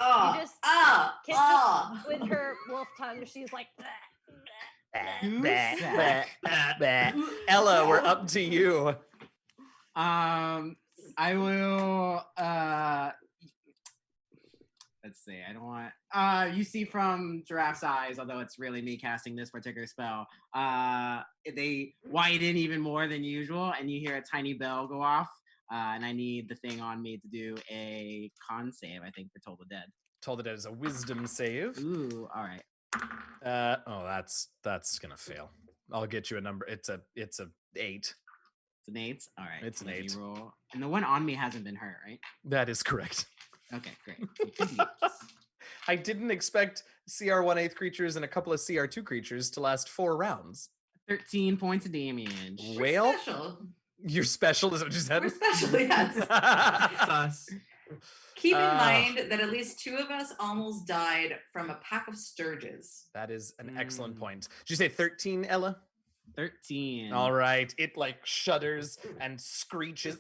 Oh, just- oh, Kit oh. just, with her wolf tongue, she's like, Bah, bah, bah, bah. Ella, we're up to you. I will let's see, I don't want you see from Giraffe's eyes, although it's really me casting this particular spell, they widen even more than usual, and you hear a tiny bell go off, and I need the thing on me to do a con save, I think, for Toll the Dead. Toll the Dead is a wisdom save. Ooh, all right. That's gonna fail. I'll get you a number. It's a 8. It's an 8. All right. It's an let me 8. Roll. And the one on me hasn't been hurt, right? That is correct. Okay, great. I didn't expect CR1/8 creatures and a couple of CR2 creatures to last 4 rounds. 13 points of damage. Well, Special. you're special, is what you said? We're special, yes. It's us. Keep in mind that at least 2 of us almost died from a pack of sturges. That is an excellent point. Did you say 13, Ella? 13. All right. It like shudders and screeches.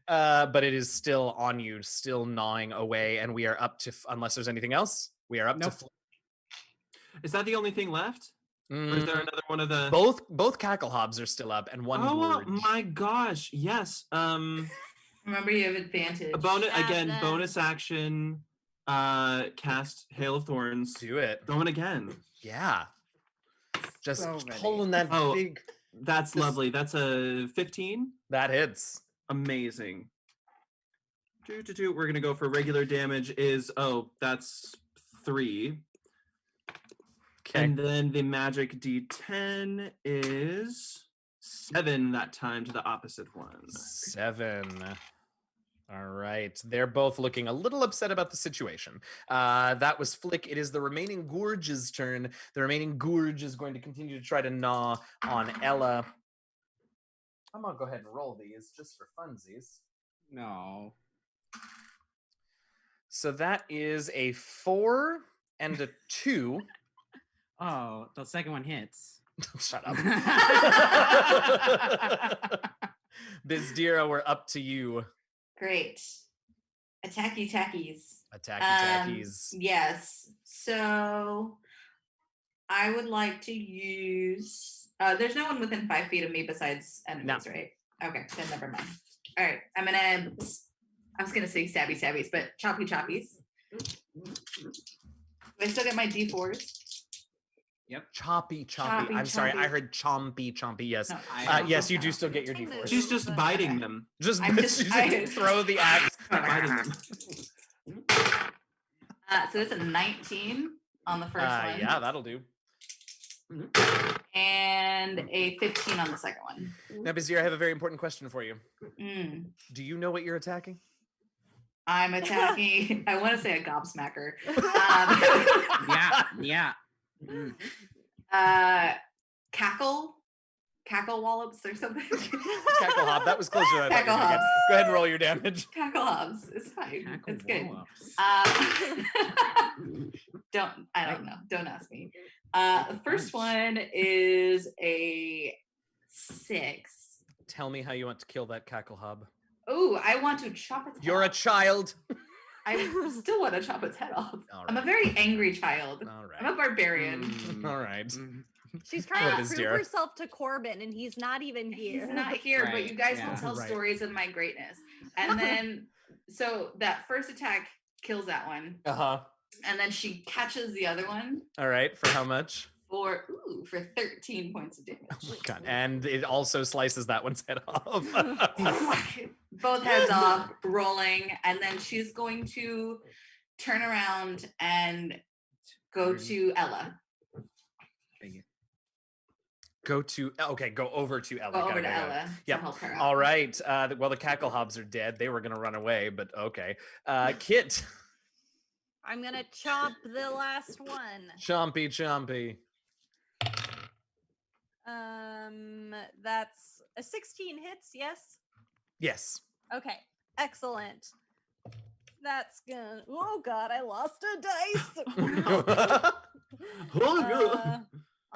But it is still on you, still gnawing away, and we are up to, unless there's anything else, we are up to. Is that the only thing left? Or is there another one of the? Both cackle hobs are still up, and one. Oh gorge. my gosh! Yes. Remember, you have advantage. A bonus action. Cast Hail of Thorns. Do it. Going again. Yeah. Just So ready. pulling that big. That's lovely. That's a 15. That hits. Amazing. We're gonna go for regular damage. That's 3. Okay. And then the magic D10 is 7 that time to the opposite one. 7. All right. They're both looking a little upset about the situation. That was Flick. It is the remaining Gorge's turn. The remaining Gorge is going to continue to try to gnaw on Ella. I'm going to go ahead and roll these just for funsies. No. So that is a 4 and a 2. Oh, the second one hits. Shut up. Bizdira, we're up to you. Great. Attacky tackies. Attacky tackies. Yes. So I would like to use. There's no one within 5 feet of me besides enemies, right? Okay, then never mind. All right, I was gonna say stabby stabbies, but choppy choppies. Do I still get my D4s? Yep. Choppy. Choppy, I'm sorry, I choppy. heard chompy. Yes. No, Yes, you do still get your D4s. She's just biting them. Just, I'm just- throw the axe. Biting them. So that's a 19 on the first one. Yeah, that'll do. And a 15 on the second one. Now, Bizdira, I have a very important question for you. Mm. Do you know what you're attacking? I'm attacking. I want to say a gobsmacker. Yeah. Cackle wallops or something. Cackle hob. That was closer than I thought you were gonna get. Cackle Go ahead and roll your damage. Cackle hobs. It's fine. Cackle It's good. wallops. I don't know. Don't ask me. The first one is a 6. Tell me how you want to kill that cackle hob. Oh, I want to chop its head You're a off. child. I still want to chop its head off. All I'm a right. very angry child. All right. I'm a barbarian. All right. She's trying What to is prove dear? herself to Corbin, and he's not even here. He's not here, but Right, you guys yeah. will tell Right. stories of my greatness. And then, so that first attack kills that one. Uh-huh. And then she catches the other one All right. For how much? for 13 points of damage. God, and it also slices that one's head off. Both heads off, rolling, and then she's going to turn around and go to Ella. Go over to Ella. Go over to Got it. Ella to Yep. help her out. All right. Well, the cackle hobs are dead. They were going to run away, but okay. Kit. I'm gonna chomp the last one. Chompy. That's a 16 hits, yes? Yes. Okay, excellent. That's gonna. Oh god, I lost a dice.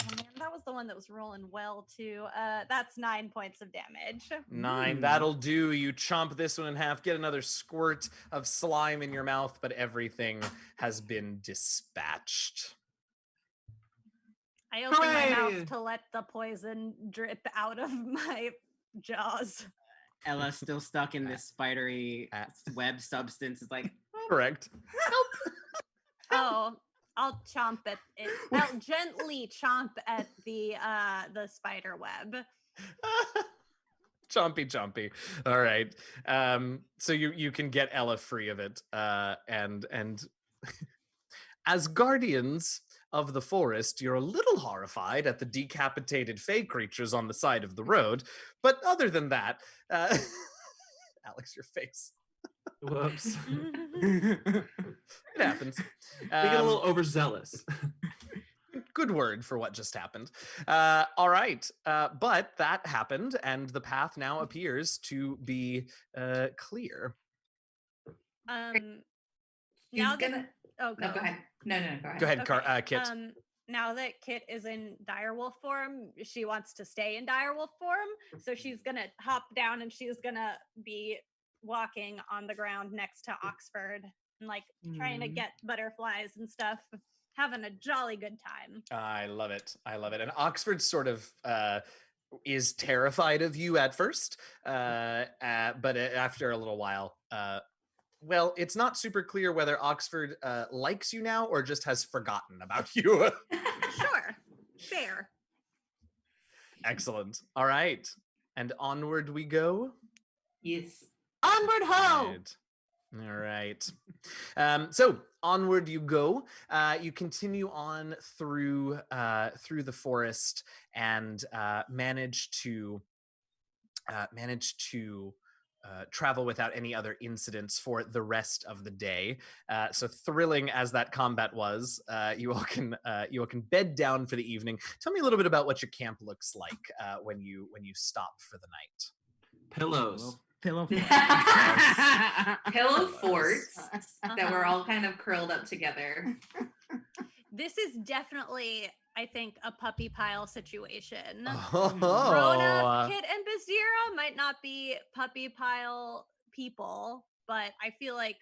Oh man, that was the one that was rolling well too. That's 9 points of damage. 9. That'll do. You chomp this one in half. Get another squirt of slime in your mouth, but everything has been dispatched. I open my Hooray! mouth to let the poison drip out of my jaws. Ella's still stuck in this spidery web substance. It's like, Correct. Oh, I'll chomp at it. I'll gently chomp at the spider web. Chompy. All right. So you can get Ella free of it. And as guardians of the forest, you're a little horrified at the decapitated fey creatures on the side of the road. But other than that, Alex, your face. Whoops. It happens. We get a little overzealous. Good word for what just happened. All right. But that happened, and the path now appears to be clear. Now that No, go ahead. No, go ahead. Go ahead, Kit. Now that Kit is in direwolf form, she wants to stay in direwolf form, so she's gonna hop down and she's gonna be walking on the ground next to Oxford and like trying to get butterflies and stuff, having a jolly good time. I love it. And Oxford sort of is terrified of you at first, but after a little while, well, it's not super clear whether Oxford likes you now or just has forgotten about you. Sure, fair. Excellent. All right, and onward we go. Yes. Onward ho! All right. So onward you go. You continue on through the forest and manage to travel without any other incidents for the rest of the day. So thrilling as that combat was, you all can bed down for the evening. Tell me a little bit about what your camp looks like when you stop for the night. Pillows. Pillow Pillow forts that were all kind of curled up together. This is definitely, I think, a puppy pile situation. Oh. Grown-up Kit and Bazira might not be puppy pile people, but I feel like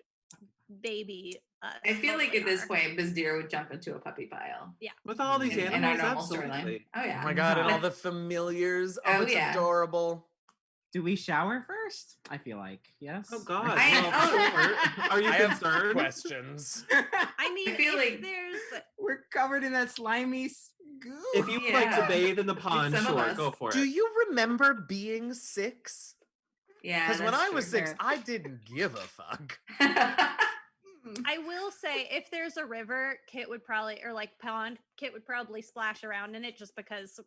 baby. I feel like totally at this are. point, Bazira would jump into a puppy pile. Yeah. With all these In our animals, normal storyline. absolutely. Oh yeah. Oh my god, and all the familiars. Oh, it's yeah. adorable. Do we shower first? I feel like, yes. Oh God. I- Are you I have concerned? questions. I mean, I feel if like- there's We're covered in that slimy goo. If you would like to Yeah. bathe in the pond, some of sure, us. go for Do it. you remember being 6? Yeah. Because when that's I was true. 6, I didn't give a fuck. I will say, if there's a river, Kit would probably, or like pond, Kit would probably splash around in it just because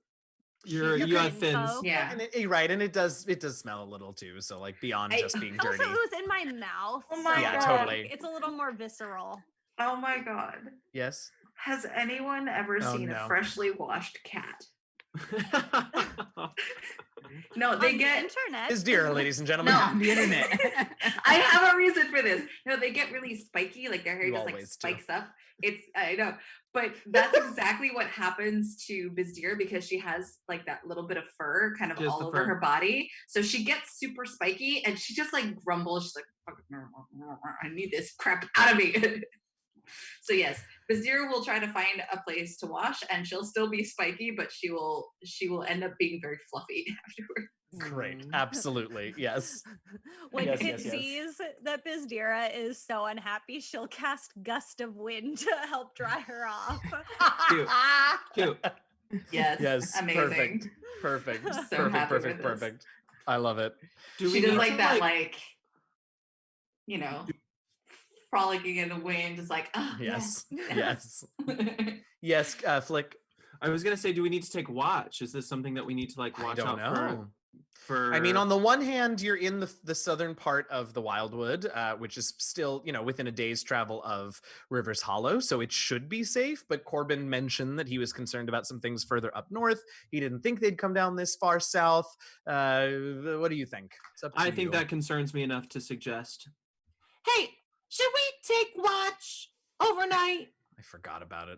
You she's have a fins. folk. Yeah. And you're right, and it does smell a little too. So like beyond I- just being Also, dirty. it was in my mouth. Oh my Yeah, God. totally. It's a little more visceral. Oh my god. Yes. Has anyone ever Oh, seen no. a freshly washed cat? No, they On get. the internet. Is dear, ladies and gentlemen. No. On the internet. I have a reason for this. No, they get really spiky, like their hair You just like always do. spikes up. I know, but that's exactly what happens to Bazira because she has like that little bit of fur kind of Just all the over fur. her body. So she gets super spiky and she just like grumbles. She's like, I need this crap out of me. So yes, Bazira will try to find a place to wash and she'll still be spiky, but she will end up being very fluffy afterward. Great. Absolutely. Yes. When Yes, Kit yes, yes. sees that Bizdira is so unhappy, she'll cast Gust of Wind to help dry her off. Cute. Yes. Yes. Amazing. Perfect. So Perfect. happy Perfect. with this. Perfect. I love it. Do She we does need like to, that, like, you know, frolicking in the wind, is like, oh, Yes. yes. Yes. Flick. I was gonna say, do we need to take watch? Is this something that we need to like I watch don't out know. for? I mean, on the one hand, you're in the southern part of the Wildwood, which is still, within a day's travel of Rivers Hollow, so it should be safe. But Corbin mentioned that he was concerned about some things further up north. He didn't think they'd come down this far south. What do you think? It's up to I think you. that concerns me enough to suggest. Hey, should we take watch overnight? I forgot about it.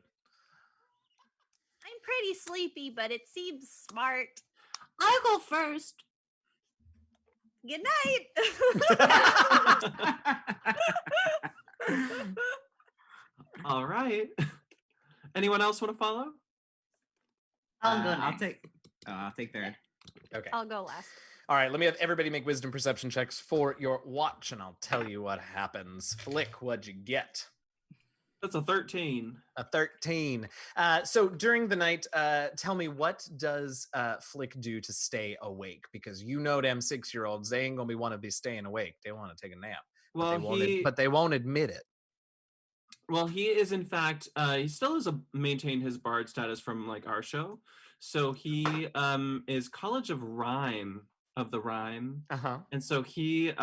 I'm pretty sleepy, but it seems smart. I'll go first. Good night. All right. Anyone else want to follow? I'll go I'll next. take third. Okay. I'll go last. All right. Let me have everybody make wisdom perception checks for your watch, and I'll tell you what happens. Flick, what'd you get? That's a 13. A 13. So during the night, tell me, what does Flick do to stay awake? Because them 6-year-olds, they ain't gonna be want to be staying awake. They want to take a nap. Well, but they won't admit it. Well, he is in fact he still has maintained his bard status from like our show. So he is College of Rhyme of the Rhyme. Uh-huh. And so he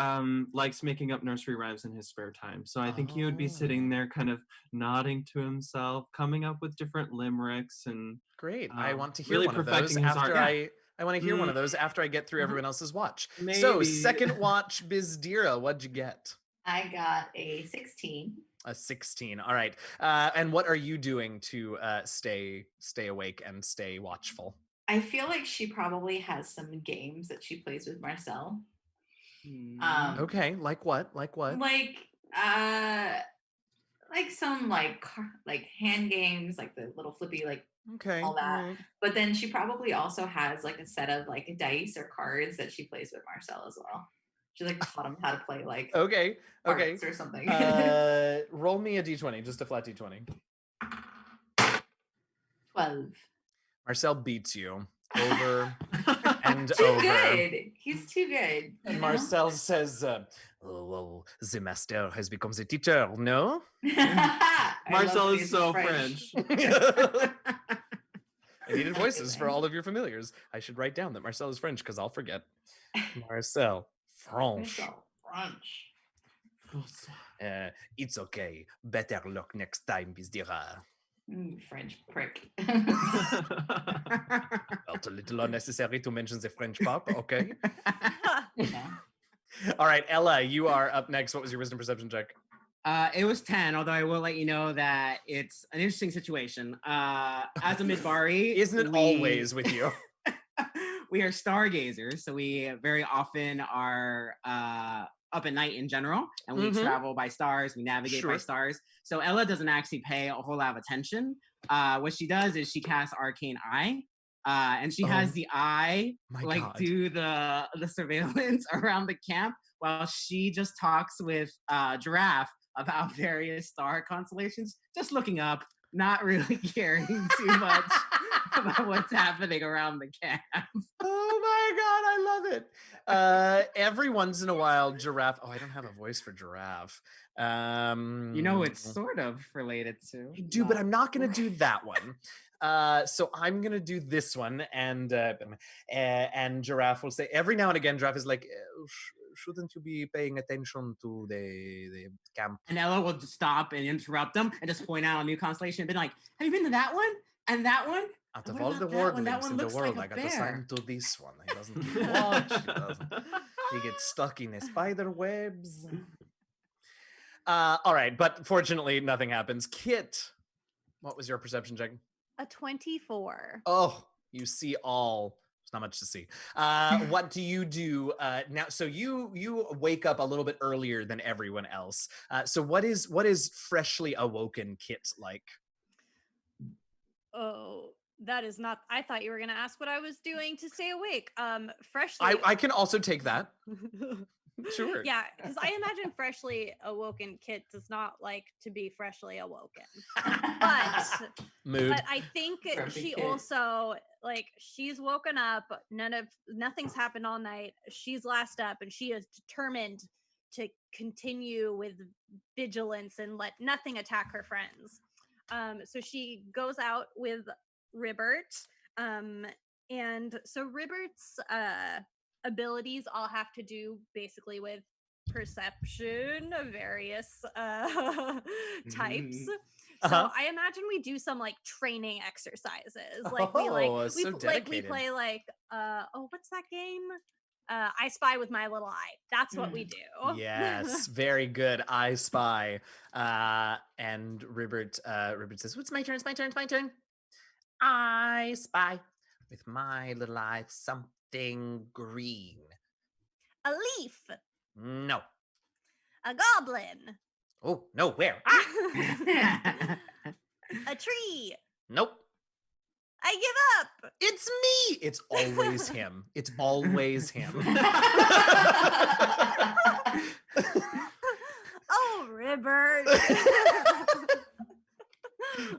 likes making up nursery rhymes in his spare time. So I think he would be sitting there kind of nodding to himself, coming up with different limericks and Great. I want to hear really one of those perfecting his after art. I want to hear one of those after I get through everyone else's watch. So Maybe. second watch, Bizdira, what'd you get? I got a 16. A 16. All right. And what are you doing to stay awake and stay watchful? I feel like she probably has some games that she plays with Marcel. Okay, like what? Like what? Like some like hand games, like the little flippy, like Okay. all that. right. But then she probably also has like a set of like dice or cards that she plays with Marcel as well. She like taught him how to play like Okay. Okay. cards or something. Roll me a d20, just a flat d20. 12. Marcel beats you over and Too over. good. He's too good. you And know? Marcel says, "Oh, well, the master has become the teacher, no?" I love Marcel that is he's so French. I needed voices for all of your familiars. I should write down that Marcel is French because I'll forget. Marcel, French. French. It's okay. Better luck next time, Bizdira. French prick. Felt a little unnecessary to mention the French part, but okay. Yeah. All right, Ella, you are up next. What was your wisdom perception check? It was 10, although I will let you know that it's an interesting situation. As a Midbari, Isn't it always with you? We are stargazers, so we very often are up at night in general, and we travel by stars, we navigate by Sure. stars. So Ella doesn't actually pay a whole lot of attention. What she does is she casts Arcane Eye, and she has the eye My like God. do the surveillance around the camp while she just talks with Giraffe about various star constellations, just looking up, not really caring too much about what's happening around the camp. Oh my God, I love it. Every once in a while, Giraffe. Oh, I don't have a voice for Giraffe. You know, it's sort of related to. I do, but I'm not going to do that one. So I'm going to do this one. And Giraffe will say, every now and again, Giraffe is like, shouldn't you be paying attention to the camp? And Ella will just stop and interrupt them and just point out a new constellation and be like, have you been to that one? And that one? Out And of what all the about that one? That wordlings one in the looks world, like I a got bear." assigned to this one. He doesn't keep watch. He doesn't. He gets stuck in the spider webs. All right, but fortunately, nothing happens. Kit, what was your perception check? A 24. Oh, you see all. There's not much to see. What do you do now? So you wake up a little bit earlier than everyone else. So what is freshly awoken Kit like? Oh, That is not. I thought you were gonna ask what I was doing to stay awake. Freshly. I can also take that. Sure. Yeah, because I imagine freshly awoken Kit does not like to be freshly awoken. But Mood. but I think Grumpy she Kit. also like she's woken up. Nothing's happened all night. She's last up, and she is determined to continue with vigilance and let nothing attack her friends. So she goes out with Ribbert. And so Ribbert's abilities all have to do basically with perception of various types. So I imagine we do some like training exercises. Like we dedicated. play like what's that game? I Spy with my little eye. That's what we do. Yes, very good. I Spy. And Ribbert says, "What's my turn? It's my turn. It's my turn. I spy with my little eye something green. A leaf. No. A goblin. Oh, no, where? A tree. Nope. I give up. It's me. It's always him. It's always him. Oh, Ribbert.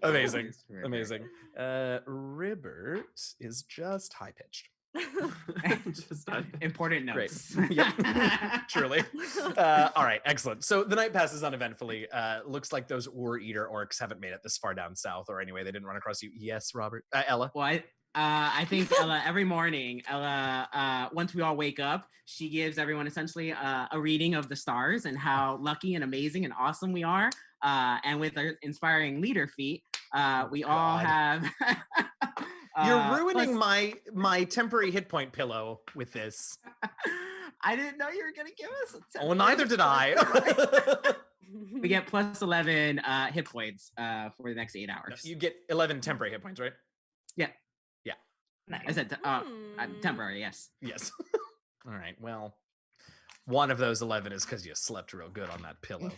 Amazing. Amazing. Ribbert is just high pitched. Important notes. Great. Yep. Truly. All right. Excellent. So the night passes uneventfully. Looks like those Ur Eater orcs haven't made it this far down south, or anyway, they didn't run across you. Yes, Robert. Ella. Well, I think Ella, every morning, once we all wake up, she gives everyone essentially a reading of the stars and how lucky and amazing and awesome we are. And with our inspiring leader feat, we all have. You're ruining my temporary hit point pillow with this. I didn't know you were gonna give us a well, neither did I. We get plus 11 hit points for the next 8 hours. You get 11 temporary hit points, right? Yeah. Yeah. Nice. I said temporary, yes. Yes. All right. Well, one of those 11 is because you slept real good on that pillow.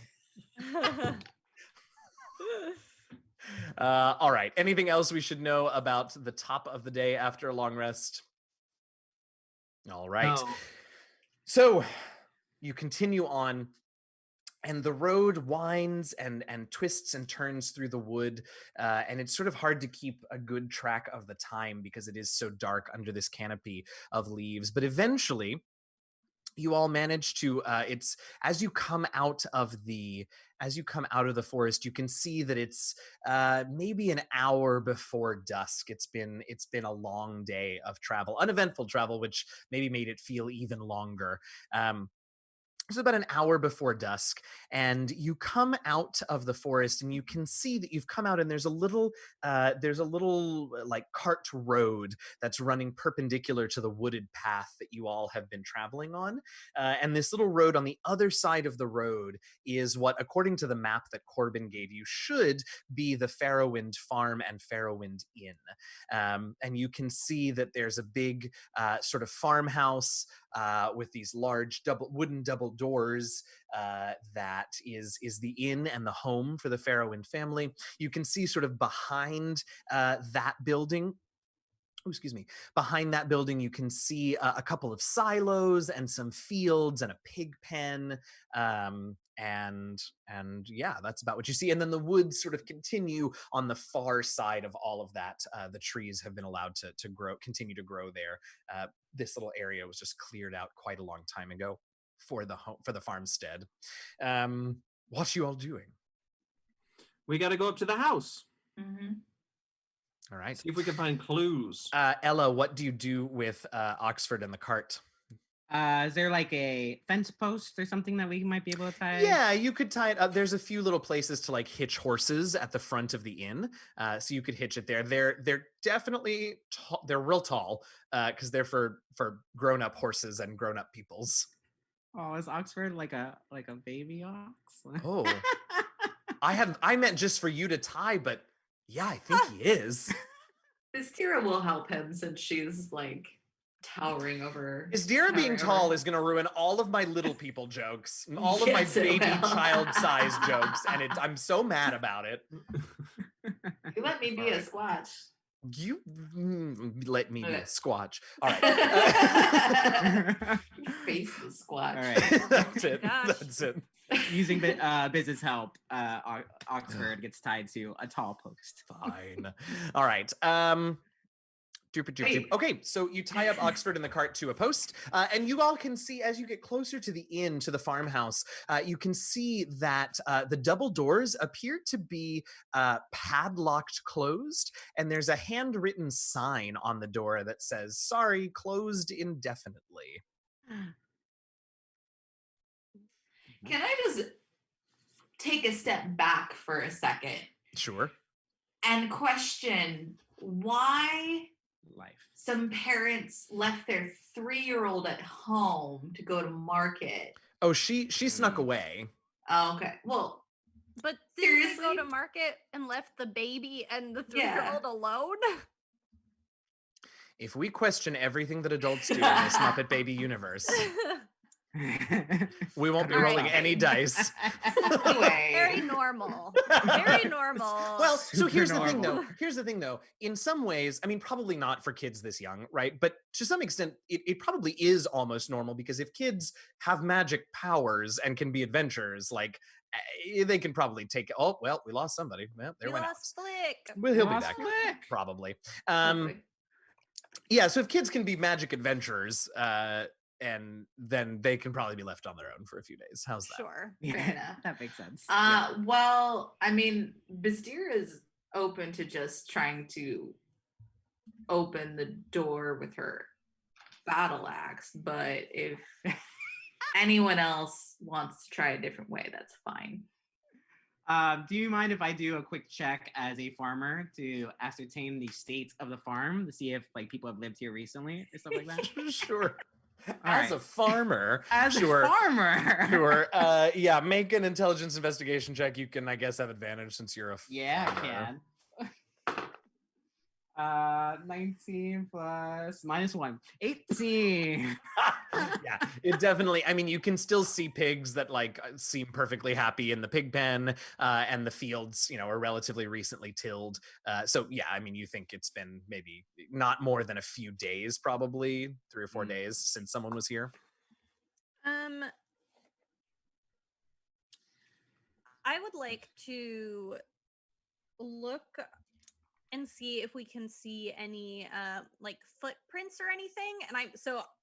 All right. Anything else we should know about the top of the day after a long rest? All right. No. So you continue on, and the road winds and twists and turns through the wood, and it's sort of hard to keep a good track of the time because it is so dark under this canopy of leaves. But eventually, you all manage to it's as you come out of the forest, you can see that it's maybe an hour before dusk. It's been a long day of travel, uneventful travel, which maybe made it feel even longer. It's about an hour before dusk, and you come out of the forest, and you can see that you've come out, and there's a little like cart road that's running perpendicular to the wooded path that you all have been traveling on. And this little road on the other side of the road is what, according to the map that Corbin gave you, should be the Farrowwind Farm and Farrowwind Inn. And you can see that there's a big sort of farmhouse with these large wooden double doors that is the inn and the home for the Farrowwind family. You can see sort of behind that building. Behind that building, you can see a couple of silos and some fields and a pig pen. And yeah, that's about what you see. And then the woods sort of continue on the far side of all of that. The trees have been allowed to continue to grow there. This little area was just cleared out quite a long time ago for the farmstead. What you all doing? We got to go up to the house. Mm-hmm. All right. See if we can find clues. Ella, what do you do with Oxford and the cart? Is there like a fence post or something that we might be able to tie? Yeah, you could tie it up. There's a few little places to like hitch horses at the front of the inn, so you could hitch it there. They're definitely they're real tall because they're for grown-up horses and grown-up peoples. Oh, is Oxford like a baby ox? Oh, I meant just for you to tie, but yeah, I think he is. Istira will help him since she's like towering over. Istira being tall is going to ruin all of my little people jokes, and all of my baby child-sized jokes, and I'm so mad about it. You let me be a Squatch. You let me be Okay. Squatch. All right. Face the Squatch. All right. That's it. Gosh. That's it. Using business help, Oxford gets tied to a tall post. Fine. All right. Wait. Okay, so you tie up Oxford in the cart to a post, and you all can see as you get closer to the inn, to the farmhouse, you can see that the double doors appear to be padlocked closed, and there's a handwritten sign on the door that says, "Sorry, closed indefinitely." Can I just take a step back for a second Sure. and question why Life. some parents left their 3-year-old at home to go to market? Oh, she snuck away. Oh, okay. Well, But didn't they go seriously? to market and left the baby and the Yeah. 3-year-old alone? If we question everything that adults do in this Muppet Baby universe, we won't be All rolling right. any dice. Anyway. Very normal. Very normal. Well, so Super here's the thing, though. normal. Here's the thing, though. In some ways, I mean, probably not for kids this young, right? But to some extent, it probably is almost normal because if kids have magic powers and can be adventurers, like they can probably take. Oh, well, we lost somebody. Well, there we went lost Alex. Flick. Well, he'll be Lost back Flick. probably. Hopefully. Yeah. So if kids can be magic adventurers, and then they can probably be left on their own for a few days. How's that? Sure. Fair Yeah, enough. that makes sense. Well, I mean, Bastir is open to just trying to open the door with her battle axe, but if anyone else wants to try a different way, that's fine. Do you mind if I do a quick check as a farmer to ascertain the state of the farm to see if like people have lived here recently or stuff like that? Sure. All As right. a farmer, As sure. a farmer. Sure. Yeah, make an intelligence investigation check. You can, I guess, have advantage since you're a Yeah, I farmer. can. 19 plus -1. 18. Yeah, it definitely. I mean, you can still see pigs that like seem perfectly happy in the pig pen, and the fields, are relatively recently tilled. So yeah, I mean, you think it's been maybe not more than a few days, probably 3 or 4 days since someone was here. I would like to look and see if we can see any like footprints or anything. And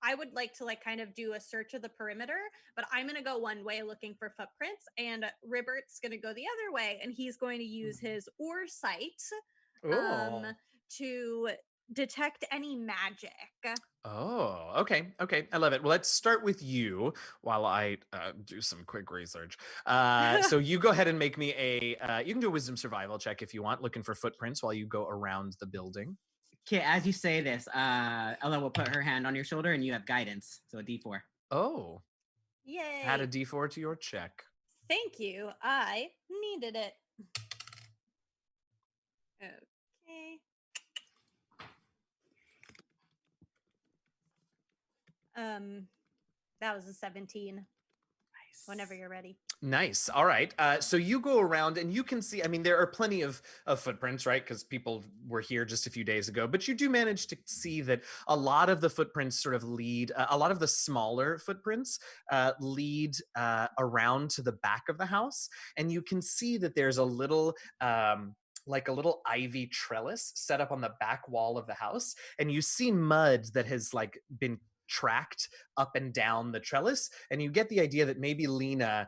I would like to like kind of do a search of the perimeter, but I'm gonna go one way looking for footprints, and Ribbert's gonna go the other way, and he's going to use his Oor sight Oh. to detect any magic. Oh, okay. I love it. Well, let's start with you while I do some quick research. So you go ahead and make me you can do a wisdom survival check if you want, looking for footprints while you go around the building. Okay, as you say this, Ella will put her hand on your shoulder and you have guidance. So a D4. Oh, Yay. add a D4 to your check. Thank you. I needed it. Okay. That was a 17. Nice. Whenever you're ready. Nice. All right. So you go around and you can see, I mean, there are plenty of footprints, right? Because people were here just a few days ago, but you do manage to see that a lot of the footprints sort of lead, a lot of the smaller footprints lead around to the back of the house. And you can see that there's a little, like a little ivy trellis set up on the back wall of the house. And you see mud that has like been tracked up and down the trellis, and you get the idea that maybe Lena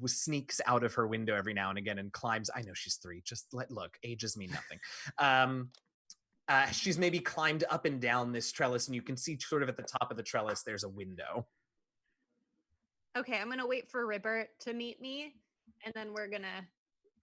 sneaks out of her window every now and again and climbs. I know she's 3. Just look, ages mean nothing. She's maybe climbed up and down this trellis, and you can see sort of at the top of the trellis there's a window. Okay, I'm gonna wait for Ribbert to meet me, and then we're gonna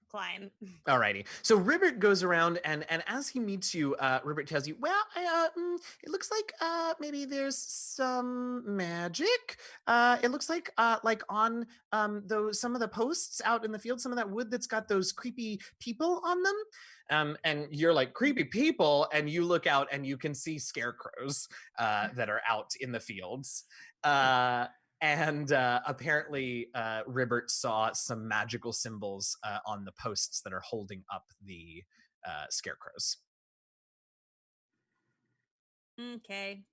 climb. Alrighty. So Ribbert goes around, and as he meets you, Ribbert tells you, well, it looks like maybe there's some magic. It looks like on some of the posts out in the field, some of that wood that's got those creepy people on them. And you're like, creepy people, and you look out and you can see scarecrows that are out in the fields. And apparently, Ribbert saw some magical symbols on the posts that are holding up the scarecrows. Okay.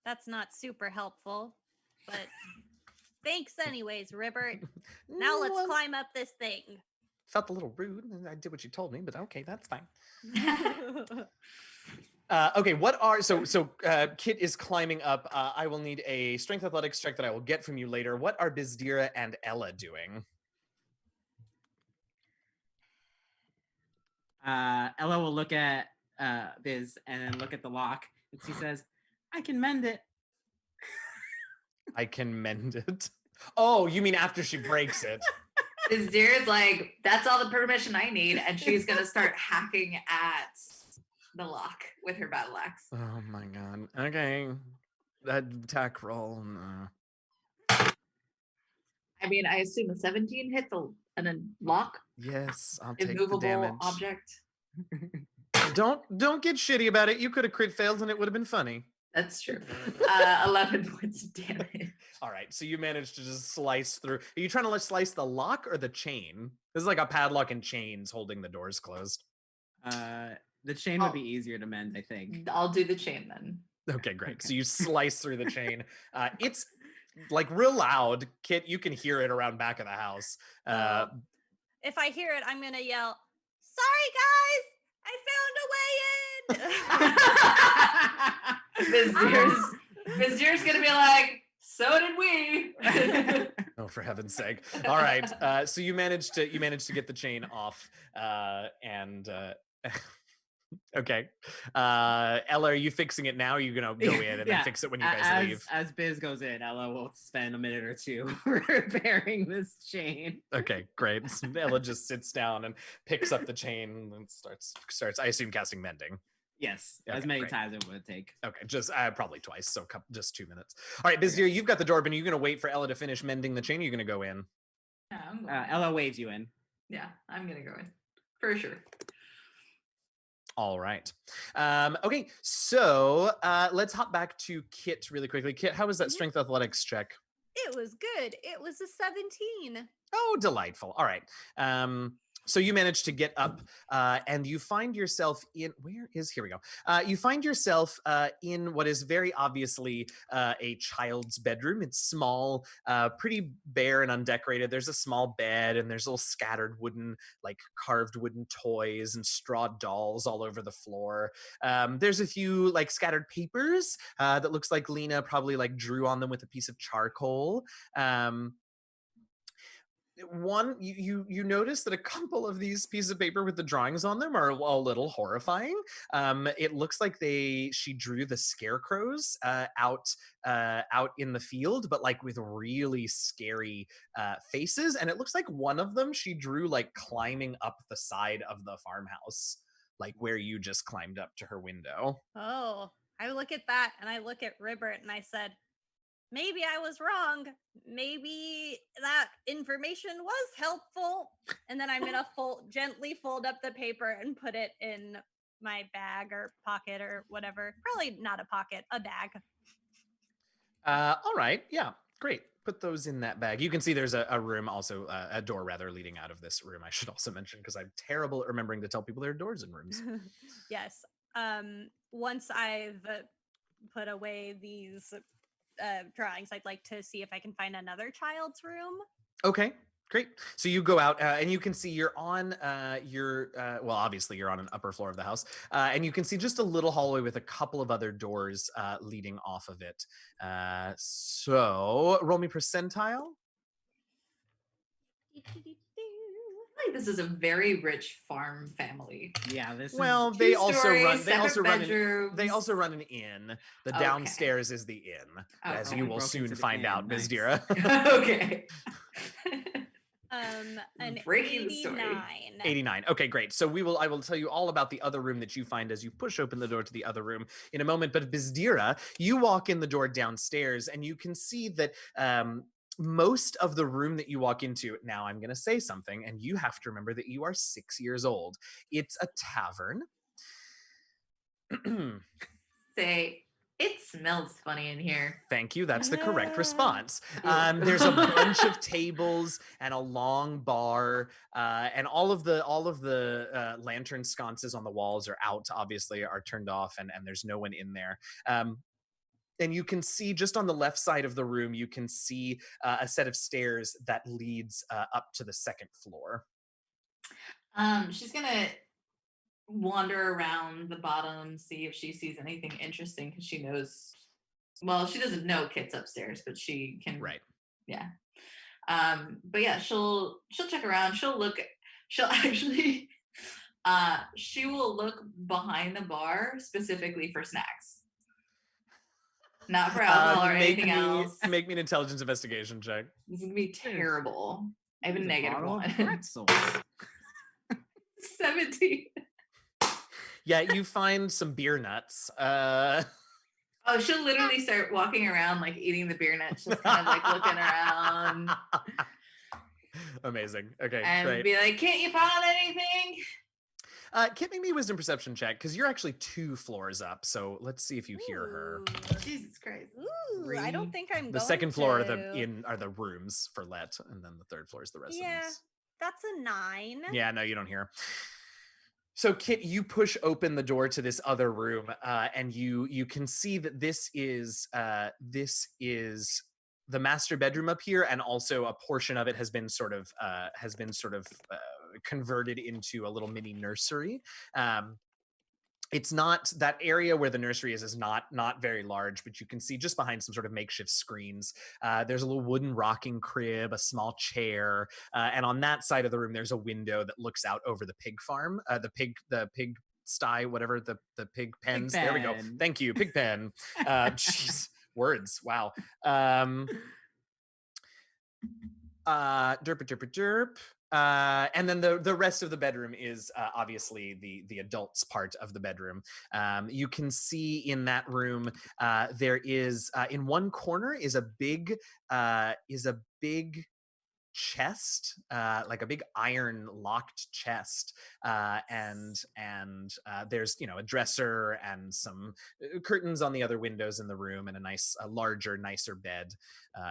That's not super helpful, but thanks anyways, Ribbert. Now let's Well, climb up this thing. felt a little rude, and I did what you told me, but okay, that's fine. Okay, Kit is climbing up. I will need a strength athletics check that I will get from you later. What are Bizdira and Ella doing? Ella will look at Biz and then look at the lock, and she says, "I can mend it." I can mend it. Oh, you mean after she breaks it? Bizdira's like, that's all the permission I need, and she's gonna start hacking at the lock with her battle axe. Oh my god. Okay. That attack roll. I mean, I assume a 17 hits a lock. Yes, I'll take the Immovable damage. object. Don't get shitty about it. You could have crit failed and it would have been funny. That's true. 11 points of damage. All right, so you managed to just slice through. Are you trying to slice the lock or the chain? This is like a padlock and chains holding the doors closed. The chain would be easier to mend, I think. I'll do the chain then. Okay, great. Okay. So you slice through the chain. It's like real loud. Kit, you can hear it around back of the house. If I hear it, I'm gonna yell, "Sorry, guys! I found a way in!" Vizier's gonna be like, "So did we." Oh, for heaven's sake! All right. So you managed to get the chain off, okay. Ella, are you fixing it now? Or are you gonna go in and then fix it when you guys leave? As Biz goes in, Ella will spend a minute or two repairing this chain. Okay, great. So Ella just sits down and picks up the chain and starts. I assume casting mending. Yes, Okay, as many great. times it would take. Okay, just probably twice, so just 2 minutes. All right, Bizdir, you've got the door open. Are you gonna wait for Ella to finish mending the chain? Or are you gonna go in? Yeah, Ella waves you in. Yeah, I'm gonna go in for sure. All right. Okay, so let's hop back to Kit really quickly. Kit, how was that strength athletics check? It was good. It was a 17. Oh, delightful. All right. So you manage to get up and you find yourself in, here we go. You find yourself in what is very obviously a child's bedroom. It's small, pretty bare and undecorated. There's a small bed and there's little scattered carved wooden toys and straw dolls all over the floor. There's a few scattered papers that looks like Lena probably drew on them with a piece of charcoal. One, you notice that a couple of these pieces of paper with the drawings on them are a little horrifying. It looks like she drew the scarecrows out in the field, but with really scary faces. And it looks like one of them she drew climbing up the side of the farmhouse, where you just climbed up to her window. Oh, I look at that and I look at Ribbert and I said, maybe I was wrong. Maybe that information was helpful. And then I'm going to gently fold up the paper and put it in my bag or pocket or whatever. Probably not a pocket, a bag. All right. Yeah, great. Put those in that bag. You can see there's a room also, a door rather, leading out of this room. I should also mention, because I'm terrible at remembering to tell people there are doors in rooms. Yes. Once I've put away these drawings, I'd like to see if I can find another child's room. Okay, great. So you go out and you can see you're on obviously you're on an upper floor of the house, and you can see just a little hallway with a couple of other doors leading off of it. So roll me percentile. This is a very rich farm family. Yeah, this well, is they also stories, run an inn. The downstairs is the inn, as you will soon find out, Ms. Dira. Okay. An Breaking the story. 89. Okay, great. So I will tell you all about the other room that you find as you push open the door to the other room in a moment. But Bizdira, you walk in the door downstairs and you can see that most of the room that you walk into, now I'm going to say something, and you have to remember that you are 6 years old. It's a tavern. Say It smells funny in here. Thank you. That's the correct Yeah. response. There's a bunch of tables and a long bar, and all of the lantern sconces on the walls are out. Obviously, are turned off, and there's no one in there. And you can see just on the left side of the room, you can see a set of stairs that leads up to the second floor. She's gonna wander around the bottom, see if she sees anything interesting, because she knows. Well, she doesn't know Kit's upstairs, but she can. Right. Yeah. But yeah, she'll check around. She'll actually. She will look behind the bar specifically for snacks. Not for alcohol or anything else. Make me an intelligence investigation check. This is gonna be terrible. I have a negative Bottle of one. pretzels. 17. Yeah, you find some beer nuts. Oh, she'll literally start walking around, like eating the beer nuts, just kind of like looking around. Amazing. Okay, And great. be like, can't you find anything? Kit, make me a wisdom perception check, because you're actually 2 floors up. So let's see if you hear her. Jesus Christ. Ooh, I don't think I'm The going second floor to. are the rooms for let, and then the third floor is the residence. Yeah, that's a 9. Yeah, no, you don't hear. So Kit, you push open the door to this other room, and you can see that this is the master bedroom up here, and also a portion of it has been sort of converted into a little mini nursery. It's not, that area where the nursery is not very large, but you can see just behind some sort of makeshift screens, there's a little wooden rocking crib, a small chair, and on that side of the room, there's a window that looks out over the pig farm, the pig sty, whatever, the pig pens. There we go. pen. Thank you, pig pen. Jeez, words. Wow. Derp. And then the rest of the bedroom is obviously the adults part of the bedroom. You can see in that room there is in one corner is a big chest, like a big iron locked chest, and there's a dresser and some curtains on the other windows in the room, and a larger, nicer bed,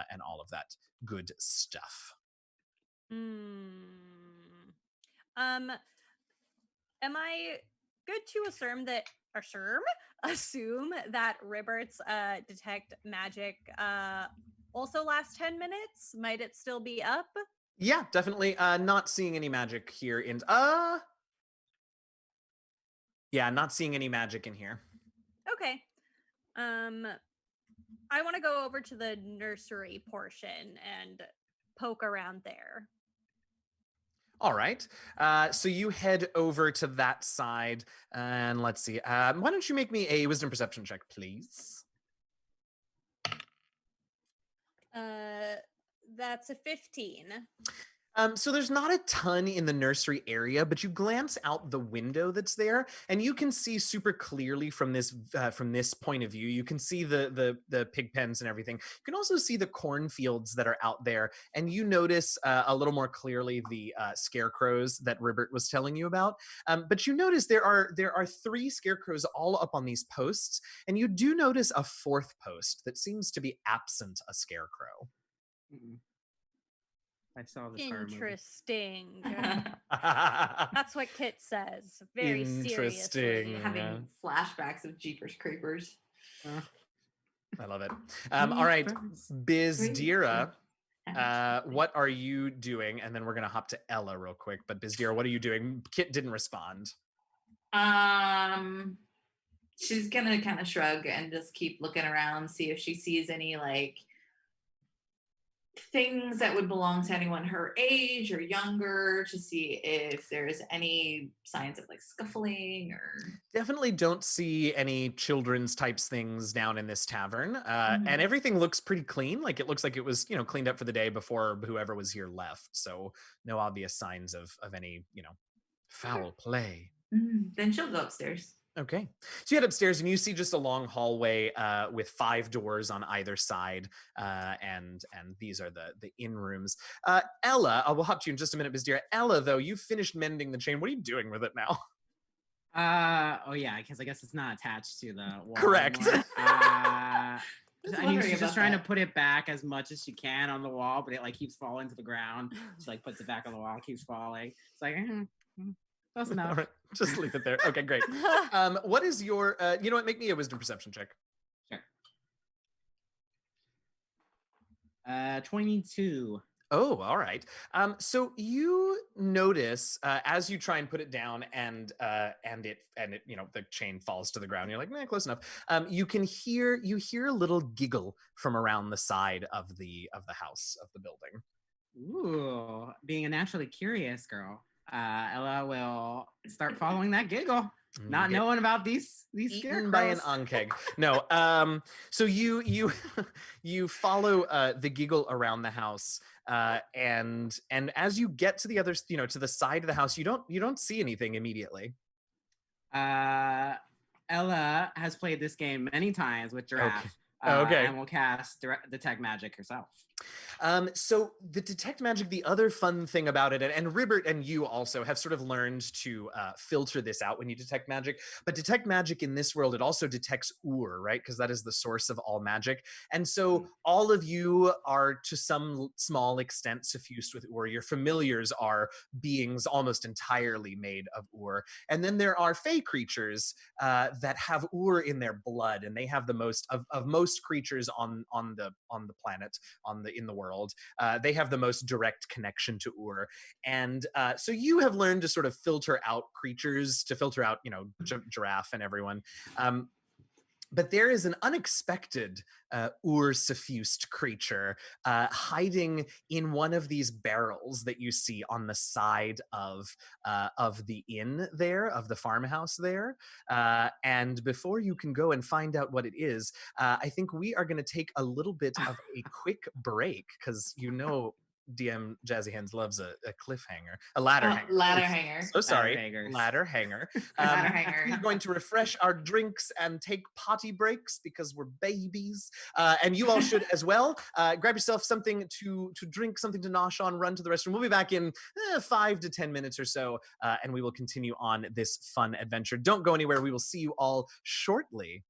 and all of that good stuff. Am I good to assume that Ribert's detect magic also lasts 10 minutes? Might it still be up? Yeah, definitely. Not seeing any magic here in yeah, not seeing any magic in here. Okay. I want to go over to the nursery portion and poke around there. All right. So you head over to that side, and let's see. Why don't you make me a wisdom perception check, please? That's a 15. So there's not a ton in the nursery area, but you glance out the window that's there, and you can see super clearly from this point of view. You can see the pig pens and everything. You can also see the cornfields that are out there, and you notice a little more clearly the scarecrows that Ribert was telling you about. But you notice there are 3 scarecrows all up on these posts, and you do notice a 4th post that seems to be absent a scarecrow. I saw this horror movie. Interesting. That's what Kit says. Very seriously. Having flashbacks of Jeepers Creepers. I love it. All right, Bizdira, what are you doing? And then we're gonna hop to Ella real quick. But Bizdira, what are you doing? Kit didn't respond. She's gonna kind of shrug and just keep looking around, see if she sees any things that would belong to anyone her age or younger, to see if there's any signs of scuffling or. Definitely don't see any children's types things down in this tavern, and everything looks pretty clean. Like it looks like it was cleaned up for the day before whoever was here left. So no obvious signs of any foul play. Then she'll go upstairs. Okay. So you head upstairs and you see just a long hallway with 5 doors on either side. And these are the in rooms. Ella, I will hop to you in just a minute, Bizdira. Ella, though, you finished mending the chain. What are you doing with it now? Oh yeah, because I guess it's not attached to the wall. Correct. anymore. was I mean, wondering she's just about trying that. to put it back as much as she can on the wall, but it like keeps falling to the ground. She like puts it back on the wall, keeps falling. It's like, close All enough. right, just leave it there. Okay, great. What is your? You know what? Make me a wisdom perception check. 22. Oh, all right. So you notice as you try and put it down, and it you know the chain falls to the ground. You're like, nah, close enough. You hear a little giggle from around the side of the house of the building. Ooh, being a naturally curious girl, Ella will start following that giggle, not knowing about these Eaten by an scarecrows. onkeg. No. So you you follow the giggle around the house, and as you get to the other, to the side of the house, you don't see anything immediately. Ella has played this game many times with Giraffe. Okay. And will cast detect magic herself. So the detect magic, the other fun thing about it, and Ribbert and you also have sort of learned to filter this out when you detect magic, but detect magic in this world, it also detects Ur, right? Because that is the source of all magic. And so all of you are to some small extent suffused with Ur. Your familiars are beings almost entirely made of Ur. And then there are fey creatures that have Ur in their blood, and they have the most of most creatures on the planet, in the world. They have the most direct connection to Ur. And so you have learned to sort of filter out creatures, to filter out, Giraffe and everyone. But there is an unexpected Ur-suffused creature hiding in one of these barrels that you see on the side of the inn there, of the farmhouse there. And before you can go and find out what it is, I think we are going to take a little bit of a quick break, because DM Jazzy Hands loves a cliffhanger, a ladder hanger. Ladder hanger. So sorry, ladder hanger. Ladder hanger. We're going to refresh our drinks and take potty breaks because we're babies, and you all should as well. Grab yourself something to drink, something to nosh on, run to the restroom. We'll be back in 5 to 10 minutes or so, and we will continue on this fun adventure. Don't go anywhere. We will see you all shortly.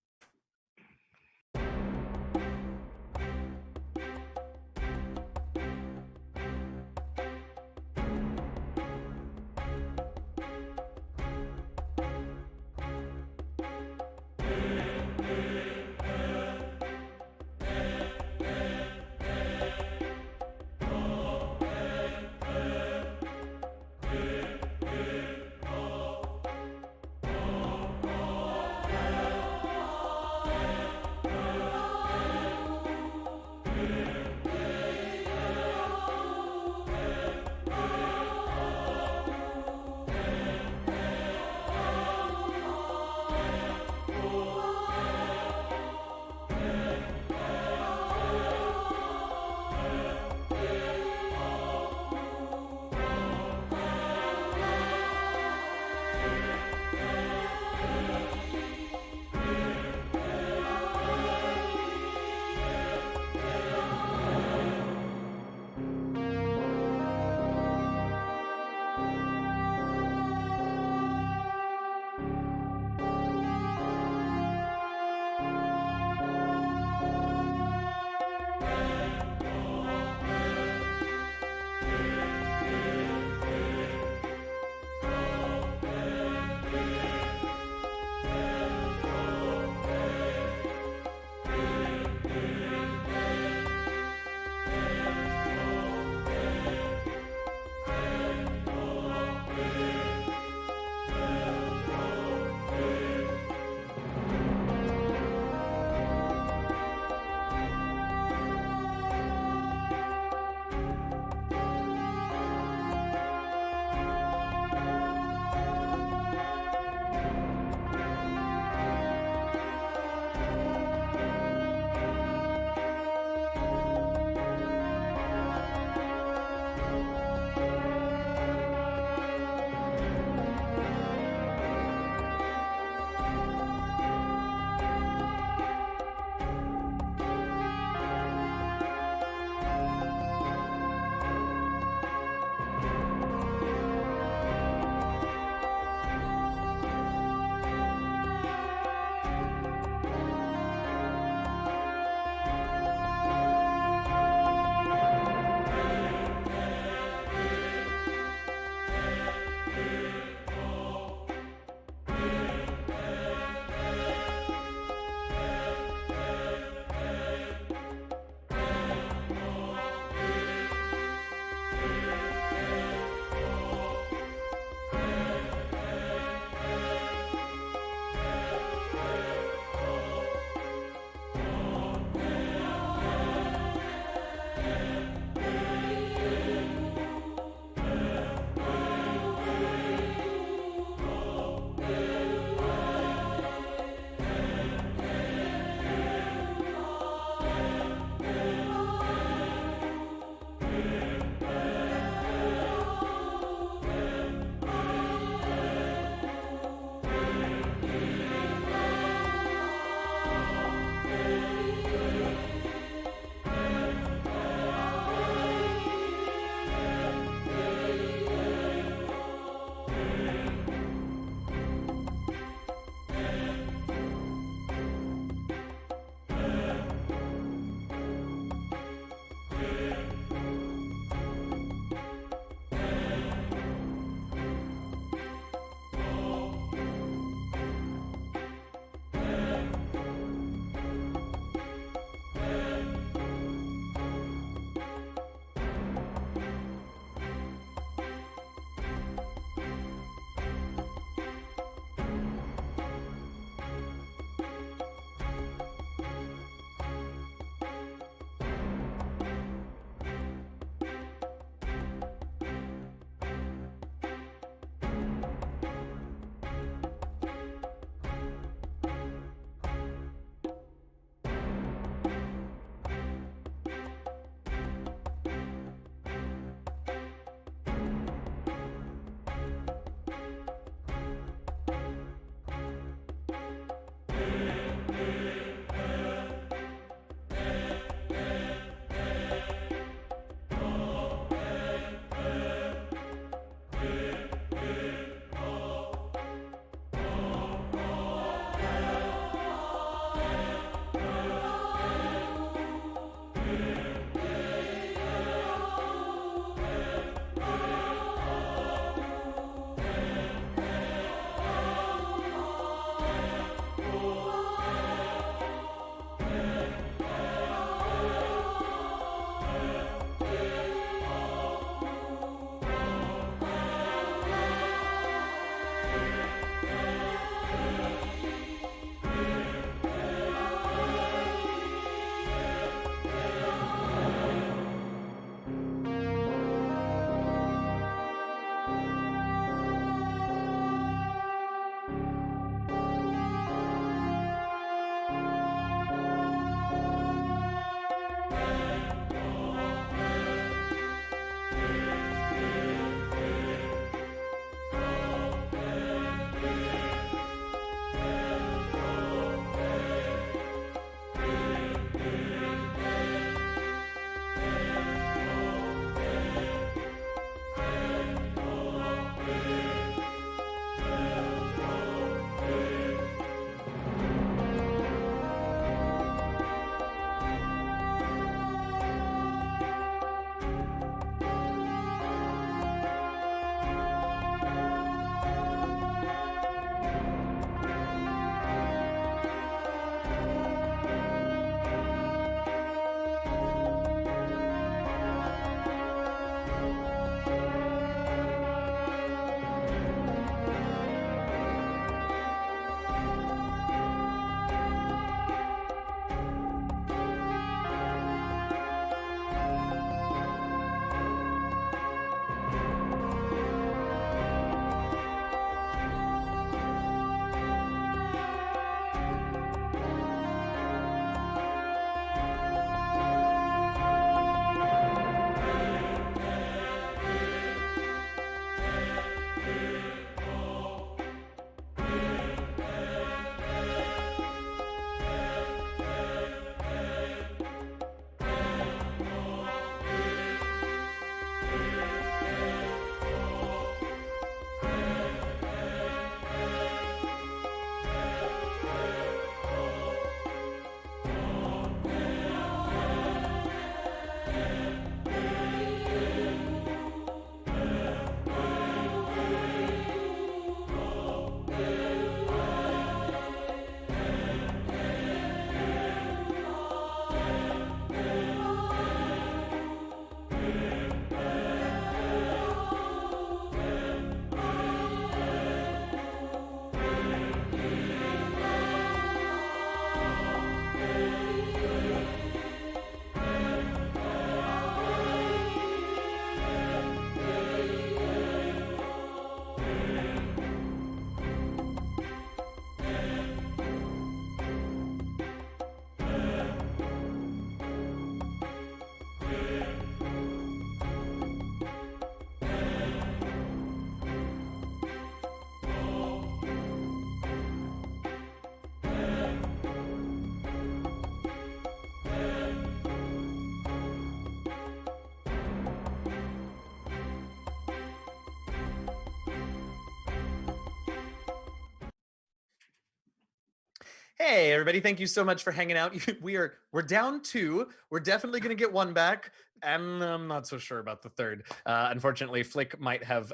Hey everybody, thank you so much for hanging out. We're down 2. We're definitely gonna get 1 back, and I'm not so sure about the 3rd. Unfortunately, Flick might have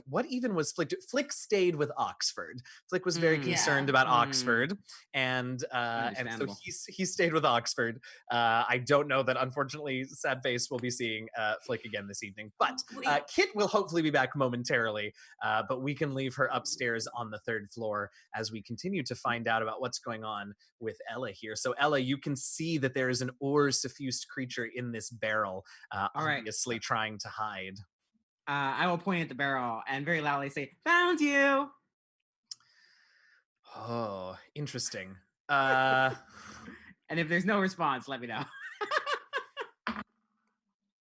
what even was Flick? Flick stayed with Oxford. Flick was very concerned about Oxford, and so he stayed with Oxford. I don't know that, unfortunately, Sad Face will be seeing Flick again this evening, but Kit will hopefully be back momentarily. But we can leave her upstairs on the 3rd floor as we continue to find out about what's going on with Ella here. So Ella, you can see that there is an ore suffused creature in this barrel, obviously trying to hide. I will point at the barrel and very loudly say, "Found you!" Oh, interesting. And if there's no response, let me know.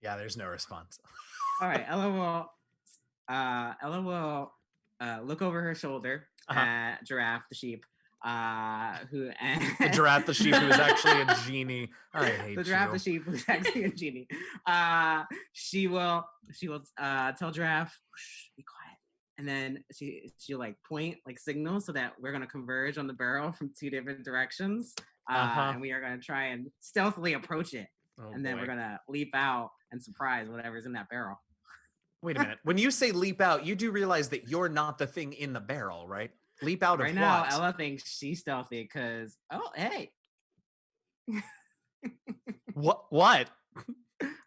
Yeah, there's no response. All right, Ella will look over her shoulder at Giraffe the sheep, the Giraffe the sheep, who is actually a genie. I hate the Giraffe the sheep, who's actually a genie. She will tell Giraffe, "Shh, be quiet," and then she'll like point, like signal, so that we're gonna converge on the barrel from 2 different directions, and we are gonna try and stealthily approach it, and then we're gonna leap out and surprise whatever's in that barrel. Wait a minute. When you say leap out, you do realize that you're not the thing in the barrel, right? Leap out right of now, what? Ella thinks she's stealthy because, oh, hey. What?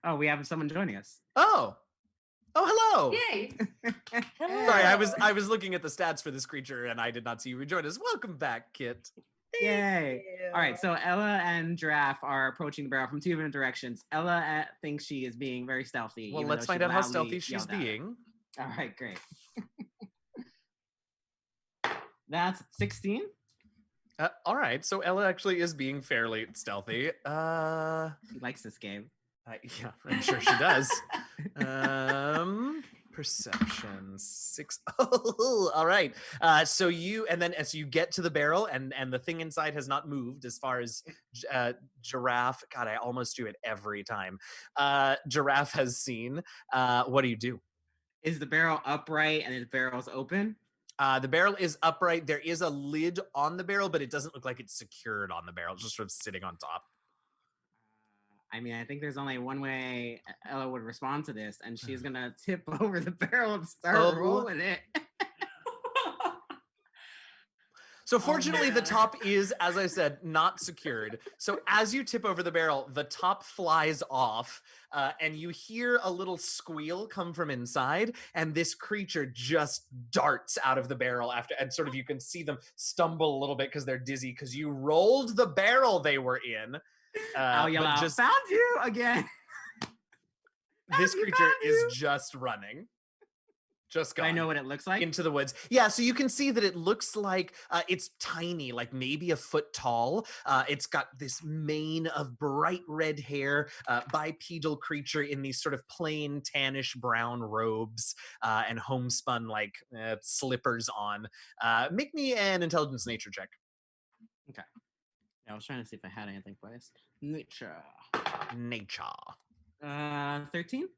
Oh, we have someone joining us. Oh, hello. Yay. Sorry, I was looking at the stats for this creature and I did not see you rejoin us. Welcome back, Kit. Yay. All right, so Ella and Giraffe are approaching the barrel from 2 different directions. Ella thinks she is being very stealthy. Well, let's find out how stealthy she's being. All right, great. That's 16. All right, so Ella actually is being fairly stealthy. She likes this game. Yeah, I'm sure she does. Perception 6. Oh, all right. So you get to the barrel, and the thing inside has not moved as far as Giraffe. God, I almost do it every time. Giraffe has seen. What do you do? Is the barrel upright and the barrel's open? The barrel is upright. There is a lid on the barrel, but it doesn't look like it's secured on the barrel. It's just sort of sitting on top. I mean, I think there's only one way Ella would respond to this, and she's gonna tip over the barrel and start rolling it. So fortunately, the top is, as I said, not secured. So as you tip over the barrel, the top flies off, and you hear a little squeal come from inside, and this creature just darts out of the barrel and sort of you can see them stumble a little bit because they're dizzy because you rolled the barrel they were in. I'll yell out, "Found you again!" This creature is just running. Just gone. I know what it looks like. Into the woods. Yeah, so you can see that it looks like it's tiny, like maybe a foot tall. It's got this mane of bright red hair, bipedal creature in these sort of plain tannish brown robes and homespun like slippers on. Make me an intelligence nature check. Okay. Yeah, I was trying to see if I had anything for this. Nature. 13?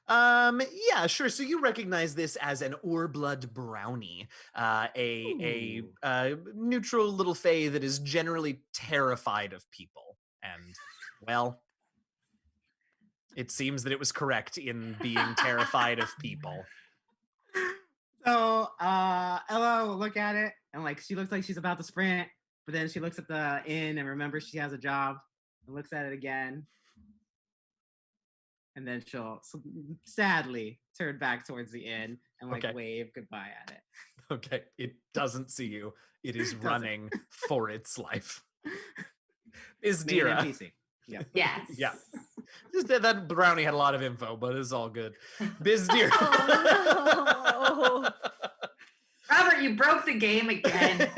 Yeah, sure. So you recognize this as an Oreblood brownie, a neutral little fae that is generally terrified of people. And, well, it seems that it was correct in being terrified of people. So Ella will look at it and she looks like she's about to sprint, but then she looks at the inn and remembers she has a job and looks at it again. And then she'll sadly turn back towards the inn and wave goodbye at it. Okay. It doesn't see you. It is running for its life. Isdira. Yeah. Yes. Yeah. Just that brownie had a lot of info, but it's all good. Bizdira. Oh, no. Robert, you broke the game again.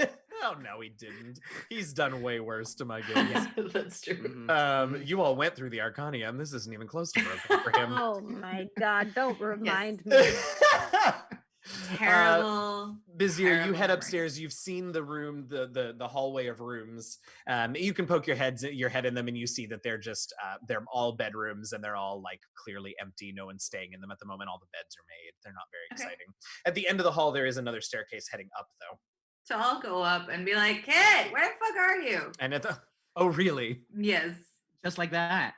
Oh, no, he didn't. He's done way worse to my games. That's true. You all went through the Arcanium. This isn't even close to broken for him. Oh my God! Don't remind me. Terrible. Bizdira, you head upstairs. You've seen the room, the hallway of rooms. You can poke your head in them, and you see that they're just they're all bedrooms, and they're all clearly empty. No one's staying in them at the moment. All the beds are made. They're not very exciting. At the end of the hall, there is another staircase heading up, though. So I'll go up and be like, "Kid, where the fuck are you?" And oh, really? Yes. Just like that.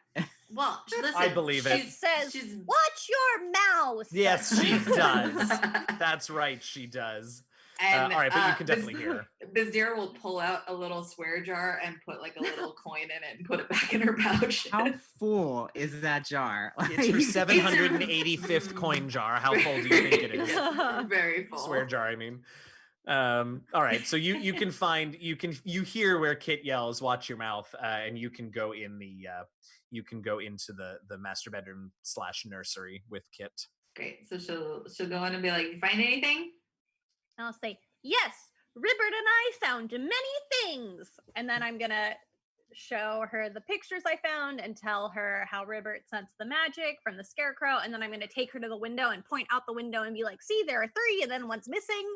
Well, listen. I believe it. She says, she's- "Watch your mouth." Yes, she does. That's right, she does. And, all right, but you can definitely hear. Bizdira will pull out a little swear jar and put like a little coin in it and put it back in her pouch. How full is that jar? It's her 785th coin jar. How full do you think it is? Very full. Swear jar, I mean. All right, so you can find you hear where Kit yells, "Watch your mouth," and you can go in you can go into the master bedroom / nursery with Kit. Great. So she'll go in and be like, "You find anything?" And I'll say, "Yes, Ribbert and I found many things." And then I'm gonna show her the pictures I found and tell her how Ribbert sensed the magic from the scarecrow. And then I'm gonna take her to the window and point out the window and be like, "See, there are 3, and then one's missing."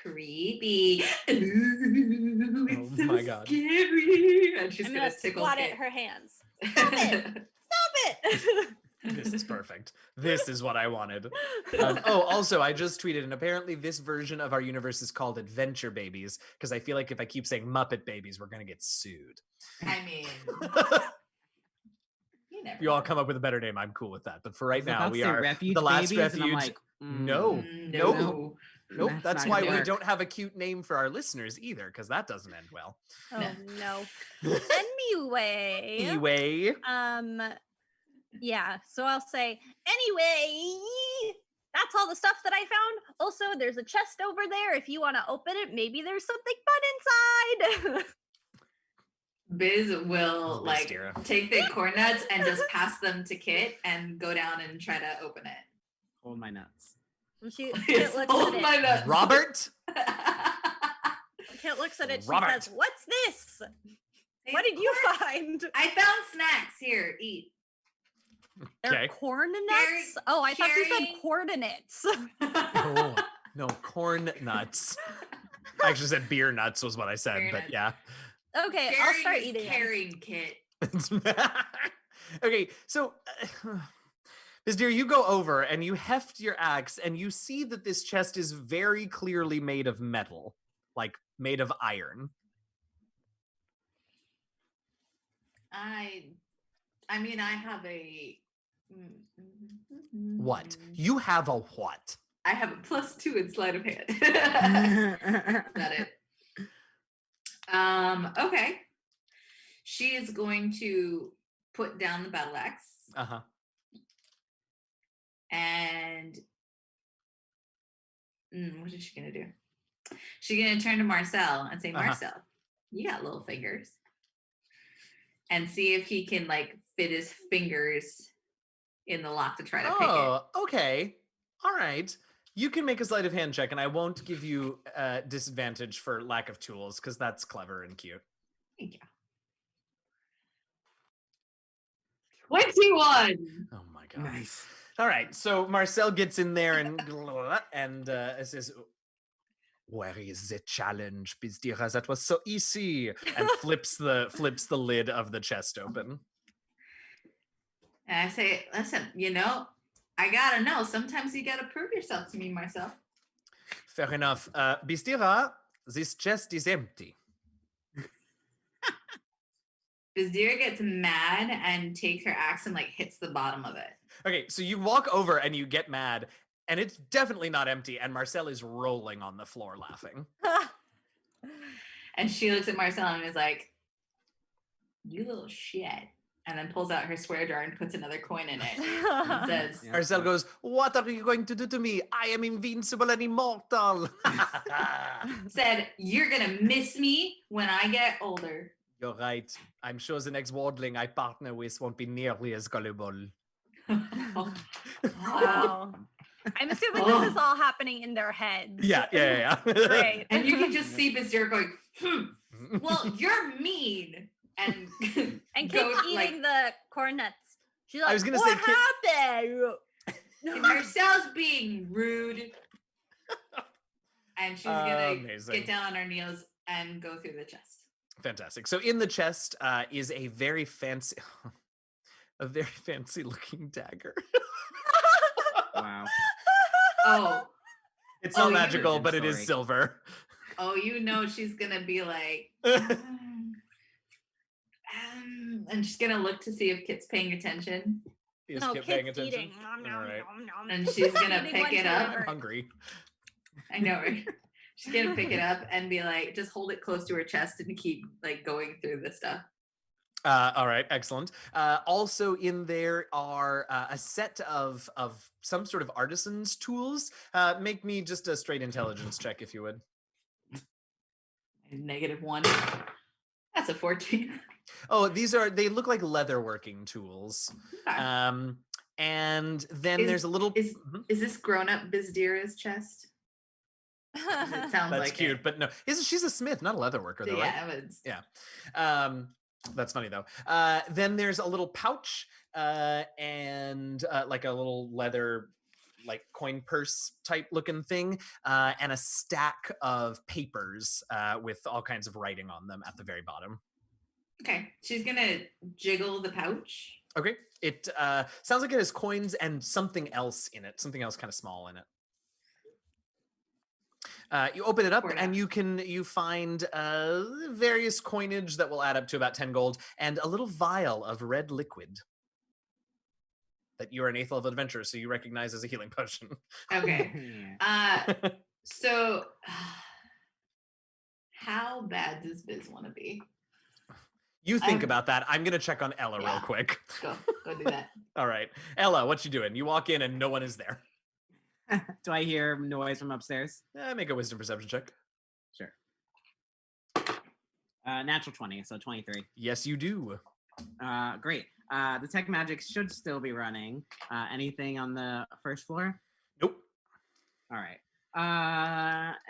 Creepy. Ooh, it's so my God. scary. And she's I'm gonna gonna tickle swat Kit. at her hands. Stop it! Stop it! This is perfect. This is what I wanted. Also, I just tweeted, and apparently this version of our universe is called Adventure Babies, because I feel like if I keep saying Muppet Babies, we're going to get sued. I mean, you never If you all know. come up with a better name, I'm cool with that. But for right was now, about to we say are Refuge the last Babies, and I'm refuge. like, No, nope. No. Nope. That's not why gonna we work. don't have a cute name for our listeners either, because that doesn't end well. Oh no. Anyway. Anyway, Yeah, so I'll say, "Anyway, that's all the stuff that I found. Also, there's a chest over there. If you want to open it, maybe there's something fun inside." Biz will Oh, like Bizdira. take the corn nuts and just pass them to Kit and go down and try to open it. Hold my nuts. And Kit Yes, looks hold at my it. nuts. Robert. Kit looks at it. She Robert. says, "What's this? What did you find?" I found snacks. Here, eat. They're Okay. corn nuts. Carry- Oh, I thought you carry- said coordinates. Oh, no, corn nuts. I actually said beer nuts was what I said, Beer but nuts. yeah. Okay, I'll Carrying start is eating them. carrying, Kit. Okay, so Bizdira, you go over and you heft your axe and you see that this chest is very clearly made of metal, like made of iron. I mean, I have a. What? You have a what? I have a +2 in sleight of hand. Got it. Okay. She is going to put down the battle axe Uh-huh. and what is she gonna do? She's gonna turn to Marcel and say, Uh-huh. "Marcel, you got little fingers," and see if he can like fit his fingers in the lock to try to pick it. Oh, okay. All right. You can make a sleight of hand check, and I won't give you disadvantage for lack of tools, because that's clever and cute. Thank you. 21. Oh my god. Nice. All right, so Marcel gets in there and says, "Where is the challenge, Bizdira? That was so easy." And flips the lid of the chest open. And I say, "Listen, I gotta know. Sometimes you gotta prove yourself to me, Marcel." Fair enough. Bizdira, this chest is empty. Bizdira gets mad and takes her axe and like hits the bottom of it. Okay, so you walk over and you get mad, and it's definitely not empty, and Marcel is rolling on the floor laughing. And she looks at Marcel and is like, "You little shit." And then pulls out her swear jar and puts another coin in it. And says, Yeah. Marcel goes, "What are you going to do to me? I am invincible and immortal." said, "You're gonna miss me when I get older." You're right. I'm sure the next wardling I partner with won't be nearly as gullible. Wow. I'm assuming this is all happening in their heads. Yeah. Great. And you can just see Bizdira going, "Well, you're mean." And And go, Kit's like- eating the corn nuts. She's like, was gonna "What say, Kit- happened?" And Marcel's being rude. And she's gonna Amazing. get down on her knees and go through the chest. Fantastic. So in the chest is a very fancy looking dagger. Wow. Oh, It's not Oh, you- magical, Origin but it is story. silver. Oh, you know she's gonna be like, and she's gonna look to see if Kit's paying attention. Is No, Kit paying Kit's attention? eating. Nom, nom, All right. nom, nom. And she's gonna Eating pick one it for up. I'm Robert. hungry. I know, right? She's gonna pick it up and be like, just hold it close to her chest and keep like going through the stuff. All right, excellent. Also in there are a set of some sort of artisan's tools. Make me just a straight intelligence check, if you would. -1. That's a 14. Oh, they look like leatherworking tools. Okay. And then there's a little. Is this grown-up Bizdira's chest? It sounds That's like cute, it. but no. She's a smith, not a leatherworker, though, right? Yeah, it was. Yeah. That's funny though. Then there's a little pouch and like a little leather, like coin purse type looking thing, and a stack of papers with all kinds of writing on them at the very bottom. Okay, she's gonna jiggle the pouch. Okay. It sounds like it has coins and something else in it, something else kind of small in it. You open it up and you find various coinage that will add up to about 10 gold and a little vial of red liquid that you are an 8th level adventurer, so you recognize as a healing potion. Okay. So how bad does Biz want to be? You think about that. I'm gonna check on Ella real yeah. quick. Go do that. All right, Ella, what you doing? You walk in and no one is there. Do I hear noise from upstairs? Make a wisdom perception check. Sure. Natural 20, so 23. Yes, you do. Great. The tech magic should still be running. Anything on the first floor? Nope. All right.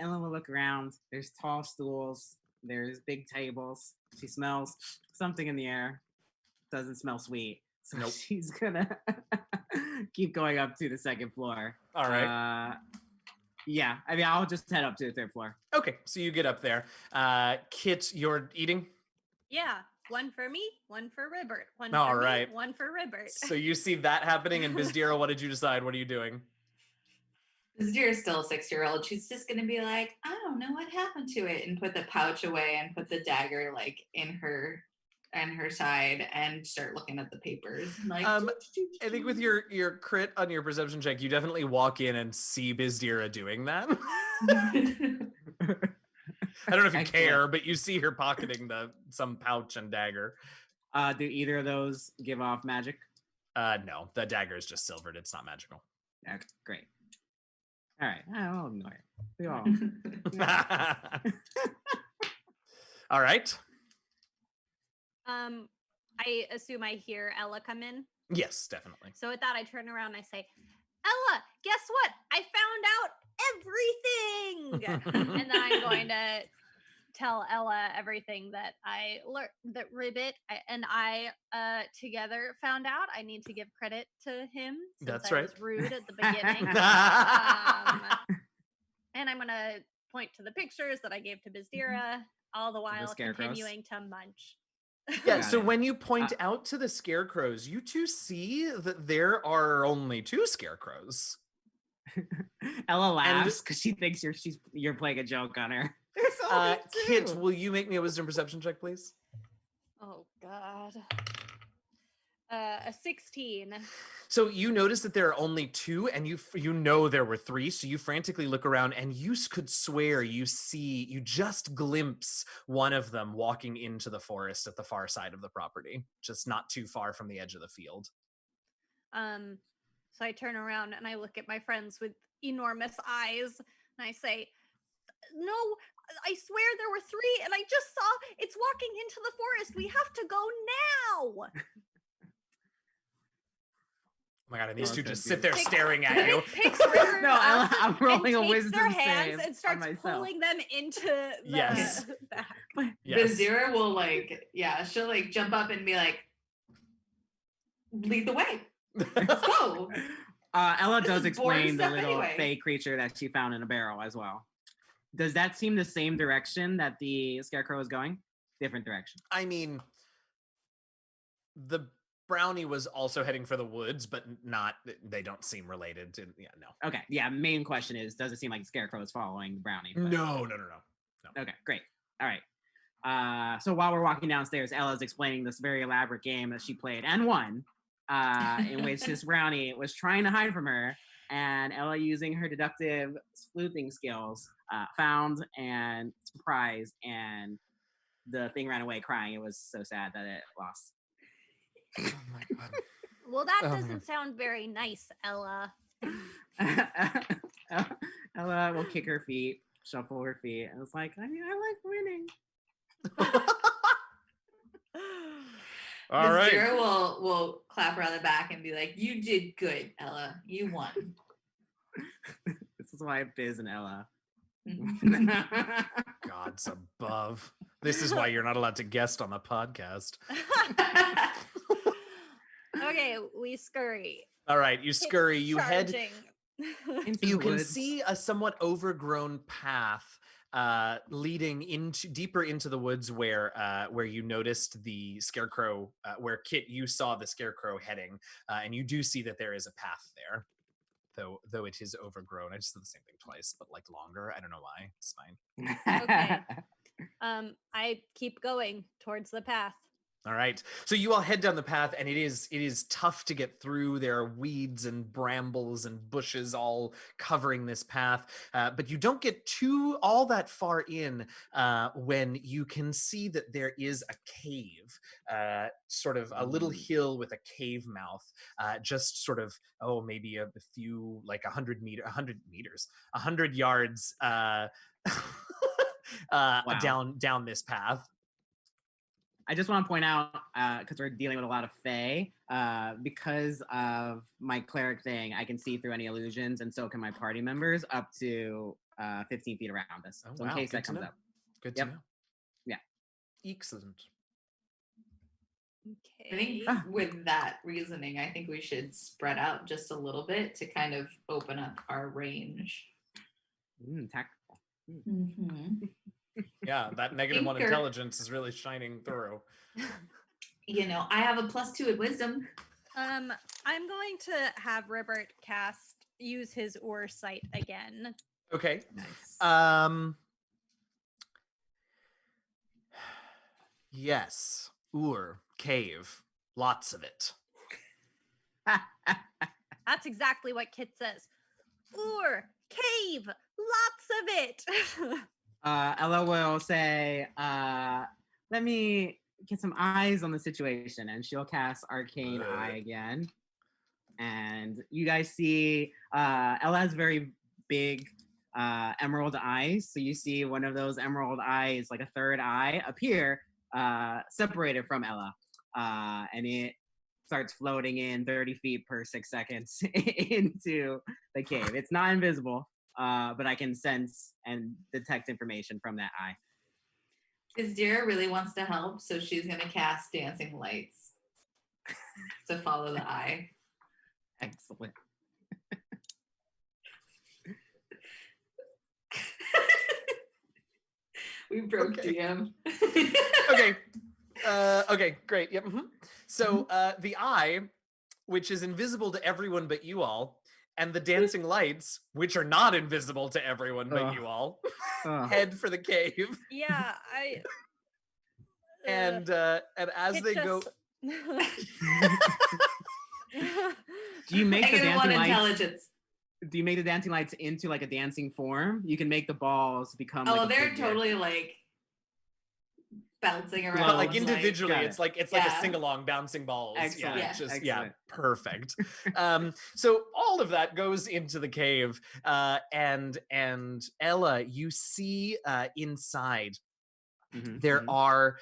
Ellen will look around. There's tall stools. There's big tables. She smells something in the air. Doesn't smell sweet. So Nope. she's gonna keep going up to the second floor. All right. Yeah, I mean, I'll just head up to the third floor. Okay, so you get up there. Kit, you're eating? Yeah, one for me, one for Ribbert. One All for me, right. one for Ribbert. So you see that happening, and Bizdira, what did you decide? What are you doing? Bizdira's still a 6-year-old. She's just gonna be like, I don't know what happened to it, and put the pouch away and put the dagger like in her side and start looking at the papers. Like, I think with your crit on your perception check, you definitely walk in and see Bizdira doing that. I don't know if you care, but you see her pocketing some pouch and dagger. Do either of those give off magic? No, the dagger is just silvered. It's not magical. Okay, great. All right, I'll ignore it. We all. All right. I assume I hear Ella come in. Yes, definitely. So with that, I turn around and I say, Ella, guess what? I found out everything. And then I'm going to tell Ella everything that I learned, that Ribbit and I together found out. I need to give credit to him. Since That's I right. was rude at the beginning. And I'm going to point to the pictures that I gave to Bizdira, all the while scarecrows? continuing to munch. Yeah, Got so it. when you point out to the scarecrows, you two see that there are only 2 scarecrows. Ella laughs because she thinks you're playing a joke on her. Kit, will you make me a wisdom perception check, please? Oh, God. A 16. So you notice that there are only 2, and you know there were 3. So you frantically look around, and you could swear you just glimpse one of them walking into the forest at the far side of the property, just not too far from the edge of the field. So I turn around and I look at my friends with enormous eyes, and I say, "No, I swear there were 3, and I just saw it's walking into the forest. We have to go now." Oh my god, and these Well, two that's just sit there staring at you. Picks River No, up I'm rolling a and takes wisdom their hands save and starts on myself. pulling them into the Yes. back. Yes. Bizdira will she'll like jump up and be like, lead the way. Let's go. Ella This does is boring explain the stuff little anyway. fey creature that she found in a barrel as well. Does that seem the same direction that the scarecrow is going? Different direction. I mean, the brownie was also heading for the woods, but they don't seem related to, yeah, no. Okay, yeah, main question is, does it seem like the scarecrow is following the brownie? But- No. Okay, great. All right. So while we're walking downstairs, Ella's explaining this very elaborate game that she played and won, in which this brownie was trying to hide from her, and Ella, using her deductive sleuthing skills, found and surprised, and the thing ran away crying. It was so sad that it lost. Oh my god. Well, that Oh my doesn't sound very nice, Ella. Ella will kick her feet, shuffle her feet, and it's like, I mean, I like winning. All Miss right. Zero will clap her on the back and be like, "You did good, Ella. You won." This is why Biz and Ella. Gods above. This is why you're not allowed to guest on the podcast. Okay, we scurry. All right, you scurry. You head. Charging. Into You the can woods. see a somewhat overgrown path leading into deeper into the woods where you noticed the scarecrow, where Kit, you saw the scarecrow heading, and you do see that there is a path there, though it is overgrown. I just did the same thing twice, but like longer. I don't know why. It's fine. Okay. I keep going towards the path. All right. So you all head down the path, and it is tough to get through. There are weeds and brambles and bushes all covering this path, but you don't get all that far in when you can see that there is a cave, sort of a little hill with a cave mouth, just sort of maybe a few, like 100 yards down this path. I just want to point out, because we're dealing with a lot of fae, because of my cleric thing, I can see through any illusions, and so can my party members up to 15 feet around us. So in case that comes up. Good to know. Yeah. Excellent. I think Okay. with that reasoning, I think we should spread out just a little bit to kind of open up our range. Tactical. Mm-hmm. Yeah, that -1 Tinker. intelligence is really shining through. You know, I have a +2 at wisdom. I'm going to have Ribert use his Ur sight again. Okay. Nice. Yes. Ur, cave, lots of it. That's exactly what Kit says. Ur, cave, lots of it. Ella will say, let me get some eyes on the situation, and she'll cast Arcane Eye again. And you guys see Ella has very big emerald eyes. So you see one of those emerald eyes, like a third eye, appear separated from Ella. And it starts floating in 30 feet per 6 seconds into the cave. It's not invisible. But I can sense and detect information from that eye. Izdira really wants to help, so she's going to cast Dancing Lights to follow the eye. Excellent. We broke DM. Okay. Okay, great. Yep. So the eye, which is invisible to everyone but you all, and the dancing lights, which are not invisible to everyone but you all, head for the cave. Yeah, And as Kit they go, Do you make the Negative 1 dancing lights? intelligence. Do you make the dancing lights into like a dancing form? You can make the balls become. Oh, like a they're figure. totally like bouncing around. but like individually, got it's it. like a Yeah. sing-along bouncing balls. Excellent. Yeah, it's just Excellent. perfect. So all of that goes into the cave, and Ella, you see inside. Mhm, There mhm.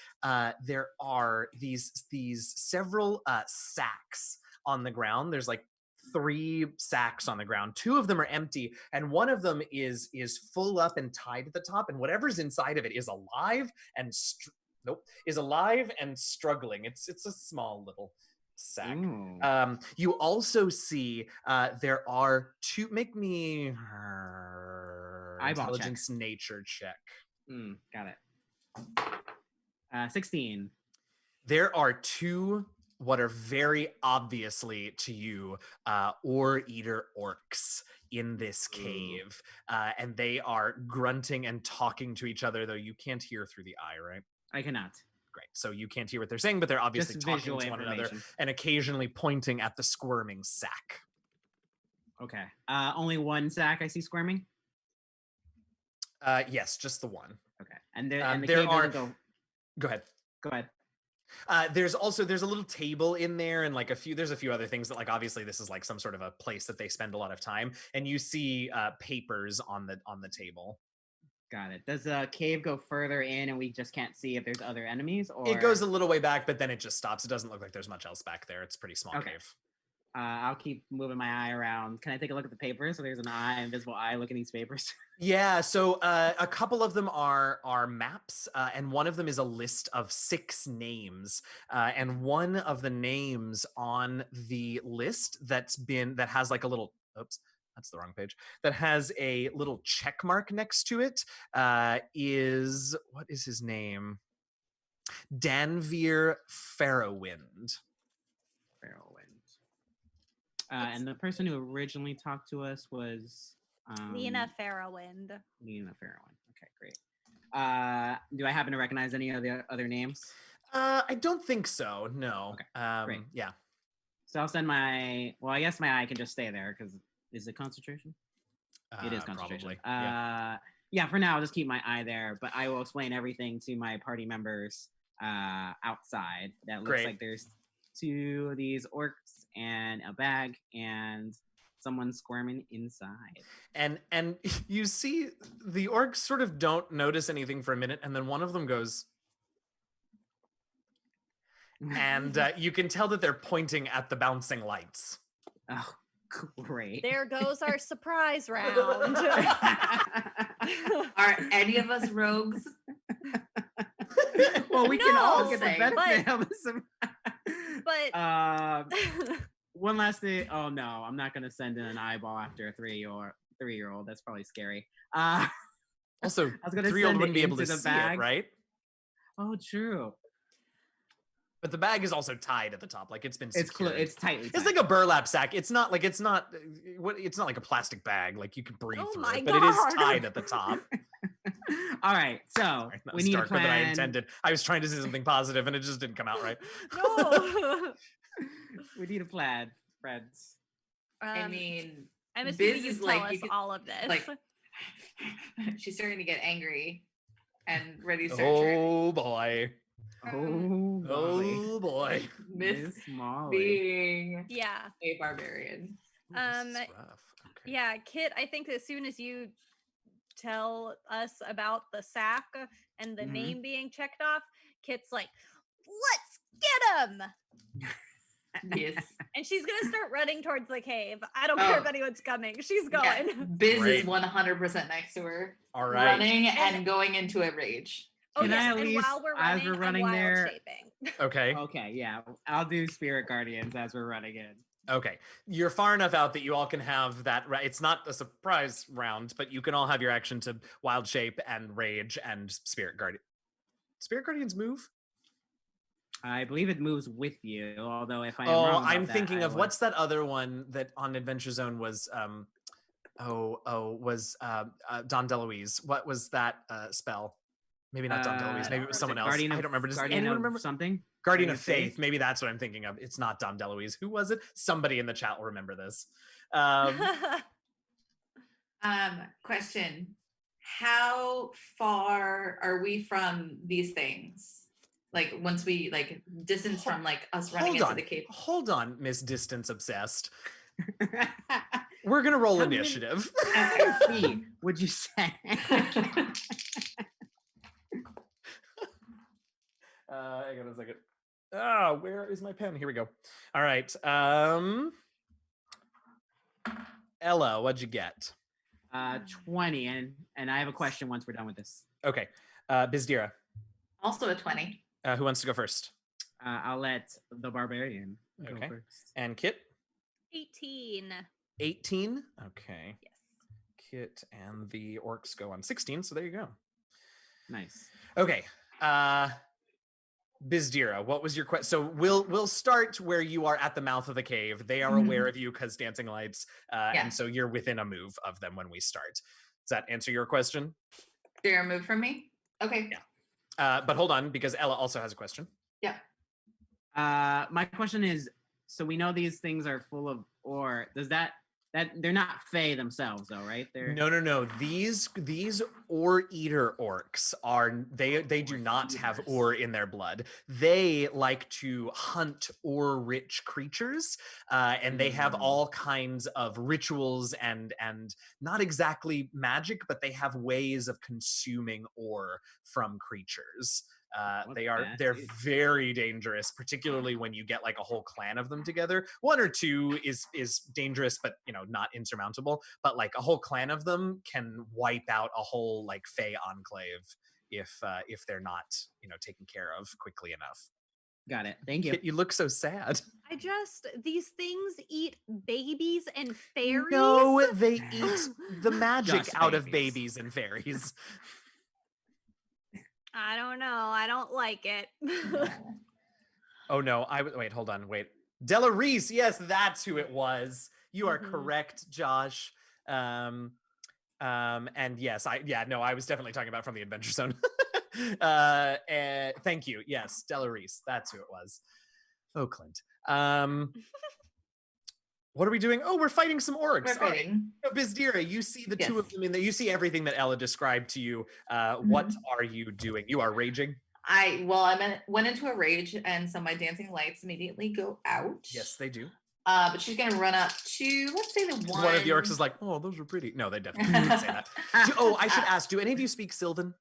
are these several sacks on the ground. There's like 3 sacks on the ground. 2 of them are empty, and one of them is full up and tied at the top. And whatever's inside of it is alive and struggling. It's a small little sack. Ooh. You also see there are 2. Make me Eyeball check. intelligence nature check. Got it. 16. There are 2 what are very obviously to you ore eater orcs in this cave, and they are grunting and talking to each other, though you can't hear through the eye, right? I cannot. Great. So you can't hear what they're saying, but they're obviously Just talking visual to one another information. and occasionally pointing at the squirming sack. Okay. Only one sack I see squirming. Yes, just the one. Okay. And the there cave are. doesn't go. Go ahead. Go ahead. There's a little table in there, and like there's a few other things that, like, obviously this is like some sort of a place that they spend a lot of time, and you see papers on the table. Got it. Does the cave go further in and we just can't see if there's other enemies, or It goes a little way back, but then it just stops. It doesn't look like there's much else back there. It's a pretty small Okay. cave. I'll keep moving my eye around. Can I take a look at the papers? So there's an invisible eye looking at these papers. Yeah, so a couple of them are maps, and one of them is a list of 6 names, and one of the names on the list that has like a little, oops, that's the wrong page, that has a little check mark next to it, is, what is his name? Danvir Farrowwind. And the person who originally talked to us was Lena Farrowwind. Lena Farrowwind. Okay, great. Do I happen to recognize any of the other names? I don't think so. No. Okay, great. Yeah. So I'll send my. Well, I guess my eye can just stay there because is it concentration? It is concentration. Probably. Yeah. For now, I'll just keep my eye there, but I will explain everything to my party members outside. That looks Great. like there's 2 of these orcs and a bag and someone squirming inside. And you see the orcs sort of don't notice anything for a minute, and then one of them goes, and you can tell that they're pointing at the bouncing lights. Oh, great. There goes our surprise round. Are any of us rogues? Well, we can all No, get the same, benefit of some. But One last thing. Oh no, I'm not gonna send in an eyeball after a 3-year-old. That's probably scary. Also, I was gonna 3-year-old send wouldn't it be able to into the see bag. it, right? Oh, true. But the bag is also tied at the top, like it's been secured. It's tightly. It's like a burlap sack. It's not like it's not like a plastic bag. Like you can breathe Oh through my it, but it is God. tied at the top. All right, so Sorry, that we was need a darker than I plan. intended. I was trying to say something positive, and it just didn't come out right. no. We need a plan, friends. I mean, I'm Biz assuming you is tell like, us you could- all of this. like she's starting to get angry and ready to start turning. Oh boy. Oh, Oh boy. Miss Molly. being yeah. a barbarian. Ooh, this is rough. Okay. Yeah, Kit, I think as soon as you tell us about the sack and the Mhm. name being checked off, Kit's like, let's get him! Yes. And she's gonna start running towards the cave. I don't care Oh. if anyone's coming. She's Yeah, going. Biz Great. is 100% next to her, All right. running and going into a rage. Oh, Can I yes, at and least, while we're as running, we're running I'm wild there- shaping. Okay. Okay, yeah, I'll do Spirit Guardians as we're running in. Okay. You're far enough out that you all can have that. It's not a surprise round, but you can all have your action to wild shape and rage and spirit guardian. Spirit guardians move? I believe it moves with you, although if I am Oh, wrong about I'm that, thinking I of will- what's that other one that on Adventure Zone was Don DeLuise. What was that spell? Maybe not Don DeLuise. Maybe it was someone else. Guardian I of- don't remember. Does Guardian anyone of remember? something? Guardian of Faith. Maybe that's what I'm thinking of. It's not Don DeLuise. Who was it? Somebody in the chat will remember this. Question. How far are we from these things? Like once we like distance from like us running into the cave. Hold on, Miss Distance Obsessed. We're gonna roll How many- initiative. feet would you say? Hang on a second. Where is my pen? Here we go. All right. Ella, what'd you get? 20, and I have a question once we're done with this. Okay. Bizdira, Also a 20. who wants to go first? I'll let the barbarian go Okay. first. And Kit? 18. 18. Okay. Yes. Kit and the orcs go on 16, so there you go. Nice. Okay. Bizdira, what was your question? So we'll start where you are at the mouth of the cave. They are aware of you because dancing lights, and so you're within a move of them when we start. Does that answer your question? They're a move from me? Okay. Yeah. But hold on, because Ella also has a question. Yeah. My question is, so we know these things are full of ore. Does that they're not Fae themselves though, right? They're No. These ore eater orcs are they do not have ore in their blood. They like to hunt ore rich creatures, and they have all kinds of rituals and not exactly magic, but they have ways of consuming ore from creatures. They're very dangerous, particularly when you get like a whole clan of them together. One or two is dangerous, but not insurmountable. But like a whole clan of them can wipe out a whole like Fae enclave if they're not taken care of quickly enough. Got it. Thank you. Kit, you look so sad. These things eat babies and fairies. No, they eat the magic out of babies and fairies. I don't know. I don't like it. Oh no! Wait. Hold on. Wait. Della Reese. Yes, that's who it was. You are correct, Josh. And yes, I was definitely talking about from the Adventure Zone. Thank you. Yes, Della Reese. That's who it was. Oh, Clint. What are we doing? Oh, we're fighting some orcs. We're fighting. So, Bizdira, you see the two of them in there. You see everything that Ella described to you. What are you doing? You are raging? I went into a rage, and so my dancing lights immediately go out. Yes, they do. But she's going to run up to, let's say the one. One of the orcs is like, oh, those are pretty. No, they definitely wouldn't say that. I should ask, do any of you speak Sylvan?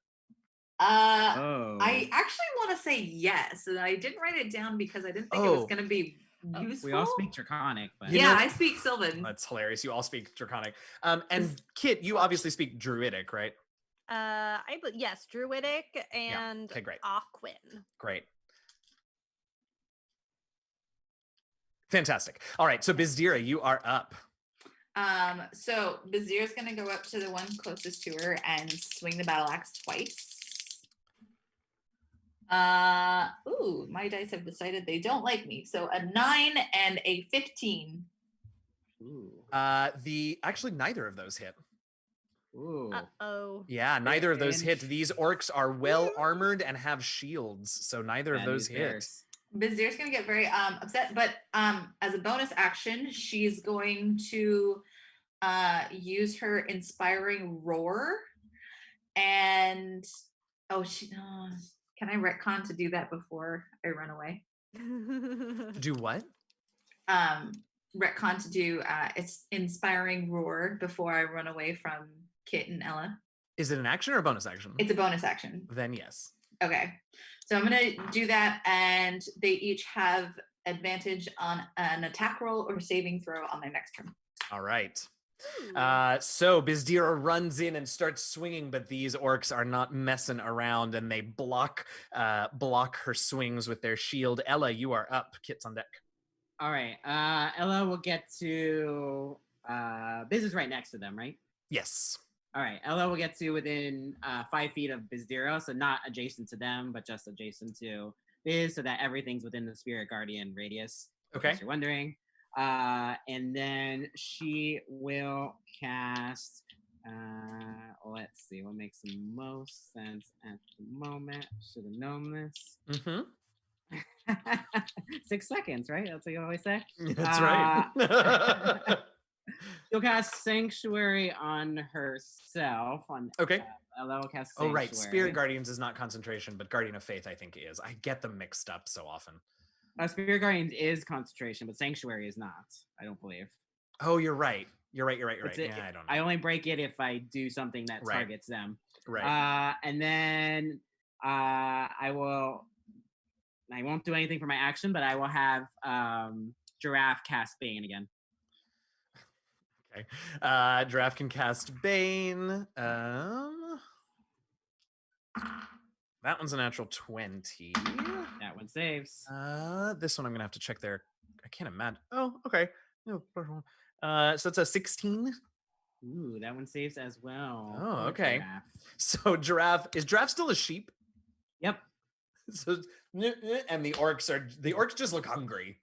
I actually want to say yes, and I didn't write it down because I didn't think it was going to be useful. We all speak Draconic, but I speak Sylvan. That's hilarious. You all speak Draconic. And Kit, you obviously speak Druidic, right? Yes, Druidic and great. Aquan. Great. Fantastic. All right, so Bizdira, you are up. So Bizdira's going to go up to the one closest to her and swing the battle axe twice. My dice have decided they don't like me. So a 9 and a 15. Actually neither of those hit. Ooh. Uh-oh. Yeah, neither of those hit. These orcs are well armored and have shields, so neither of those hit. Bizdira's going to get very upset, but as a bonus action, she's going to use her inspiring roar. And can I retcon to do that before I run away? Do what? Retcon to do it's inspiring roar before I run away from Kit and Ella. Is it an action or a bonus action? It's a bonus action. Then yes. Okay. So I'm going to do that, and they each have advantage on an attack roll or saving throw on their next turn. All right. So Bizdira runs in and starts swinging, but these orcs are not messing around, and they block her swings with their shield. Ella, you are up. Kit's on deck. All right. Ella will get to Biz is right next to them, right? Yes. All right. Ella will get to within 5 feet of Bizdira, so not adjacent to them, but just adjacent to Biz, so that everything's within the Spirit Guardian radius. Okay. If you're wondering. And then she will cast. Let's see what makes the most sense at the moment. Should have known this. Mm-hmm. 6 seconds, right? That's what you always say. That's right. She'll cast Sanctuary on herself. Okay. Ella will cast Sanctuary. Oh, right. Sanctuary. Spirit Guardians is not concentration, but Guardian of Faith, I think, is. I get them mixed up so often. Spirit Guardians is concentration, but Sanctuary is not, I don't believe. Oh, you're right. You're right. Yeah, I don't know. I only break it if I do something that targets them. Right. And then I won't do anything for my action, but I will have Giraffe cast Bane again. Okay. Giraffe can cast Bane. That one's a natural 20. That one saves. This one I'm gonna have to check there. I can't imagine. Oh, okay. So it's a 16. Ooh, that one saves as well. Oh, okay. Giraffe. So Giraffe, is Giraffe still a sheep? Yep. So, and the orcs just look hungry.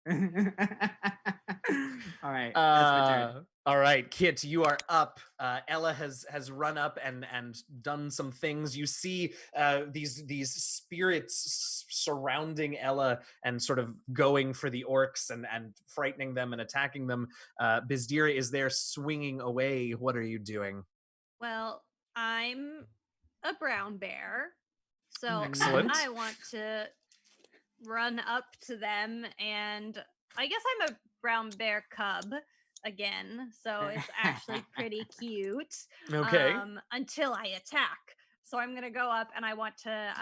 All right, that's my turn. All right, Kit, you are up. Ella has run up and done some things. You see these spirits surrounding Ella and sort of going for the orcs and frightening them and attacking them. Bizdira is there swinging away. What are you doing? Well, I'm a brown bear, so Excellent. I want to run up to them, and I guess I'm a brown bear cub again, so it's actually pretty cute. Okay. Until I attack. So I'm gonna go up and I want to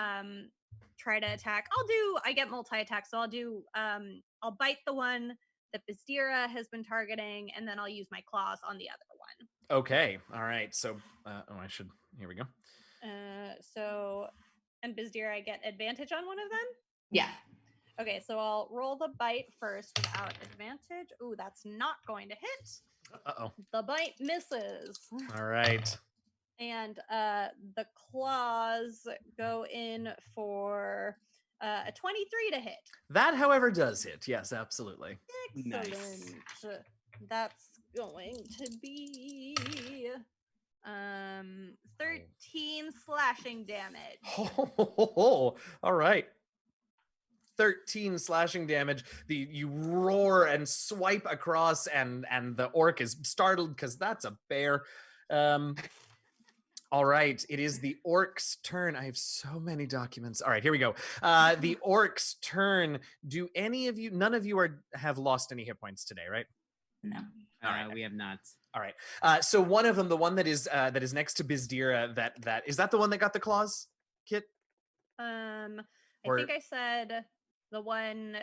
try to attack. I get multi-attack, so I'll bite the one that Bizdira has been targeting, and then I'll use my claws on the other one. Okay. All right. So, here we go. And Bizdira, I get advantage on one of them? Yeah. Okay, so I'll roll the bite first without advantage. Ooh, that's not going to hit. Uh-oh. The bite misses. All right. And the claws go in for a 23 to hit. That, however, does hit. Yes, absolutely. Excellent. Nice. That's going to be 13 slashing damage. Oh, all right. 13 slashing damage. You roar and swipe across, and the orc is startled because that's a bear. All right, it is the orc's turn. I have so many documents. All right, here we go. The orc's turn. Do any of you? None of you have lost any hit points today, right? No. All right. We have not. All right. So one of them, the one that is next to Bizdira, that is that the one that got the claws, Kit? I think I said the one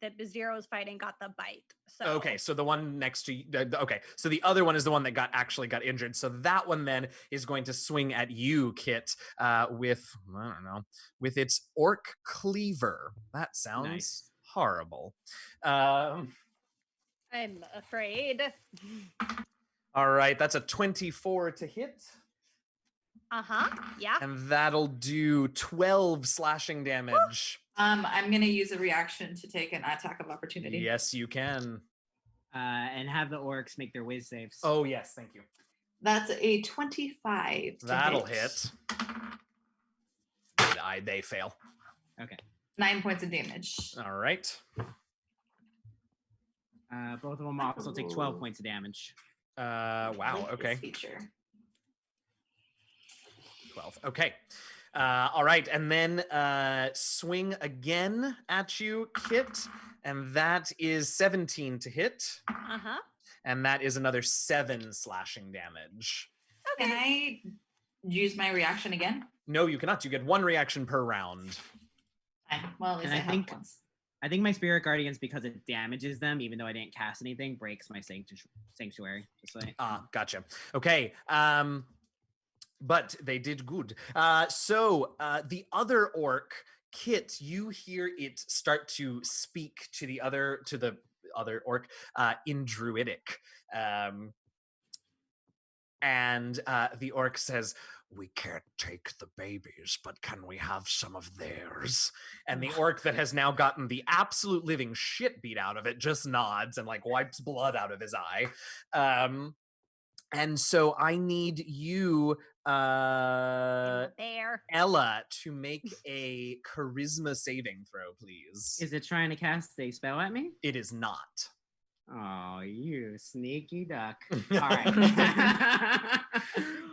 that Bizdira was fighting got the bite. So Okay, so the one next to you. Okay, so the other one is the one that actually got injured. So that one then is going to swing at you, Kit, with with its orc cleaver. That sounds Nice. horrible. I'm afraid. All right, that's a 24 to hit. Yeah. And that'll do 12 slashing damage. I'm gonna use a reaction to take an attack of opportunity. Yes, you can. And have the orcs make their whiz saves. Oh, yes, thank you. That's a 25. That'll hit. They fail. Okay. 9 points of damage. All right. Both of them also take 12 points of damage. Wow, Like this okay. feature. 12. Okay. All right. And then swing again at you, Kit. And that is 17 to hit. And that is another 7 slashing damage. Can I use my reaction again? No, you cannot. You get 1 reaction per round. Fine. Well, at least And I have once. I think my Spirit Guardians, because it damages them, even though I didn't cast anything, breaks my sanctuary. Just like Gotcha. Okay. But they did good. So the other orc, Kit, you hear it start to speak to the other orc in Druidic. And the orc says, "We can't take the babies, but can we have some of theirs?" And the orc that has now gotten the absolute living shit beat out of it just nods and like wipes blood out of his eye. And so I need you, Bear. Ella, to make a charisma saving throw, please. Is it trying to cast a spell at me? It is not. Oh, you sneaky duck. All right.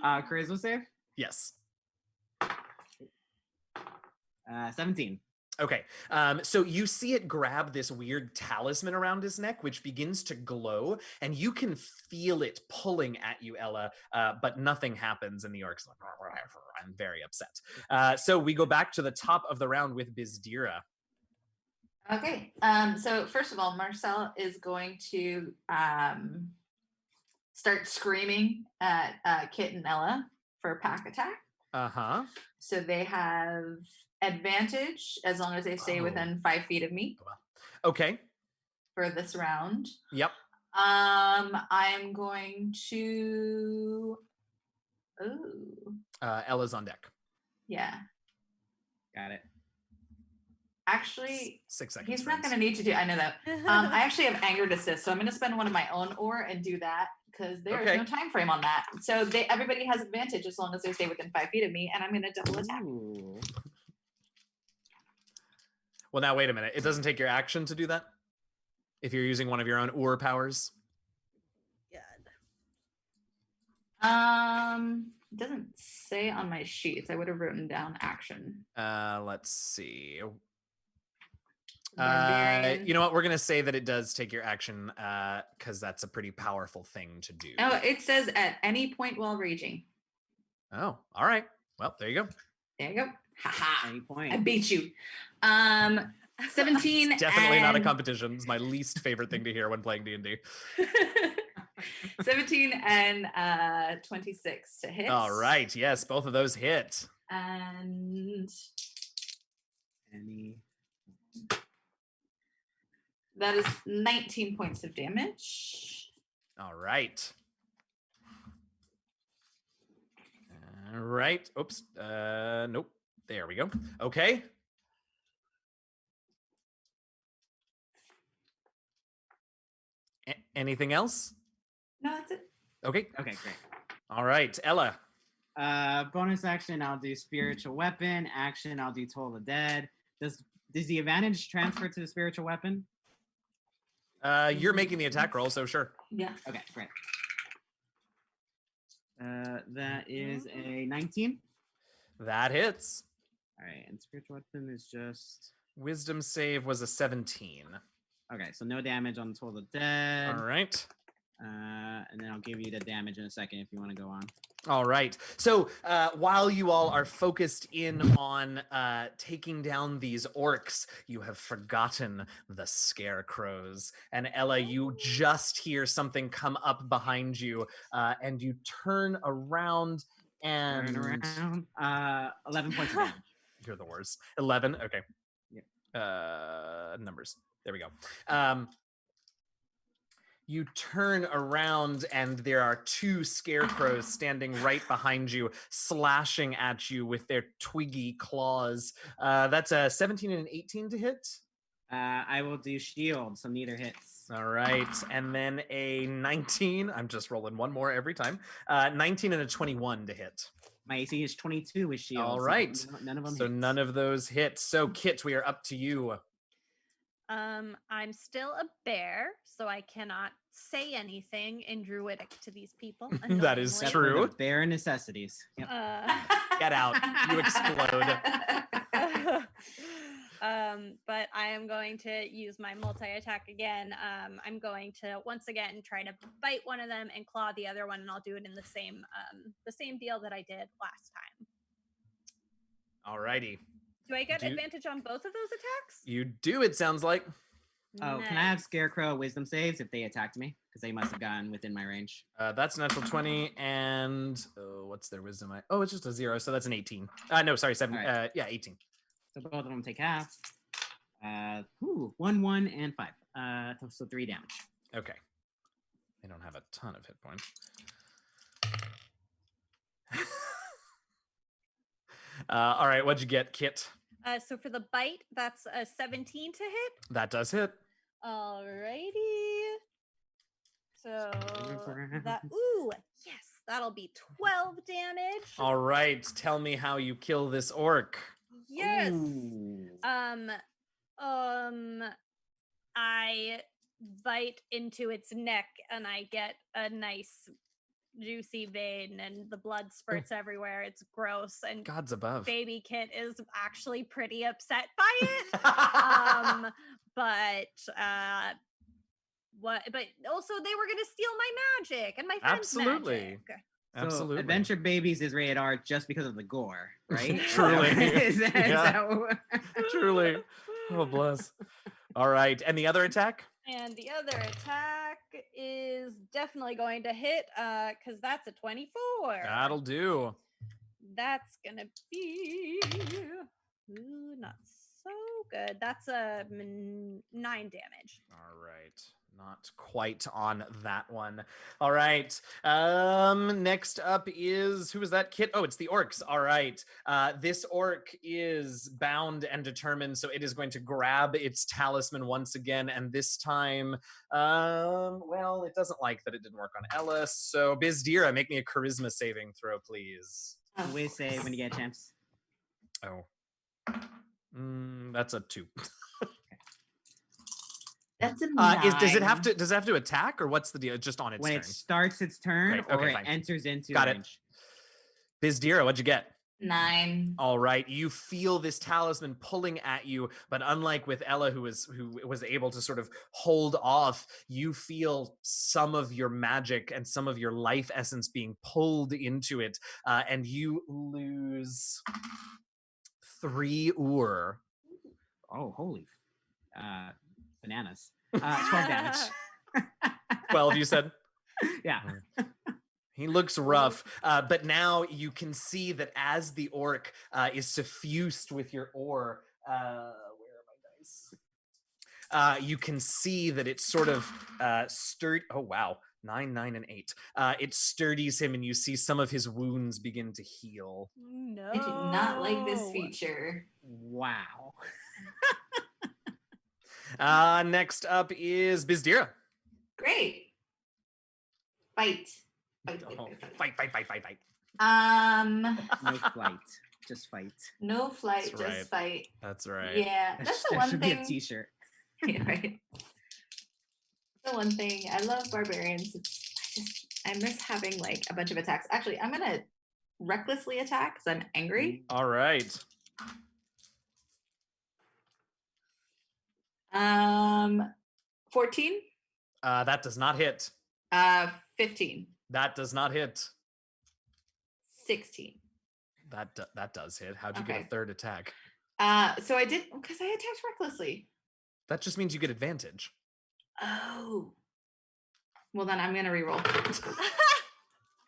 Charisma save? Yes. 17. Okay, so you see it grab this weird talisman around his neck, which begins to glow, and you can feel it pulling at you, Ella, but nothing happens, and the orc's like, I'm very upset. So we go back to the top of the round with Bizdira. Okay. So first of all, Marcel is going to start screaming at Kit and Ella for a pack attack. Uh-huh. So they have advantage as long as they stay within 5 feet of me Okay. for this round. Yep. I'm going to. Ooh. Ella's on deck. Yeah. Got it. Actually, 6 seconds. he's not friends. going to need to do. I know that. I actually have angered assist, so I'm going to spend one of my own ore and do that because there is Okay. no time frame on that. So everybody has advantage as long as they stay within 5 feet of me, and I'm going to double attack. Ooh. Well, now wait a minute. It doesn't take your action to do that if you're using one of your own Ur powers. It doesn't say on my sheets. I would have written down action. Let's see. Barbarian. You know what? We're gonna say that it does take your action because that's a pretty powerful thing to do. Oh, it says at any point while raging. Oh, all right. Well, there you go. There you go. Haha. Any point. I beat you. 17. Definitely not a and- competition. It's my least favorite thing to hear when playing D&D. 17 and 26 to hit. All right. Yes, both of those hit. And Any. that is 19 points of damage. All right. All right. Oops. Nope. There we go. Okay. Anything else? No, that's it. Okay. Okay, great. All right. Ella. Bonus action, I'll do spiritual weapon. Action, I'll do Toll the Dead. Does the advantage transfer to the spiritual weapon? You're making the attack roll, so sure. Yeah. Okay, great. That is a 19. That hits. All right, and spiritual weapon is just Wisdom save was a 17. okay. So no damage on Toll the Dead. All right. And then I'll give you the damage in a second if you want to go on. All right. So while you all are focused in on taking down these orcs, you have forgotten the scarecrows. And Ella, you just hear something come up behind you, and you turn around and Turn around. 11 points of damage. You're the worst. 11. Okay. Yep. Numbers. There we go. You turn around and there are 2 scarecrows standing right behind you, slashing at you with their twiggy claws. That's a 17 and an 18 to hit. I will do shield, so neither hits. All right. And then a 19. I'm just rolling one more every time. 19 and a 21 to hit. My AC is 22 with shield. All so right. none of them So hits. none of those hit. So Kit, we are up to you. I'm still a bear, so I cannot say anything in Druidic to these people. That is annoyingly. true. The bare necessities. Yep. Get out. You explode. But I am going to use my multi-attack again. I'm going to once again try to bite one of them and claw the other one, and I'll do it in the same deal that I did last time. All righty. Do I get Do- advantage on both of those attacks? You do, it sounds like. Oh, can I have Scarecrow wisdom saves if they attacked me? Because they must have gotten within my range. That's a natural 20, and what's their wisdom? Oh, it's just a 0, so that's an 18. No, sorry, 7. All right. Yeah, 18. So both of them take half. 1, 1, and 5. So 3 damage. Okay. They don't have a ton of hit points. All right, what'd you get, Kit? So for the bite, that's a 17 to hit. That does hit. Alrighty. So that yes, that'll be 12 damage. All right, tell me how you kill this orc. Yes. Ooh. I bite into its neck and I get a nice juicy vein and the blood spurts everywhere. It's gross and God's above. baby Kit is actually pretty upset by it. But also they were gonna steal my magic and my friend's Absolutely. magic. So Absolutely. Adventure Babies is rated R just because of the gore, right? Truly. Is that- is Yeah. that- Truly. Oh, bless. All right, and the other attack? And the other attack is definitely going to hit because that's a 24. That'll do. That's gonna be not so good. That's a 9 damage. All right. Not quite on that one. All right. Next up is, who is that, Kit? Oh, it's the orcs. All right. This orc is bound and determined, so it is going to grab its talisman once again, and this time, well, it doesn't like that it didn't work on Ella, so Bizdira, make me a charisma saving throw, please. Always say when you get a chance. Oh. That's a 2. That's a 9. Does it have to attack, or what's the deal? Just on its when turn. it starts its turn, Great. or Okay, it fine. enters into Got range. it. Bizdira, what'd you get? 9. All right, you feel this talisman pulling at you, but unlike with Ella, who was able to sort of hold off, you feel some of your magic and some of your life essence being pulled into it, and you lose 3 ur. Oh, holy bananas. 12 damage. 12, you said? Yeah. He looks rough, but now you can see that as the orc is suffused with your ore, where are my dice? You can see that it's sort of oh wow, 9, 9, and 8. It sturdies him, and you see some of his wounds begin to heal. No. I do not like this feature. Wow. Next up is Bizdira. Great. Fight. Fight. No flight. Just fight. No flight, That's just right. fight. That's right. Yeah, that's the That one should thing. be a t-shirt. Yeah, right. The one thing I love barbarians. I miss having like a bunch of attacks. Actually, I'm gonna recklessly attack because I'm angry. All right. 14. That does not hit. 15. That does not hit. 16. That does hit. How'd you get Okay. a third attack? So I did because I attacked recklessly. That just means you get advantage. Oh. Well, then I'm gonna reroll.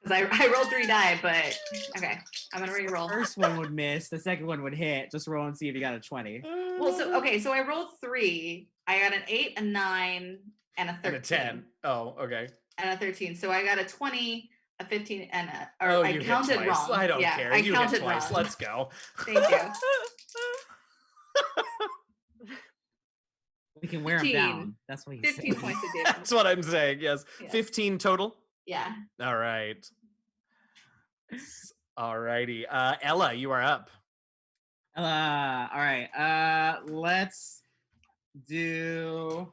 Because I rolled 3 die, but okay, I'm gonna reroll. First one would miss. The second one would hit. Just roll and see if you got a 20. Well, so okay, so I rolled 3. I got an 8, a 9, and a 13. And a 10. Oh, okay. And a 13. So I got a 20, a 15, and a. Or Oh, I you hit counted twice. wrong. I don't yeah, care. I You hit counted twice. wrong. Let's go. Thank you. We can wear them 15. down. That's what you 15 say. points of damage. That's what I'm saying. Yes. Yeah. 15 total. Yeah. All right. All righty. Ella, you are up. All right. Let's do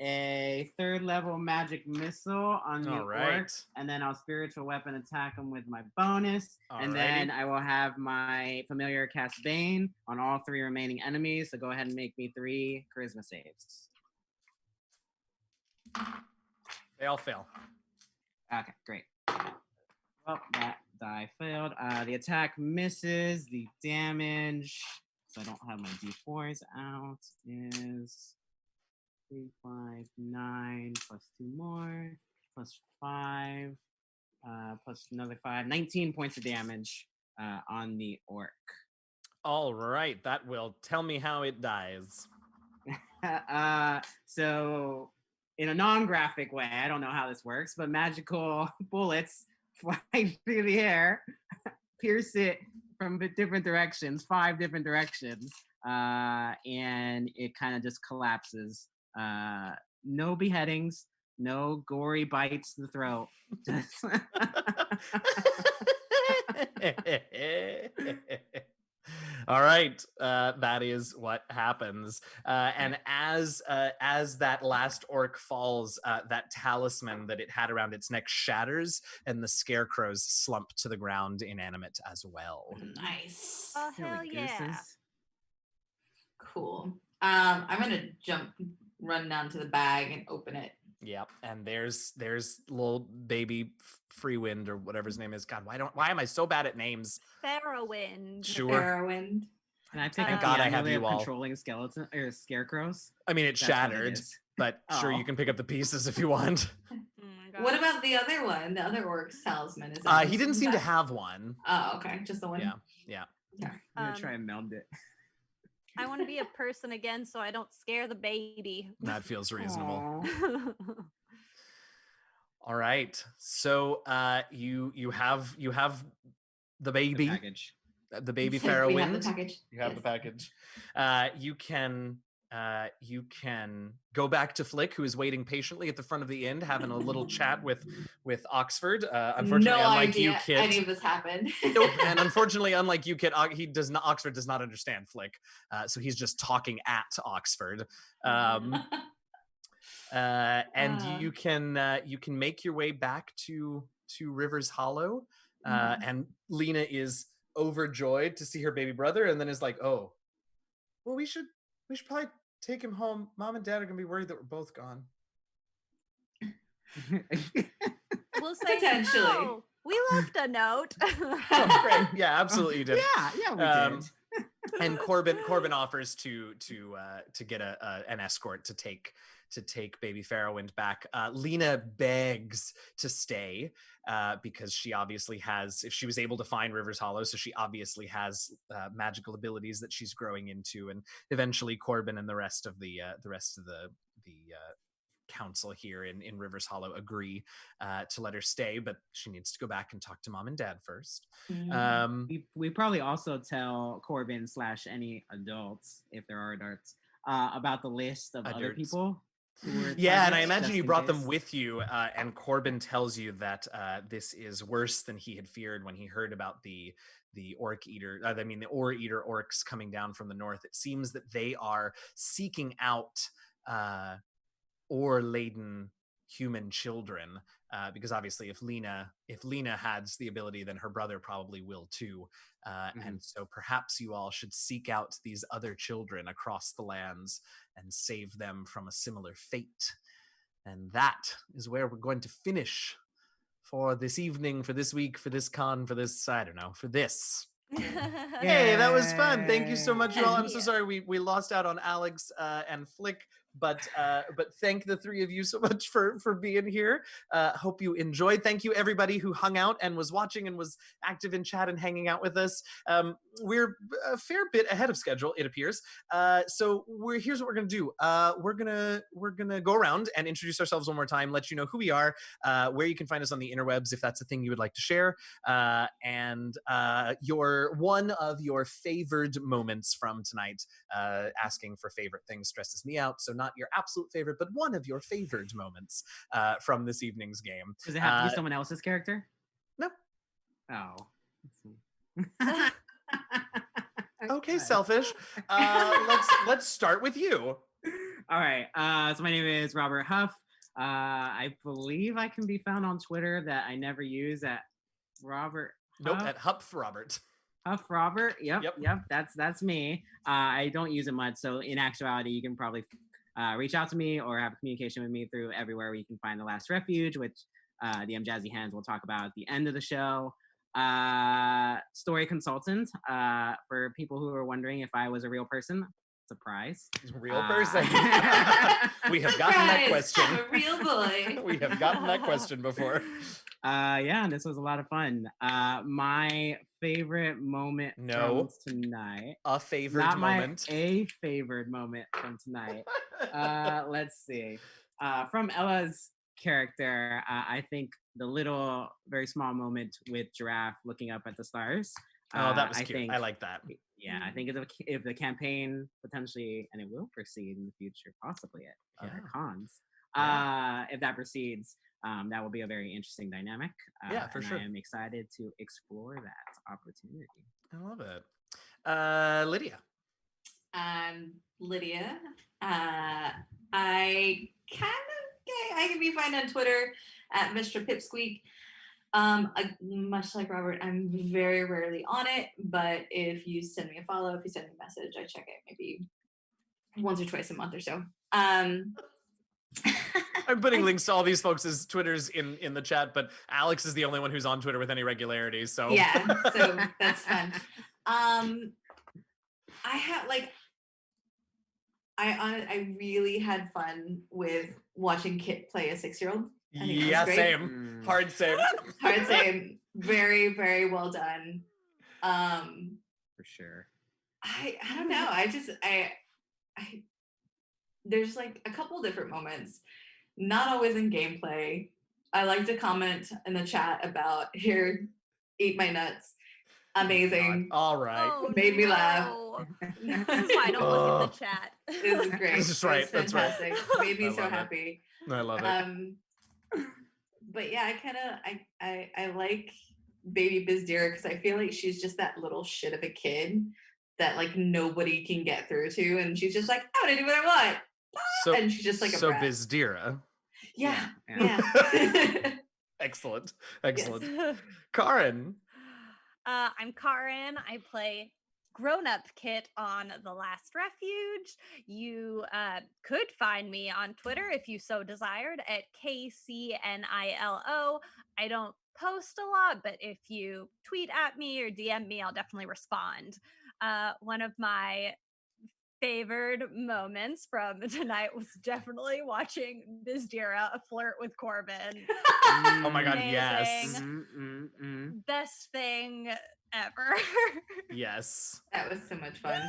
a 3rd level magic missile on the All right. orc, and then I'll spiritual weapon attack him with my bonus, and Alrighty. then I will have my familiar cast Bane on all 3 remaining enemies. So go ahead and make me 3 charisma saves. They all fail. Okay, great. Well, that die failed. The attack misses. The damage, so I don't have my d4s out, is 3, 5, 9, plus 2 more, plus 5, plus another 5. 19 points of damage on the orc. All right. That will tell me how it dies. So, in a non-graphic way, I don't know how this works, but magical bullets fly through the air, pierce it from different directions, 5 different directions, and it kind of just collapses. No beheadings, no gory bites to the throat. All right, that is what happens. And as that last orc falls, that talisman that it had around its neck shatters, and the scarecrows slump to the ground inanimate as well. Nice. Oh, Silly hell yeah. gooses. Cool. I'm gonna run down to the bag and open it. Yep, and there's little baby Freewind or whatever his name is. God, why am I so bad at names? Farrowwind. Sure. Farrowwind. Can I pick Thank up God the I have amulet you of all. controlling skeleton or scarecrows? I mean, it That's what it shattered, is. but sure, Oh. you can pick up the pieces if you want. Oh my God. What about the other one? The other orc's talisman? Is He didn't seem to that- have one. Oh, okay. Just the one. Yeah. I'm gonna Um, try and meld it. I want to be a person again so I don't scare the baby. That feels reasonable. Aw. All right. So you have the The baby, package. the baby It's like we have the Farrowwind. package. You have the Yes. package. You can go back to Flick, who is waiting patiently at the front of the inn, having a little chat with Oxford. Unfortunately, No unlike you, idea Kit. any of this happened. Nope. And unfortunately, unlike you, Kit, Oxford does not understand Flick, so he's just talking at Oxford. And you can make your way back to Rivers Hollow, and Lena is overjoyed to see her baby brother, and then is like, "Oh, well, we should probably take him home. Mom and Dad are gonna be worried that we're both gone." We'll say, Potentially. "No, we left a note." Oh, great. Yeah, absolutely, you did. Yeah, we Um, did. And Corbin offers to get an escort to take baby Farrowwind back. Lena begs to stay because she obviously has, if she was able to find Rivers Hollow, so she obviously has magical abilities that she's growing into, and eventually Corbin and the rest of the council here in Rivers Hollow agree to let her stay, but she needs to go back and talk to Mom and Dad first. We probably also tell Corbin / any adults, if there are adults, about the list of other Adults. people. Who were Yeah, and I targets, imagine just you in brought them case. with you, and Corbin tells you that this is worse than he had feared when he heard about the orc eater. The ore eater orcs coming down from the north. It seems that they are seeking out ore-laden human children, because obviously if Lena has the ability, then her brother probably will too. And so perhaps you all should seek out these other children across the lands and save them from a similar fate. And that is where we're going to finish for this evening, for this week, for this con, for this, I don't know, for this. Hey, that was fun. Thank you so much, you all. I'm so sorry we lost out on Alex and Flick, but thank the three of you so much for being here. Hope you enjoyed. Thank you everybody who hung out and was watching and was active in chat and hanging out with us. We're a fair bit ahead of schedule, it appears. So here's what we're gonna do. We're gonna go around and introduce ourselves one more time, let you know who we are, where you can find us on the interwebs if that's a thing you would like to share, and one of your favored moments from tonight. Asking for favorite things stresses me out, so not your absolute favorite, but one of your favored moments from this evening's game. Does it have to be someone else's character? No. Oh. Okay, selfish. Let's start with you. All right. So my name is Robert Huff. I believe I can be found on Twitter that I never use at Robert. Nope, Huff. at Huff Robert. Huff Robert. Yep. That's me. I don't use it much, so in actuality, you can probably reach out to me or have communication with me through everywhere where you can find The Last Refuge, which DM Jazzy Hands will talk about at the end of the show. Story consultant for people who are wondering if I was a real person. Surprise. Real person. We have gotten that question. I'm a real boy. We have gotten that question before. Yeah, and this was a lot of fun. My favorite moment from tonight. A favorite not moment. A favorite moment from tonight. Let's see. From Ella's character, I think the little, very small moment with Giraffe looking up at the stars. Oh, that was cute. I like that. Yeah, I think if the campaign potentially, and it will proceed in the future, possibly at cons, if that proceeds, that will be a very interesting dynamic. Yeah, for sure. I am excited to explore that opportunity. I love it. Lydia. Lydia. I can be found on Twitter at Mr. Pipsqueak. Much like Robert, I'm very rarely on it, but if you send me a follow, if you send me a message, I check it maybe once or twice a month or so. I'm putting links to all these folks' Twitters in the chat, but Alex is the only one who's on Twitter with any regularity, so yeah, so that's fun. I really had fun with watching Kit play a 6-year-old. Yeah, same. Hard same. Hard same. Very, very well done. For sure. I don't know. I there's like a couple different moments, not always in gameplay. I like to comment in the chat about here, eat my nuts. Amazing. All right. Oh, Made me laugh. no. This is why I don't look at the chat. It was great. This is It was right, that's right. fantastic. Made me I so love it. happy. I love it. But yeah, I like baby Bizdira because I feel like she's just that little shit of a kid that like nobody can get through to, and she's just like, I'm gonna do what I want. So, and she's just like a so brat. Bizdira. Yeah. Excellent. Karin. I'm Karin. I play grown-up Kit on The Last Refuge. You could find me on Twitter if you so desired at KCNILO. I don't post a lot, but if you tweet at me or DM me, I'll definitely respond. One of my favored moments from tonight was definitely watching Bizdira flirt with Corbin. Oh my god, yes. Amazing. Best thing ever. Yes. That was so much fun.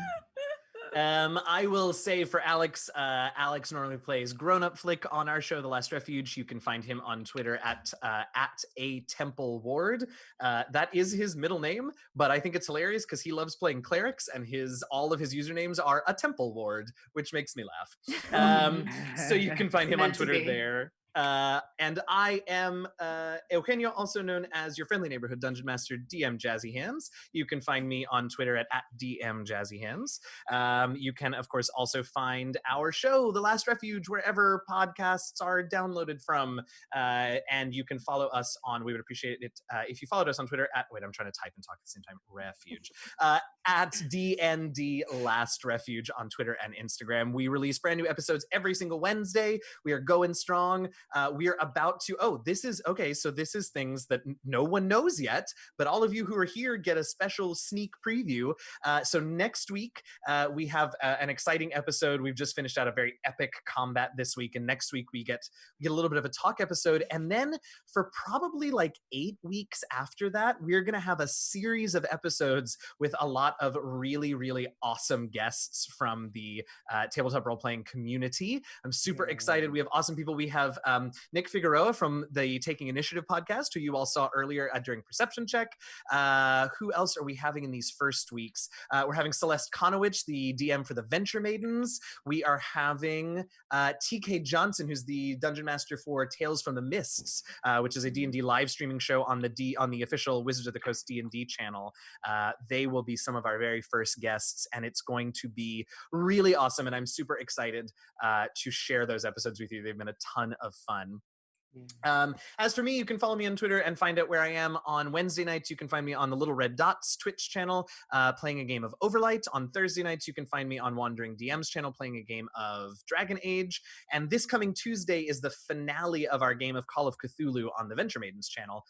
I will say for Alex, Alex normally plays grown-up Flick on our show, The Last Refuge. You can find him on Twitter at a Temple Ward. That is his middle name, but I think it's hilarious because he loves playing clerics, and all of his usernames are a Temple Ward, which makes me laugh. So you can find him on Twitter there. And I am Eugenio, also known as your friendly neighborhood dungeon master, DM Jazzy Hands. You can find me on Twitter at DM Jazzy Hands. You can, of course, also find our show, The Last Refuge, wherever podcasts are downloaded from. And you can follow us on, we would appreciate it if you followed us on Twitter at, wait, I'm trying to type and talk at the same time, Refuge. At DND Last Refuge on Twitter and Instagram. We release brand new episodes every single Wednesday. We are going strong. We are about to, this is things that no one knows yet, but all of you who are here get a special sneak preview. So next week, we have an exciting episode. We've just finished out a very epic combat this week, and next week we get a little bit of a talk episode. And then for probably like 8 weeks after that, we're going to have a series of episodes with a lot of really, really awesome guests from the tabletop role-playing community. I'm super excited. We have awesome people. We have Nick Figueroa from the Taking Initiative podcast, who you all saw earlier during Perception Check. Who else are we having in these first weeks? We're having Celeste Konowich, the DM for the Venture Maidens. We are having TK Johnson, who's the Dungeon Master for Tales from the Mists, which is a D&D live streaming show on the official Wizards of the Coast D&D channel. They will be some of our very first guests, and it's going to be really awesome, and I'm super excited to share those episodes with you. They've been a ton of fun. As for me, you can follow me on Twitter and find out where I am on Wednesday nights. You can find me on the Little Red Dots Twitch channel playing a game of Overlight. On Thursday nights, you can find me on Wandering DM's channel playing a game of Dragon Age. And this coming Tuesday is the finale of our game of Call of Cthulhu on the Venture Maidens channel.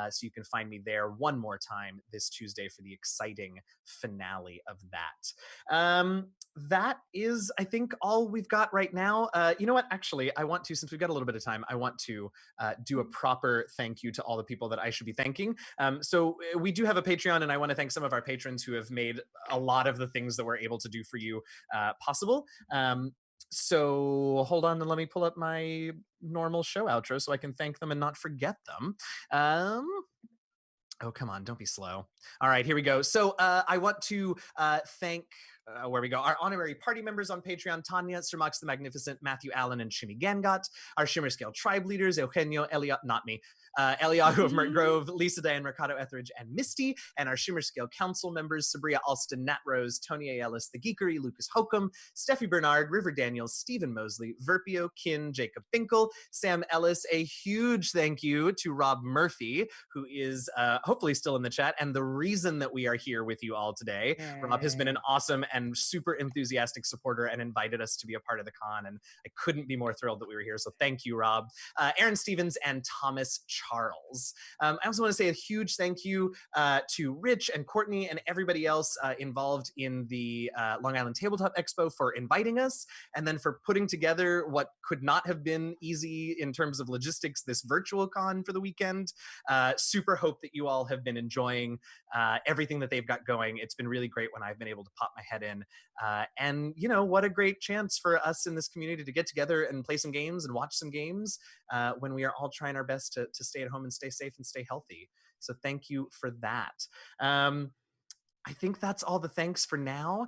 So you can find me there one more time this Tuesday for the exciting finale of that. That is, I think, all we've got right now. You know what? Actually, I want to, since we've got a little bit of time, I want to do a proper thank you to all the people that I should be thanking. So we do have a Patreon, and I want to thank some of our patrons who have made a lot of the things that we're able to do for you possible. So hold on and let me pull up my normal show outro so I can thank them and not forget them. Oh, come on, don't be slow. All right, here we go. So I want to thank, where we go, our honorary party members on Patreon: Tanya, Sir Mox the Magnificent, Matthew Allen, and Shimmy Gangot. Our Shimmer Scale tribe leaders: Eugenio, Eliahu of Mert Grove, Lisa Diane Mercado Etheridge, and Misty. And our Shimmer Scale council members: Sabria Alston, Nat Rose, Tony A. Ellis, The Geekery, Lucas Hokum, Steffi Bernard, River Daniels, Stephen Mosley, Verpio, Kin, Jacob Finkel, Sam Ellis. A huge thank you to Rob Murphy, who is hopefully still in the chat, and the reason that we are here with you all today. Rob has been an awesome and super enthusiastic supporter and invited us to be a part of the con, and I couldn't be more thrilled that we were here, so thank you, Rob. Aaron Stevens and Thomas Charles. I also want to say a huge thank you to Rich and Courtney and everybody else involved in the Long Island Tabletop Expo for inviting us, and then for putting together what could not have been easy in terms of logistics, this virtual con for the weekend. Super hope that you all all have been enjoying everything that they've got going. It's been really great when I've been able to pop my head in. And, you know, what a great chance for us in this community to get together and play some games and watch some games when we are all trying our best to stay at home and stay safe and stay healthy. So thank you for that. I think that's all the thanks for now.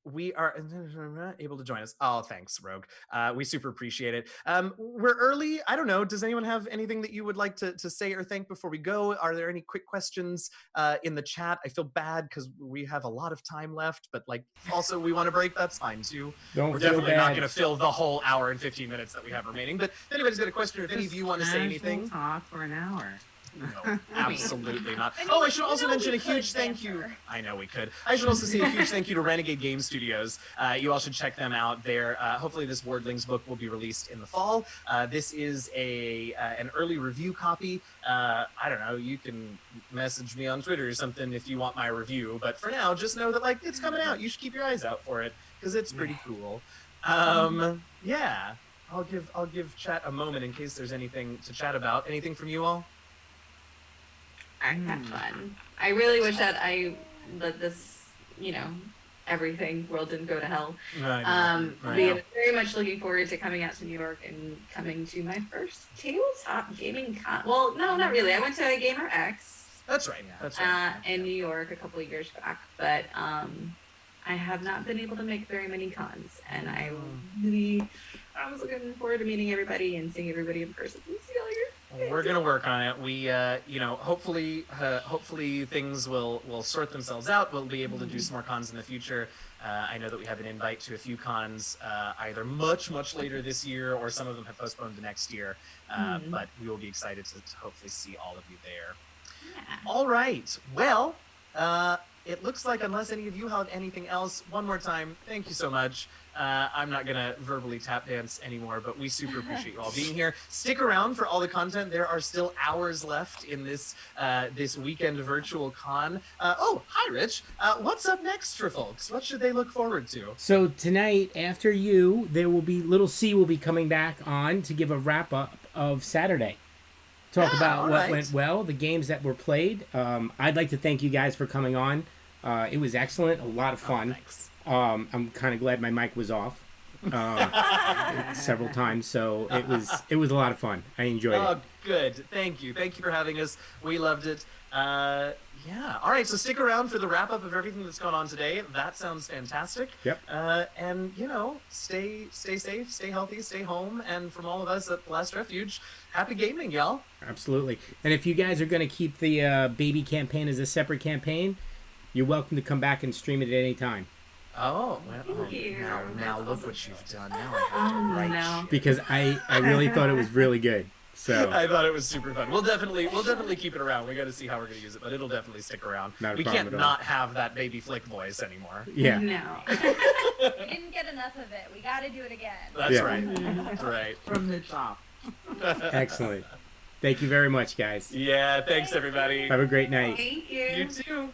We are able to join us. Oh, thanks, Rogue. We super appreciate it. We're early. I don't know. Does anyone have anything that you would like to say or thank before we go? Are there any quick questions in the chat? I feel bad because we have a lot of time left, but like also we want to break. That's fine too. We're definitely not going to fill the whole hour and 15 minutes that we have remaining. But if anybody's got a question, or if any of you want to say anything, talk for an hour. No, absolutely not. Oh, I should also mention a huge thank you. I know we could. I should also say a huge thank you to Renegade Game Studios. You all should check them out. Hopefully this Wordlings book will be released in the fall. This is an early review copy. I don't know. You can message me on Twitter or something if you want my review. But for now, just know that like it's coming out. You should keep your eyes out for it because it's pretty cool. Yeah. I'll give chat a moment in case there's anything to chat about. Anything from you all? I had fun. I really wish that this, you know, everything world didn't go to hell. I'm very much looking forward to coming out to New York and coming to my first tabletop gaming con. Well, no, not really. I went to Gamer X. That's right. That's right. In New York a couple of years back, but I have not been able to make very many cons, and I was looking forward to meeting everybody and seeing everybody in person. We're gonna work on it. We, you know, hopefully things will sort themselves out. We'll be able to do some more cons in the future. I know that we have an invite to a few cons, either much later this year, or some of them have postponed to next year. But we will be excited to hopefully see all of you there. Yeah. All right. Well, it looks like unless any of you have anything else, one more time, thank you so much. I'm not gonna verbally tap dance anymore, but we super appreciate you all being here. Stick around for all the content. There are still hours left in this this weekend virtual con. Oh, hi, Rich. What's up next for folks? What should they look forward to? So tonight, after you, there will be Little C will be coming back on to give a wrap up of Saturday. Talk about what went well, the games that were played. I'd like to thank you guys for coming on. It was excellent, a lot of fun. Thanks. I'm kind of glad my mic was off several times, so it was a lot of fun. I enjoyed it. Oh, good. Thank you for having us. We loved it. Yeah. All right. So stick around for the wrap up of everything that's gone on today. That sounds fantastic. Yep. And you know, stay safe, stay healthy, stay home, and from all of us at Last Refuge, happy gaming, y'all. Absolutely. And if you guys are going to keep the baby campaign as a separate campaign, you're welcome to come back and stream it at any time. Oh, well, now look what you've done. Now I have to write because I really thought it was really good. So I thought it was super fun. We'll definitely keep it around. We got to see how we're gonna use it, but it'll definitely stick around. We can't not have that baby Flick voice anymore. Yeah. No. We didn't get enough of it. We got to do it again. That's right. That's right. From the top. Excellent. Thank you very much, guys. Yeah. Thanks, everybody. Have a great night. Thank you. You too.